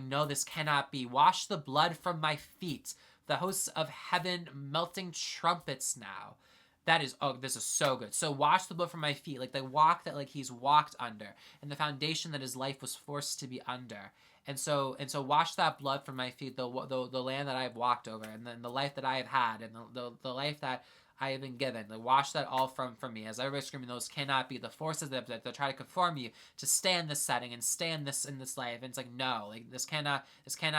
no, this cannot be. Wash the blood from my feet. The hosts of heaven melting trumpets now. That is, this is so good. So wash the blood from my feet, like the walk that like he's walked under, and the foundation that his life was forced to be under. And so wash that blood from my feet, the land that I have walked over, and then the life that I have had, and the life that I have been given. Like wash that all from me. As everybody's screaming, those cannot be. The forces that try to conform you to stay in this setting and stay in this life. And it's like, no, like this cannot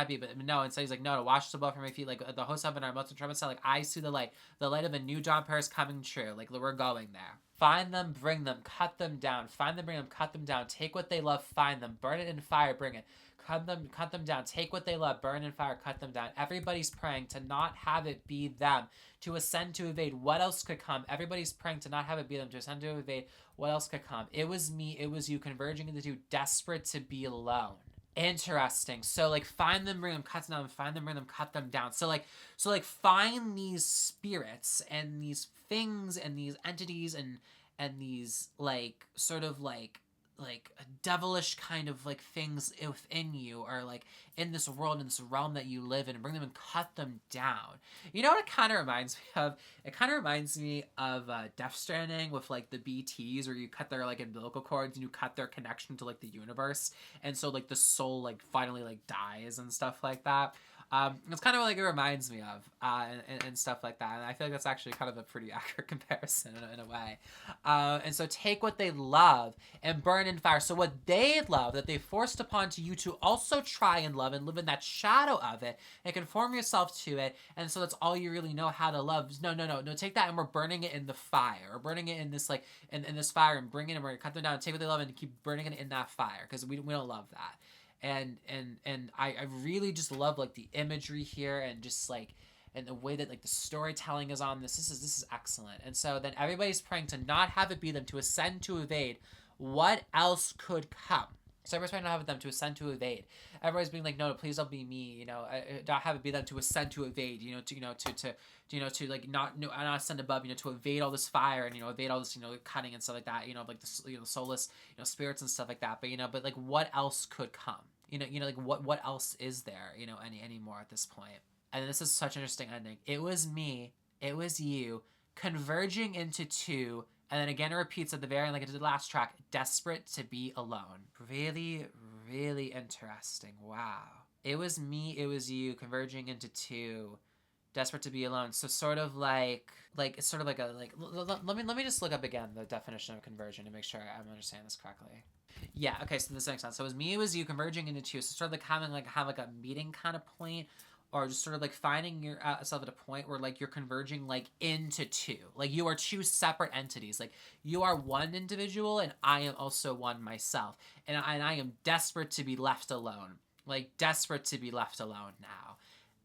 be. But no, and so he's like, no, wash the blood from my feet. Like the host of heaven, our melting trumpet sound. Like I see the light of a new dawn prayer is coming true. Like we're going there. Find them, bring them, cut them down. Find them, bring them, cut them down. Take what they love, find them, burn it in fire, bring it. Cut them down. Take what they love, burn in fire, cut them down. Everybody's praying to not have it be them, to ascend, to evade. What else could come? Everybody's praying to not have it be them, to ascend, to evade. What else could come? It was me, it was you, converging into two, desperate to be alone. Interesting. So like find them, bring them, cut them down. Find them, bring them, cut them down. So like find these spirits and these things and these entities and these like sort of like devilish kind of like things within you or like in this world, in this realm that you live in, and bring them and cut them down. You know what it kind of reminds me of? It kind of reminds me of Death Stranding with like the BTs, where you cut their like umbilical cords and you cut their connection to like the universe, and so like the soul like finally like dies and stuff like that. It's kind of like it reminds me of, and stuff like that. And I feel like that's actually kind of a pretty accurate comparison in a way. And so take what they love and burn in fire. So what they love, that they forced upon to you to also try and love and live in that shadow of it and conform yourself to it. And so that's all you really know how to love. No, take that and we're burning it in the fire. Or burning it in this like, in this fire, and bring it and we're going to cut them down and take what they love and keep burning it in that fire. Because we don't love that. And I really just love like the imagery here and just like and the way that like the storytelling is on this. This is excellent. And so then everybody's praying to not have it be them, to ascend, to evade. What else could come? So everybody's praying to have them to ascend, to evade. Everybody's being like, no, please don't be me. Not have it be them, to ascend, to evade. To like not ascend above. To evade all this fire and evade all this cutting and stuff like that. Like the soulless spirits and stuff like that. But like what else could come? Like what else is there? Anymore at this point. And this is such an interesting ending. It was me. It was you, converging into two. And then again, it repeats at the very end, like it did the last track, desperate to be alone. Really, really interesting. Wow. It was me, it was you, converging into two, desperate to be alone. So sort of like it's sort of like let me just look up again the definition of conversion to make sure I'm understanding this correctly. Yeah, okay, so this makes sense. So it was me, it was you, converging into two. So sort of like having have a meeting kind of point, or just sort of like finding yourself at a point where like you're converging like into two. Like you are two separate entities. Like you are one individual and I am also one myself. And I am desperate to be left alone. Like desperate to be left alone now.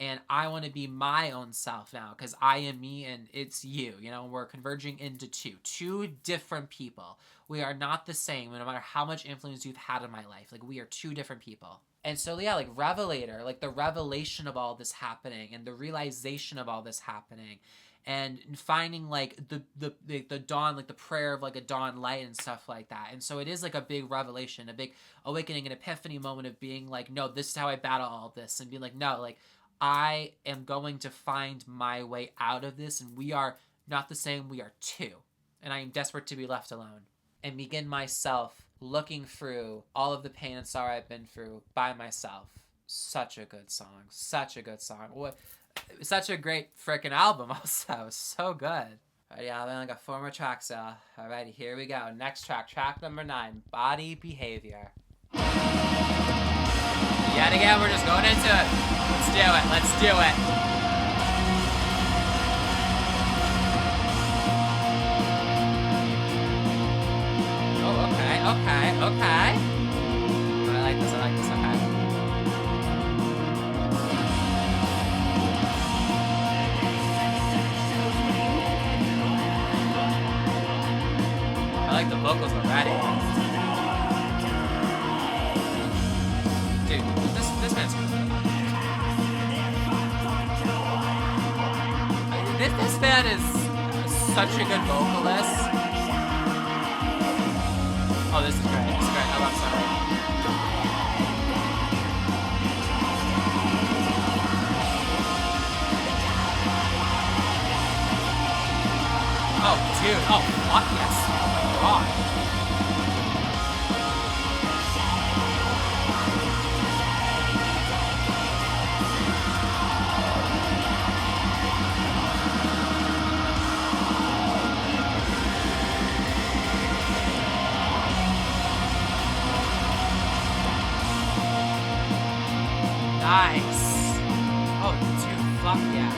and I want to be my own self now because I am me and it's you. You know, we're converging into two different people. We are not the same no matter how much influence you've had in my life. Like, we are two different people. And so, yeah, like Revelator, like the revelation of all this happening and the realization of all this happening and finding like the dawn, like the prayer of like a dawn light and stuff like that. And so it is like a big revelation, a big awakening, an epiphany moment of being like, no, this is how I battle all of this, and being like, no, like I am going to find my way out of this, and we are not the same, we are two, and I am desperate to be left alone. And begin myself looking through all of the pain and sorrow I've been through by myself. Such a good song. Such a good song. What? Such a great freaking album also. So good. Alright, yeah, I got 4 more tracks, so alrighty, here we go. Next track, track number 9, Body Behavior. Yet again, we're just going into it. Let's do it. Let's do it. Okay. Oh, I like this, okay. I like the vocals already. Dude, this man's good. This man is such a good vocalist. Oh, this is great. This is great. Oh, I'm sorry. Oh, dude. Oh, fuck yes. Oh, my God. Nice. Oh, dude, fuck yeah.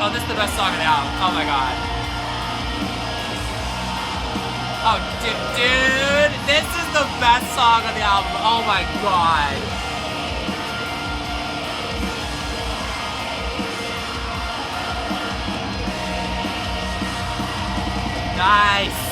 Oh, this is the best song of the album. Oh my god. Oh, dude, this is the best song of the album. Oh my god. Nice.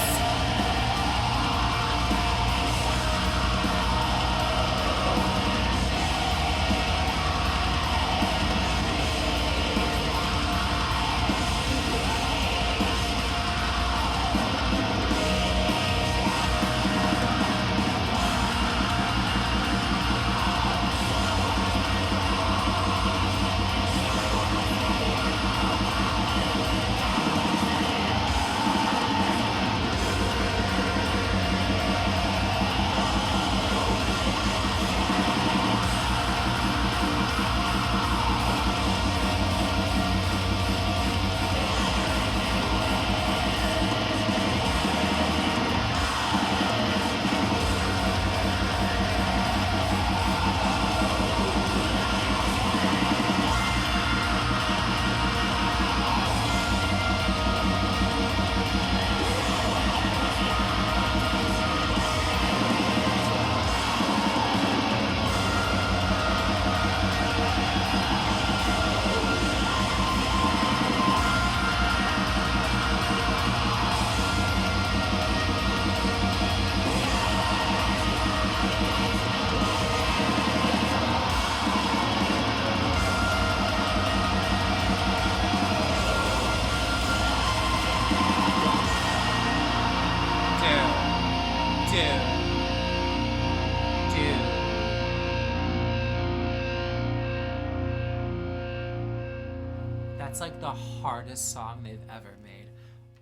It's like the hardest song they've ever made.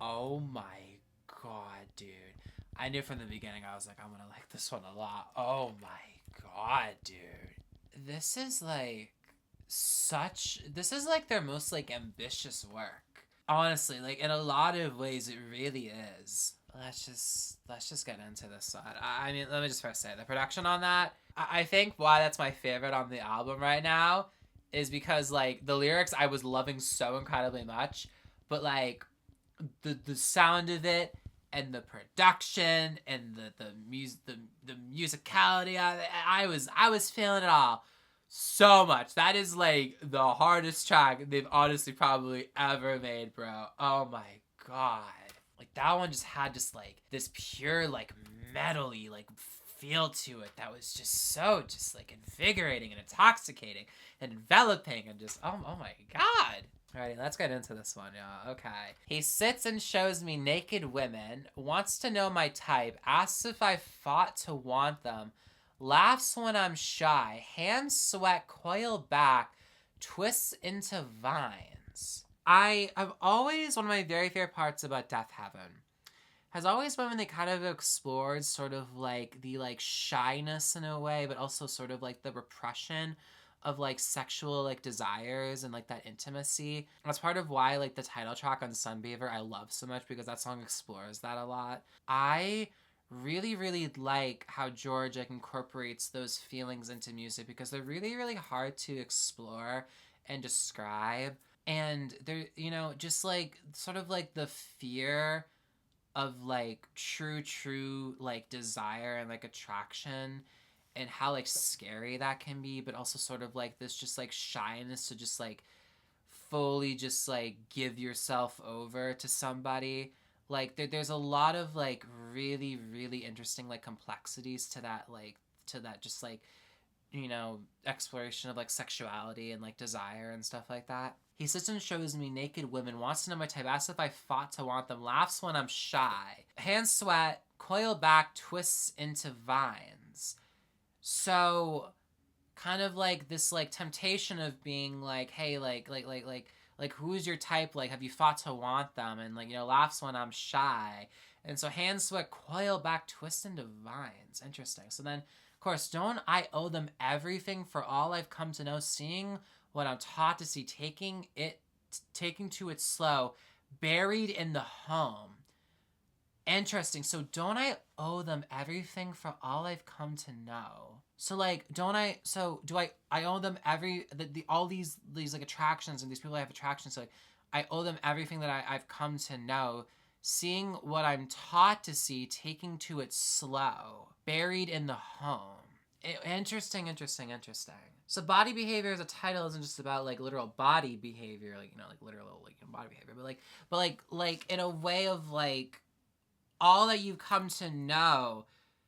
Oh my god, dude. I knew from the beginning, I was like, I'm gonna like this one a lot. Oh my god, dude. This is like this is like their most like ambitious work. Honestly, like in a lot of ways it really is. Let's just get into this one. I mean, let me just first say the production on that. I think why that's my favorite on the album right now is because like the lyrics I was loving so incredibly much, but like the sound of it and the production and the musicality of it, I was feeling it all so much. That is like the hardest track they've honestly probably ever made, bro. Oh my god. Like that one just had just like this pure like metal-y like feel to it that was just so just like invigorating and intoxicating and enveloping and just oh my god. Alrighty, let's get into this one, y'all. Okay. He sits and shows me naked women, wants to know my type, asks if I fought to want them, laughs when I'm shy, hands sweat coil back, twists into vines. I've always, one of my very favorite parts about Deafheaven has always been when they kind of explored sort of like the like shyness in a way, but also sort of like the repression of like sexual like desires and like that intimacy. That's part of why like the title track on Sunbeaver I love so much, because that song explores that a lot. I really like how George like incorporates those feelings into music, because they're really hard to explore and describe. And they're, you know, just like sort of like the fear of like true like desire and like attraction, and how like scary that can be, but also sort of like this just like shyness to just like fully just like give yourself over to somebody. Like there's a lot of like really interesting like complexities to that just like, you know, exploration of like sexuality and like desire and stuff like that. He sits and shows me naked women, wants to know my type, asks if I fought to want them, laughs when I'm shy, hands sweat, coil back, twists into vines. So kind of like this like temptation of being like, hey, like who's your type, like have you fought to want them, and like, you know, laughs when I'm shy. And so hands sweat coil back, twist into vines. Interesting. So then of course, don't I owe them everything for all I've come to know, seeing what I'm taught to see, taking to it slow, buried in the home. Interesting. So don't I owe them everything for all I've come to know? So like, do I owe them all these like attractions, and these people I have attractions to, like I owe them everything that I've come to know, seeing what I'm taught to see, taking to it slow, buried in the home. Interesting. So body behavior as a title isn't just about like literal body behavior, like, you know, like literal like, you know, body behavior, but like in a way of like all that you've come to know,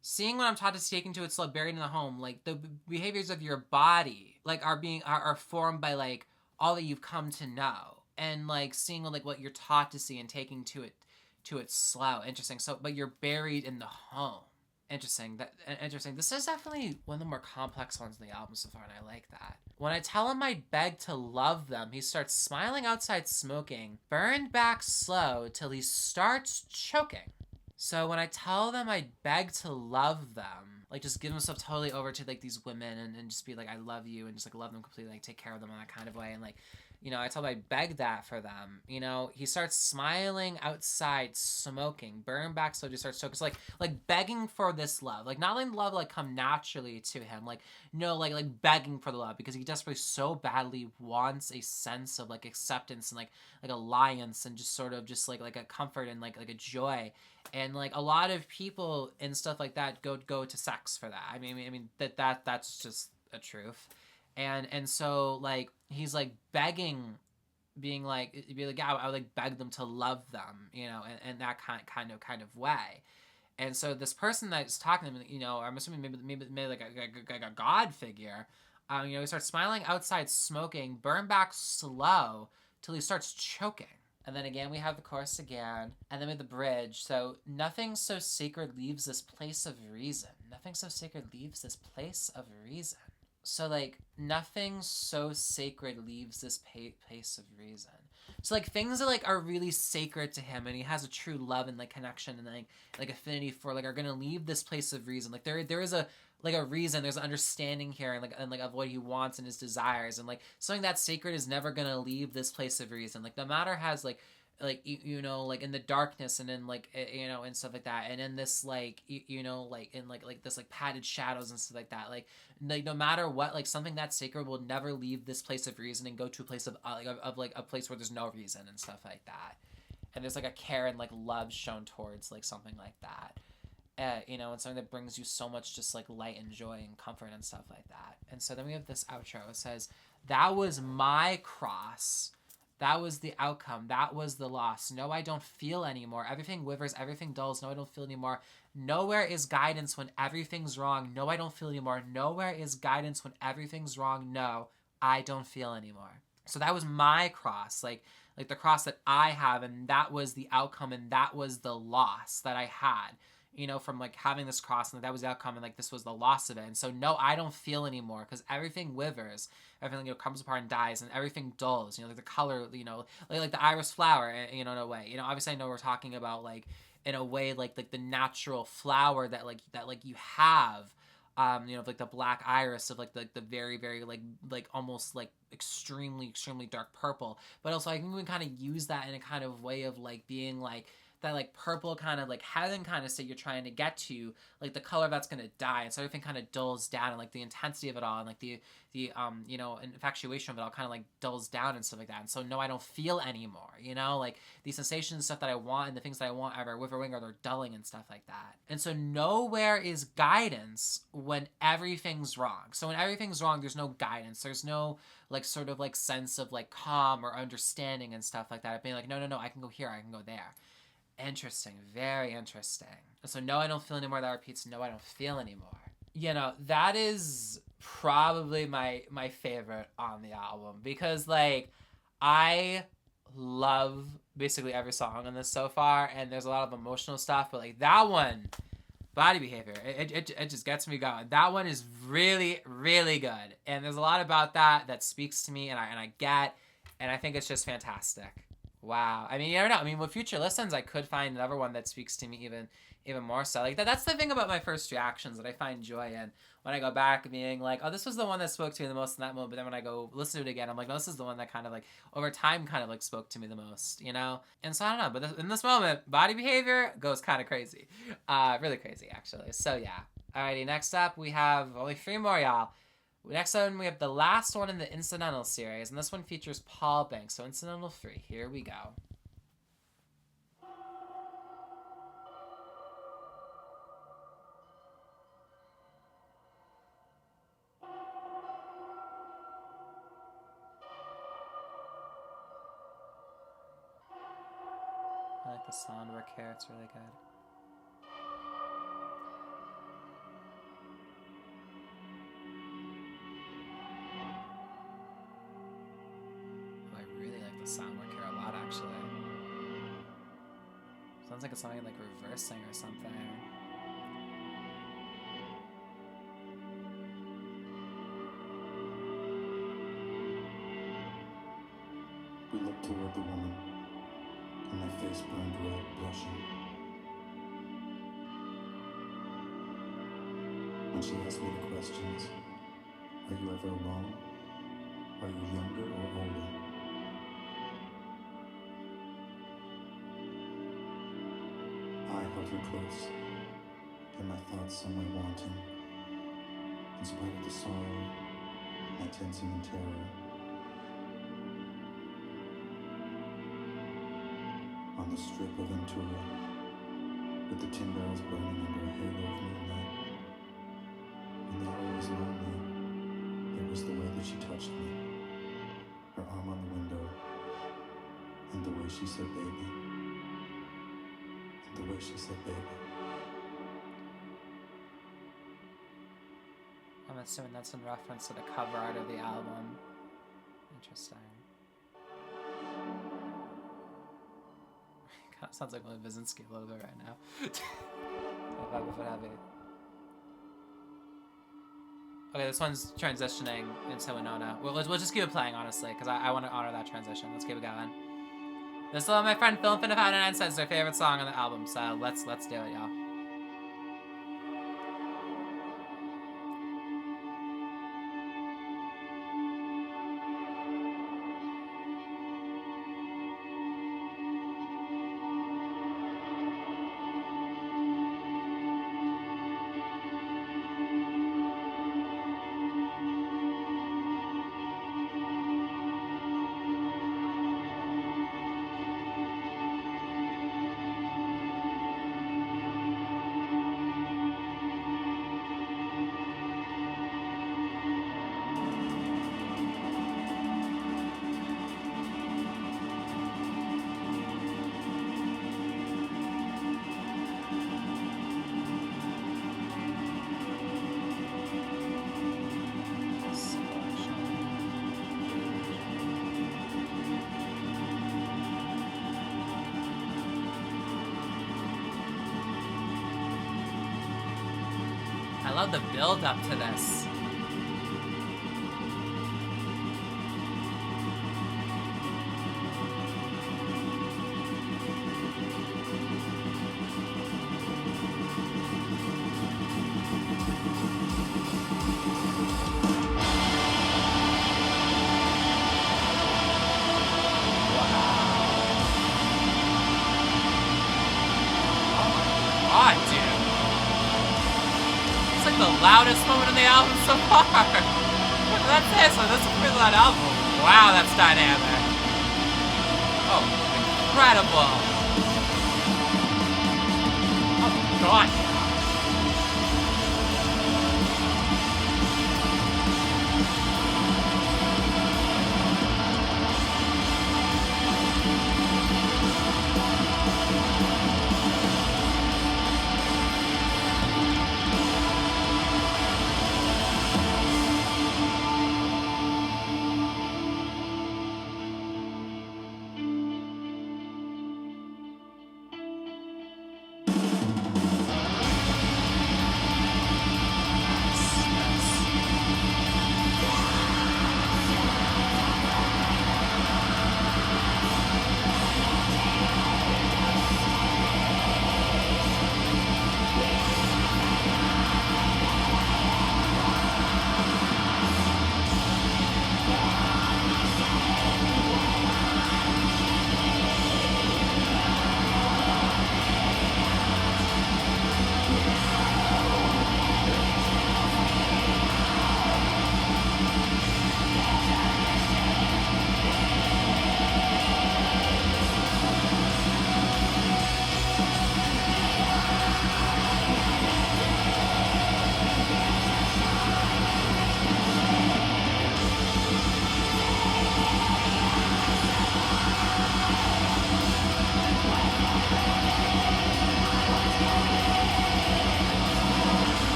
seeing what I'm taught to see, taken to its slow, buried in the home. Like the behaviors of your body like are formed by like all that you've come to know, and like seeing like what you're taught to see and taking to it slow. Interesting. So but you're buried in the home. Interesting. This is definitely one of the more complex ones in the album so far, and I like that. When I tell him I beg to love them, he starts smiling outside smoking, burned back slow till he starts choking. So when I tell them I beg to love them, like just give himself totally over to like these women, and just be like, I love you, and just like love them completely, like take care of them in that kind of way, and like, you know, I tell him I beg that for them. You know, he starts smiling outside, smoking, burn back, so he starts choking. So like begging for this love, like not letting love like come naturally to him, like no, like begging for the love, because he desperately so badly wants a sense of like acceptance and like alliance, and just sort of just like a comfort and like a joy. And like a lot of people and stuff like that go to sex for that. I mean that's just a truth. And so like he's like begging, being like, yeah, I would like beg them to love them, you know, and that kind of way. And so this person that's talking to him, you know, I'm assuming maybe like a god figure, you know, he starts smiling outside, smoking, burn back slow till he starts choking. And then again, we have the chorus again, and then we have the bridge. So, nothing so sacred leaves this place of reason. Nothing so sacred leaves this place of reason. So like nothing so sacred leaves this place of reason. So like things that like are really sacred to him, and he has a true love and like connection and like affinity for, like, are gonna leave this place of reason. Like there is a like a reason, there's an understanding here, and like of what he wants and his desires, and like something that's sacred is never gonna leave this place of reason. Like no matter has like you know, like in the darkness and in like you know, and stuff like that, and in this like you know, like in like this like padded shadows and stuff like that, like no matter what, like something that's sacred will never leave this place of reason and go to a place of like a place where there's no reason and stuff like that. And there's like a care and like love shown towards like something like that, you know, and something that brings you so much just like light and joy and comfort and stuff like that. And so then we have this outro. It says, "That was my cross. That was the outcome. That was the loss. No, I don't feel anymore. Everything withers, everything dulls. No, I don't feel anymore. Nowhere is guidance when everything's wrong. No, I don't feel anymore. Nowhere is guidance when everything's wrong. No, I don't feel anymore." So that was my cross, like the cross that I have, and that was the outcome, and that was the loss that I had, you know, from like having this cross, and that was the outcome, and like this was the loss of it. And so no, I don't feel anymore, because everything withers, everything, you know, comes apart and dies, and everything dulls, you know, like the color, you know, like the iris flower, you know, in a way, you know, obviously I know we're talking about like in a way like the natural flower that like you have, you know, like the black iris of like the very very like almost like extremely dark purple. But also I think we can kind of use that in a kind of way of like being like that like purple kind of like heathen kind of state you're trying to get to, like the color that's going to die, and so everything kind of dulls down, and like the intensity of it all, and like the you know, infatuation of it all kind of like dulls down and stuff like that. And so no, I don't feel anymore, you know, like these sensations and stuff that I want and the things that I want ever withering, or they're dulling and stuff like that. And so nowhere is guidance when everything's wrong. So when everything's wrong, there's no guidance, there's no like sort of like sense of like calm or understanding and stuff like that, being like, no, I can go here, I can go there. Interesting, very interesting. So no, I don't feel anymore. That repeats, no, I don't feel anymore. You know, that is probably my favorite on the album, because like I love basically every song on this so far, and there's a lot of emotional stuff, but like that one, body behavior, it just gets me going. That one is really really good, and there's a lot about that speaks to me, and I get, and I think it's just fantastic. Wow. I mean, you never know. I mean, with future listens, I could find another one that speaks to me even more so. Like that's the thing about my first reactions that I find joy in, when I go back being like, oh, this was the one that spoke to me the most in that moment. But then when I go listen to it again, I'm like, no, this is the one that kind of like over time kind of like spoke to me the most, you know? And so I don't know, but in this moment, body behavior goes kind of crazy. Really crazy, actually. So yeah. Alrighty, next up, we have only 3 more, y'all. Next one, we have the last one in the Incidental series, and this one features Paul Banks. So Incidental 3, here we go. I like the sound work here, it's really good. Oh, I really like the sound work here a lot, actually. Sounds like it's something like reversing or something.
We looked toward the woman, and my face burned red, blushing. When she asked me the questions, are you ever alone? Are you younger or older? I held her close, and my thoughts somewhere wanting. In spite of the sorrow, my tensing and terror. On the strip of Ventura, with the tin barrels burning under a halo of moonlight. And though I was lonely, it was the way that she touched me, her arm on the window, and the way she said baby, and the way she said baby.
I'm assuming that's in reference to the cover art of the album. Interesting. Kind of sounds like Limp Bizkit a little bit right now. If I have it. Okay, this one's transitioning into Winona. We'll just keep it playing, honestly, because I want to honor that transition. Let's keep it going. This is what my friend Philip59 says is their favorite song on the album, so let's do it, y'all. I love the build up to this. The loudest moment in the album so far. That's it. So this is a pretty loud album. Wow, that's dynamic. Oh, incredible. Oh god.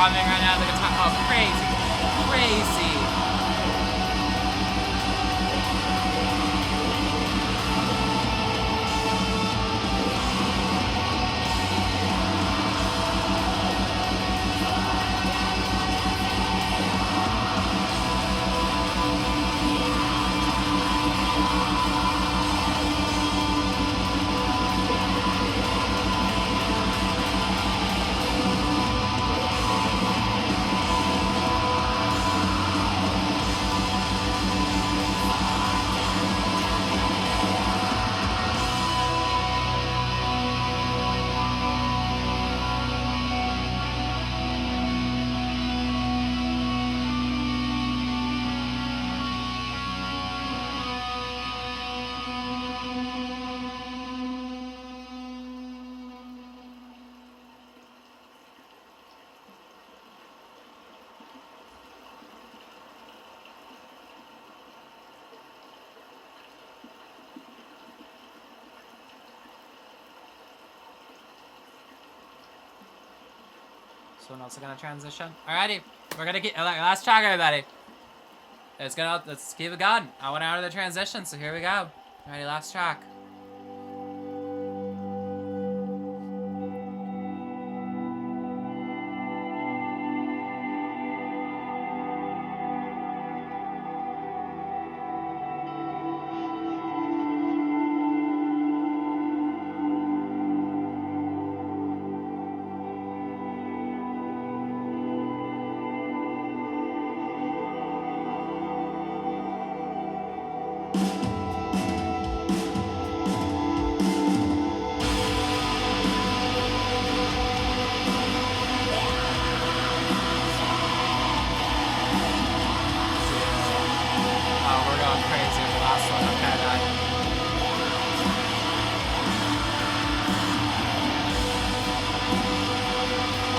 drumming right now. The guitar. Oh, crazy. Crazy. Someone else is gonna transition. Alrighty, we're gonna get last track, everybody. Let's keep it going. I went out of the transition, so here we go. Alrighty, last track.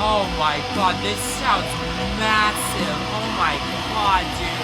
Oh my god, this sounds massive. Oh my god, dude.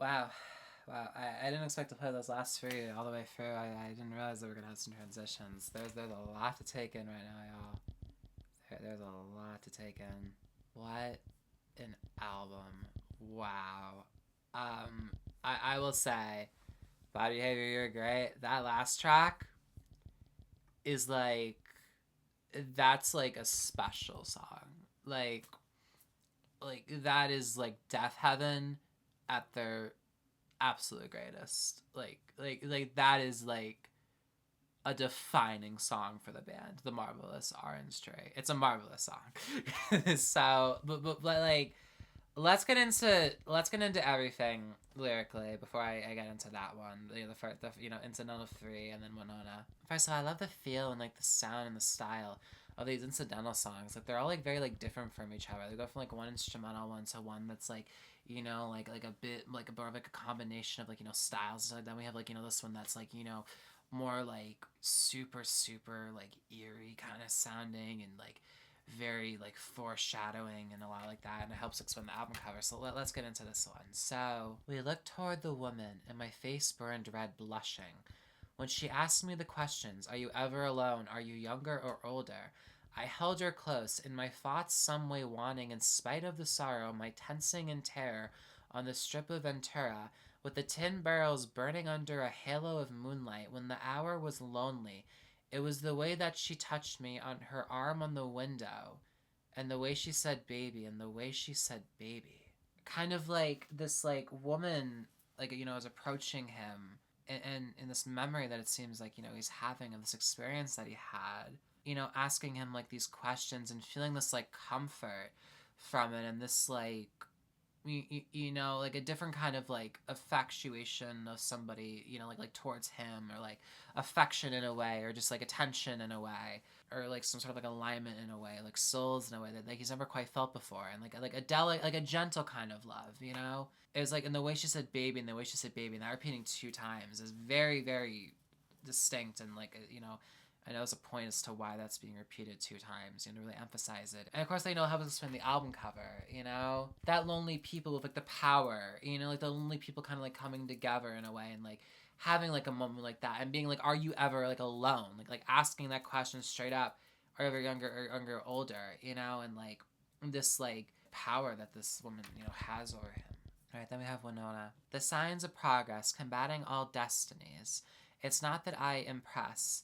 Wow. Wow. I didn't expect to play those last three all the way through. I didn't realize that we're going to have some transitions. There's a lot to take in right now, y'all. There's a lot to take in. What an album. Wow. I will say, Body Behavior, You're Great. That last track is like, that's like a special song. Like that is like Deafheaven at their absolute greatest. Like that is like a defining song for the band, The Marvelous Orange Tree. It's a marvelous song. So, but like, let's get into everything lyrically before I get into that one. The first, Incidental III, and then Winona. First of all, I love the feel and like the sound and the style of these incidental songs. Like they're all like very like different from each other. They go from like one instrumental one to one that's like, like a bit like a more of like a combination of like styles. So then we have like this one that's like more like super like eerie kind of sounding and like very like foreshadowing and a lot like that, and it helps explain the album cover. So let's get into this one. So we looked toward the woman and my face burned red, blushing when she asked me the questions. Are you ever alone? Are you younger or older? I held her close, in my thoughts some way wanting, in spite of the sorrow, my tensing in terror, on the strip of Ventura, with the tin barrels burning under a halo of moonlight, when the hour was lonely. It was the way that she touched me, on her arm on the window, and the way she said baby, and the way she said baby. Kind of like this like woman like is approaching him, and in this memory that it seems like he's having of this experience that he had, asking him like these questions and feeling this like comfort from it, and this like like a different kind of like affectuation of somebody, like towards him, or like affection in a way, or just like attention in a way, or like some sort of like alignment in a way, like souls in a way that like he's never quite felt before, and like a gentle kind of love. It was like, in the way she said baby, and the way she said baby, and that repeating 2 times is very distinct, and like I know there's a point as to why that's being repeated 2 times, to really emphasize it. And of course, how to explain the album cover, that lonely people with like the power, like the lonely people kind of like coming together in a way, and like having like a moment like that, and being like, are you ever like alone? Like asking that question straight up, are you ever younger or older, and like this like power that this woman, has over him. All right, then we have Winona. The signs of progress, combating all destinies. It's not that I impress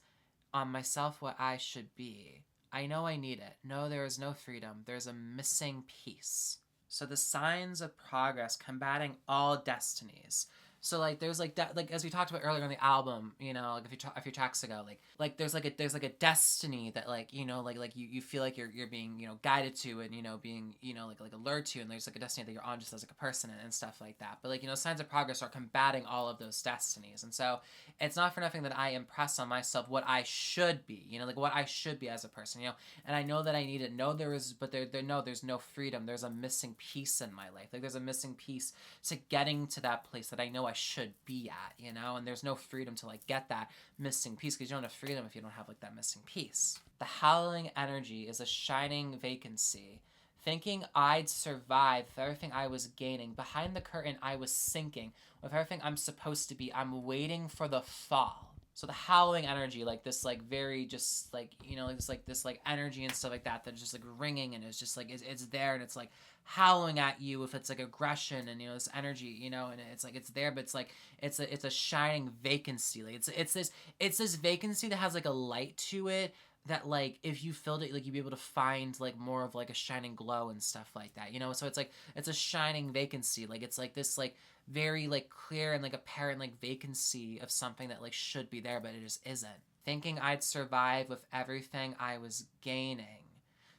on myself what I should be. I know I need it. No, there is no freedom. There's a missing piece. So the signs of progress, combating all destinies. So like there's like that, like as we talked about earlier in the album, like a few tracks ago, like there's like a destiny that like like you feel like you're being guided to, and being like allured to, and there's like a destiny that you're on just as like a person, and stuff like that. But like signs of progress are combating all of those destinies, and so it's not for nothing that I impress on myself what I should be, like what I should be as a person, and I know that I need it. No, there's no freedom. There's a missing piece in my life. Like there's a missing piece to getting to that place that I know I should be at, and there's no freedom to like get that missing piece, because you don't have freedom if you don't have like that missing piece. The howling energy is a shining vacancy. Thinking I'd survive with everything I was gaining. Behind the curtain, I was sinking. With everything I'm supposed to be, I'm waiting for the fall. So the howling energy, like this, like very just like this like energy and stuff like that, that's just like ringing, and it's just like it's there, and it's like howling at you with its like aggression, and this energy, and it's like it's there, but it's like it's a shining vacancy. Like it's this vacancy that has like a light to it, that like if you filled it, like you'd be able to find like more of like a shining glow and stuff like that, so it's like it's a shining vacancy. Like it's like this like very like clear and like apparent like vacancy of something that like should be there, but it just isn't. Thinking I'd survive with everything I was gaining.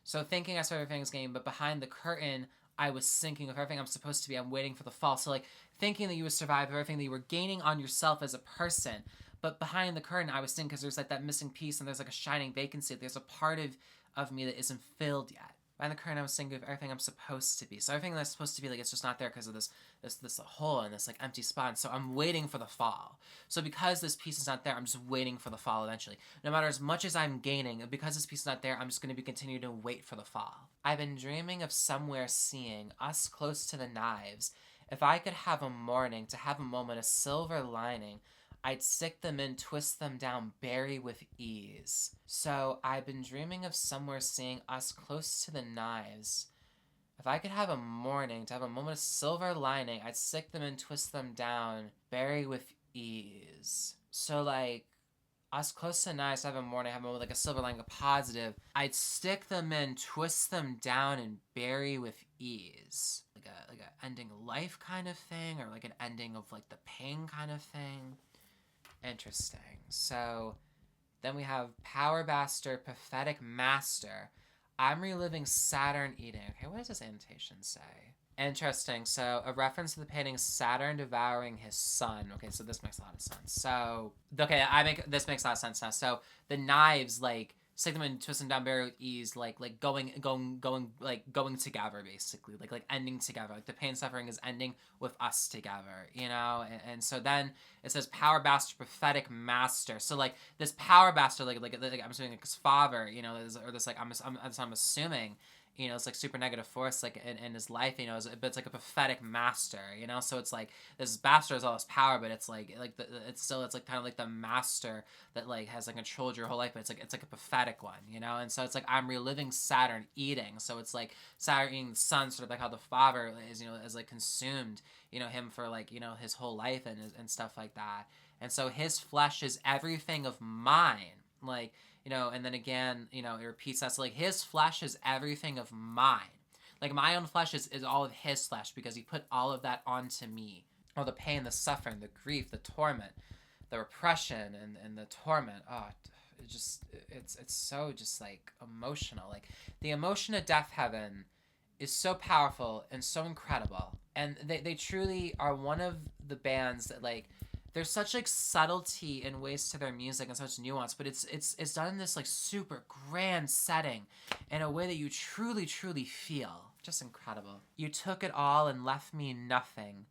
So thinking I survived everything I was gaining, but behind the curtain I was sinking with everything I'm supposed to be. I'm waiting for the fall. So like thinking that you would survive with everything that you were gaining on yourself as a person, but behind the curtain I was sinking because there's like that missing piece, and there's like a shining vacancy. There's a part of me that isn't filled yet. Behind the curtain I was sinking with everything I'm supposed to be. So everything that's supposed to be, like it's just not there because of this hole and this like empty spot. And so I'm waiting for the fall. So because this piece is not there, I'm just waiting for the fall eventually. No matter as much as I'm gaining, because this piece is not there, I'm just going to be continuing to wait for the fall. I've been dreaming of somewhere seeing us close to the knives, If I could have a morning, to have a moment, a silver lining, I'd stick them in, twist them down, bury with ease. So I've been dreaming of somewhere seeing us close to the knives. If I could have a morning, to have a moment of silver lining, I'd stick them in, twist them down, bury with ease. So like, us close to knives, to have a morning, have a moment like a silver lining, a positive. I'd stick them in, twist them down, and bury with ease. Like a ending life kind of thing, or like an ending of like the pain kind of thing. Interesting. So then we have Power Baster, Pathetic Master. I'm reliving Saturn eating. Okay, what does this annotation say? Interesting. So a reference to the painting Saturn devouring his son. Okay, so this makes a lot of sense. So okay, this makes a lot of sense now. So the knives, like, stick them and twist them down very with ease, like going together, basically, like ending together, like the pain and suffering is ending with us together, you know. And so then it says Power Bastard, Prophetic Master. So like this Power Bastard, like I'm assuming like his father, you know, or this like I'm assuming, you know, it's like super negative force like in his life, you know, but it's like a prophetic master, you know. So it's like this bastard has all this power, but it's like it's like kind of like the master that like has like controlled your whole life, but it's like a prophetic one, you know. And so it's like I'm reliving Saturn eating. So it's like Saturn eating the sun, sort of like how the father is, you know, is like consumed, you know, him for like, you know, his whole life and stuff like that. And so his flesh is everything of mine, like, you know. And then again, you know, it repeats that. So like his flesh is everything of mine. Like my own flesh is all of his flesh because he put all of that onto me. All the pain, the suffering, the grief, the torment, the repression and the torment. Oh, it's so just like emotional. Like the emotion of Deafheaven is so powerful and so incredible. And they truly are one of the bands that like there's such like subtlety and ways to their music and such nuance, but it's done in this like super grand setting in a way that you truly feel. Just incredible. You took it all and left me nothing.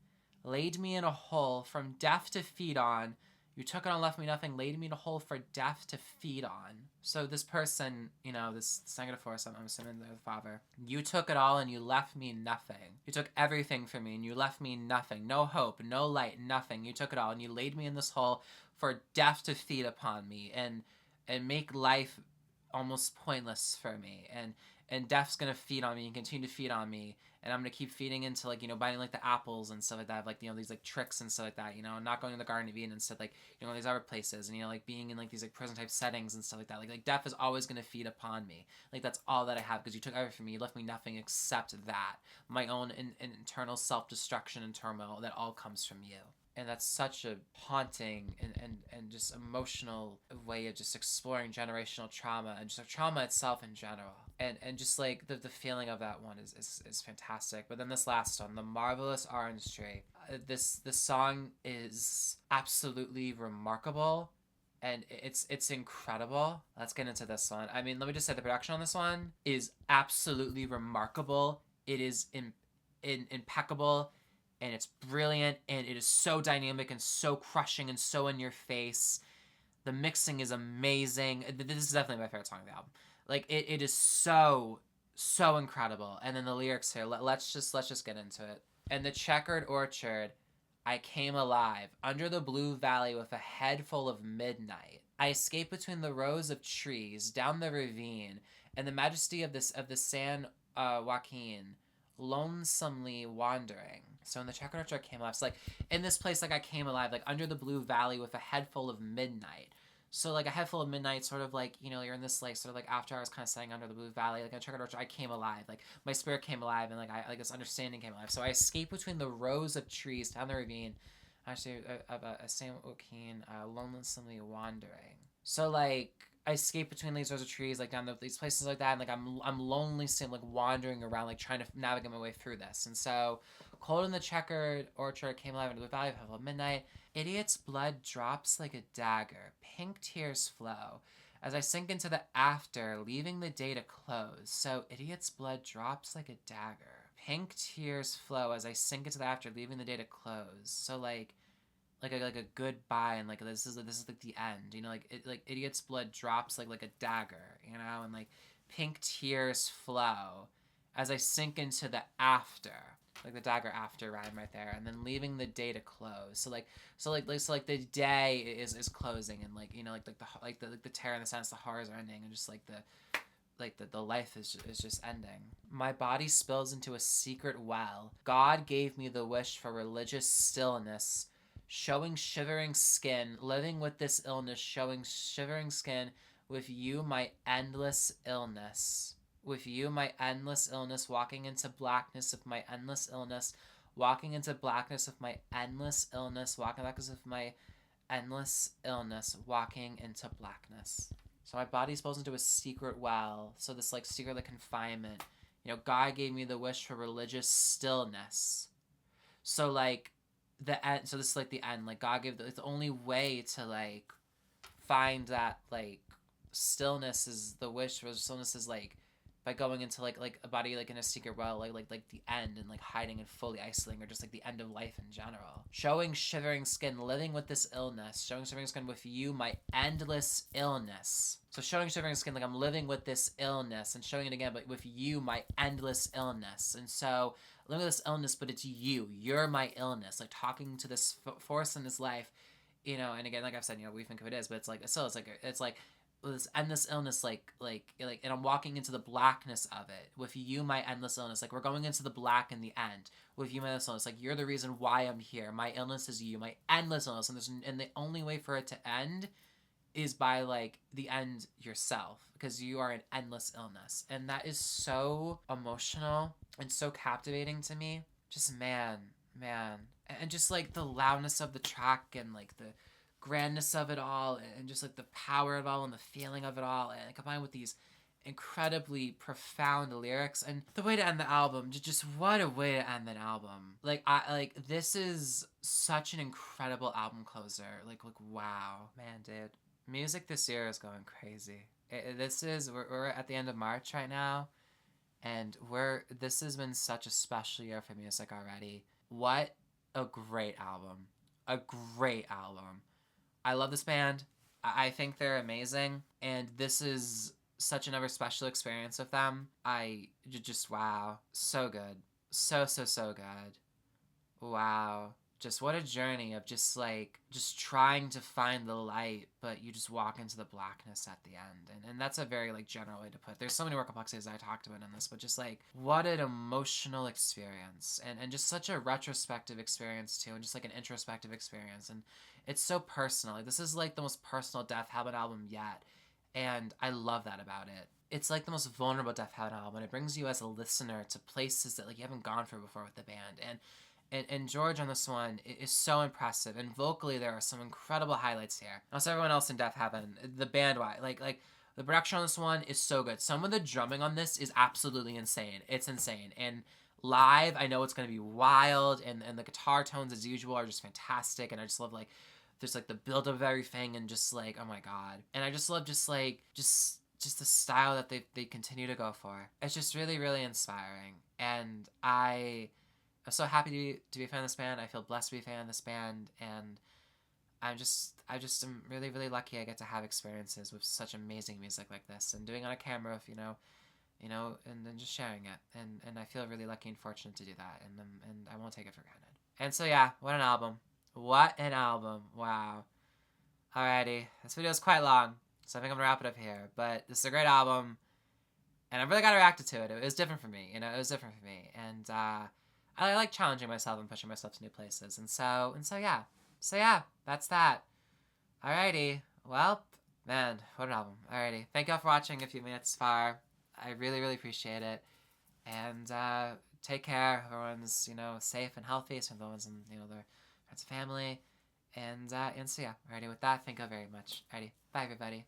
Laid me in a hole from death to feed on. You took it all, left me nothing, laid me in a hole for death to feed on. So this person, you know, this negative force, I'm assuming they're the father. You took it all and you left me nothing. You took everything from me and you left me nothing. No hope, no light, nothing. You took it all and you laid me in this hole for death to feed upon me and make life almost pointless for me. And death's gonna feed on me and continue to feed on me. And I'm gonna keep feeding into like, you know, biting like the apples and stuff like that, like, you know, these like tricks and stuff like that, you know, not going to the Garden of Eden, instead like, you know, these other places, and you know, like being in like these like prison type settings and stuff like that. Like death is always gonna feed upon me. Like that's all that I have because you took everything from me. You left me nothing except that, my own internal self destruction and turmoil that all comes from you. And that's such a haunting and just emotional way of just exploring generational trauma and just like trauma itself in general. And just like the feeling of that one is fantastic. But then this last one, The Marvelous Orange Tree. This song is absolutely remarkable. And it's incredible. Let's get into this one. I mean, let me just say the production on this one is absolutely remarkable. It is impeccable, and it's brilliant, and it is so dynamic and so crushing and so in your face. The mixing is amazing. This is definitely my favorite song of the album. Like it is so incredible. And then the lyrics here. Let's just get into it. In the checkered orchard, I came alive under the blue valley with a head full of midnight. I escaped between the rows of trees down the ravine and the majesty of the San Joaquin, lonesomely wandering. So in the checkered orchard, I came alive. So like in this place, like I came alive, like under the blue valley with a head full of midnight. So like a head full of midnight, sort of like, you know, you're in this like sort of like after hours kind of setting under the blue valley, like in a checkered orchard, I came alive. Like my spirit came alive, and like I like this understanding came alive. So I escaped between the rows of trees down the ravine. Actually, a San Joaquin, lonesomely wandering. So like I escape between these rows of trees, like down these places like that, and like I'm lonely, like wandering around, like trying to navigate my way through this. And so, cold in the checkered orchard, came alive into the valley of midnight. Idiot's blood drops like a dagger. Pink tears flow as I sink into the after, leaving the day to close. So idiot's blood drops like a dagger. Pink tears flow as I sink into the after, leaving the day to close. So like a goodbye, and like this is like the end, you know, like idiot's blood drops like a dagger, you know, and like pink tears flow as I sink into the after. like the dagger after rhyme right there, and then leaving the day to close. So the day is closing, and like, you know, like the terror in the sense, the horrors are ending, and just like the life is just ending. My body spills into a secret well. God gave me the wish for religious stillness, showing shivering skin, living with this illness, showing shivering skin, with you my endless illness. With you my endless illness, walking into blackness of my endless illness, walking into blackness of my endless illness, walking blackness of my endless illness, walking into blackness. So my body spills into a secret well. So this like secret like confinement. You know, God gave me the wish for religious stillness. So like the end. So this is like the end. Like God gave it's the only way to like find that like stillness is the wish for stillness is like by going into like a body like in a secret well, like the end, and like hiding and fully isolating, or just like the end of life in general. Showing shivering skin, living with this illness, showing shivering skin, with you my endless illness. So showing shivering skin, like I'm living with this illness, and showing it again, but with you my endless illness. And so living with this illness, but it's you're my illness, like talking to this force in his life, you know. And again, like I've said, you know, we think of it as, but it's like still it's like this endless illness, like, and I'm walking into the blackness of it. With you, my endless illness, like we're going into the black in the end. With you, my endless illness, like you're the reason why I'm here. My illness is you, my endless illness, and the only way for it to end is by like the end yourself, because you are an endless illness, and that is so emotional and so captivating to me. Just man, and just like the loudness of the track, and like the grandness of it all, and just like the power of it all, and the feeling of it all, and combined with these incredibly profound lyrics, and the way to end the album, just what a way to end an album. Like this is such an incredible album closer. Like wow, man, dude, music this year is going crazy. We're at the end of March right now, and this has been such a special year for music already. What a great album. A great album. I love this band. I think they're amazing, and this is such another special experience with them. I just wow, so good, so good. Wow, just what a journey of just trying to find the light, but you just walk into the blackness at the end, and that's a very like general way to put it. There's so many more complexities I talked about in this, but just like what an emotional experience, and just such a retrospective experience too, and just like an introspective experience, and it's so personal. Like, this is like the most personal Deafheaven album yet, and I love that about it. It's like the most vulnerable Deafheaven album. It brings you as a listener to places that like you haven't gone through before with the band, and George on this one is so impressive, and vocally there are some incredible highlights here. Also, everyone else in Deafheaven, the band, like the production on this one is so good. Some of the drumming on this is absolutely insane. It's insane, and live, I know it's gonna be wild, and the guitar tones as usual are just fantastic, and I just love like there's like the build of everything, and just like oh my god, and I just love just the style that they continue to go for. It's just really, really inspiring, and I'm so happy to be a fan of this band. I feel blessed to be a fan of this band, and I just am really, really lucky I get to have experiences with such amazing music like this, and doing it on a camera, if and then just sharing it, and I feel really lucky and fortunate to do that, and I won't take it for granted. And so yeah, what an album! What an album! Wow. Alrighty, this video is quite long, so I think I'm gonna wrap it up here. But this is a great album, and I really got reacted to it. It was different for me, it was different for me, and I like challenging myself and pushing myself to new places, and so yeah, that's that. Alrighty, well, man, what an album. Alrighty, thank y'all for watching if you made it this far. I really, really appreciate it, and take care. Everyone's safe and healthy, so everyone's in their friends and family, and so yeah. Alrighty, with that, thank you very much. Alrighty, bye everybody.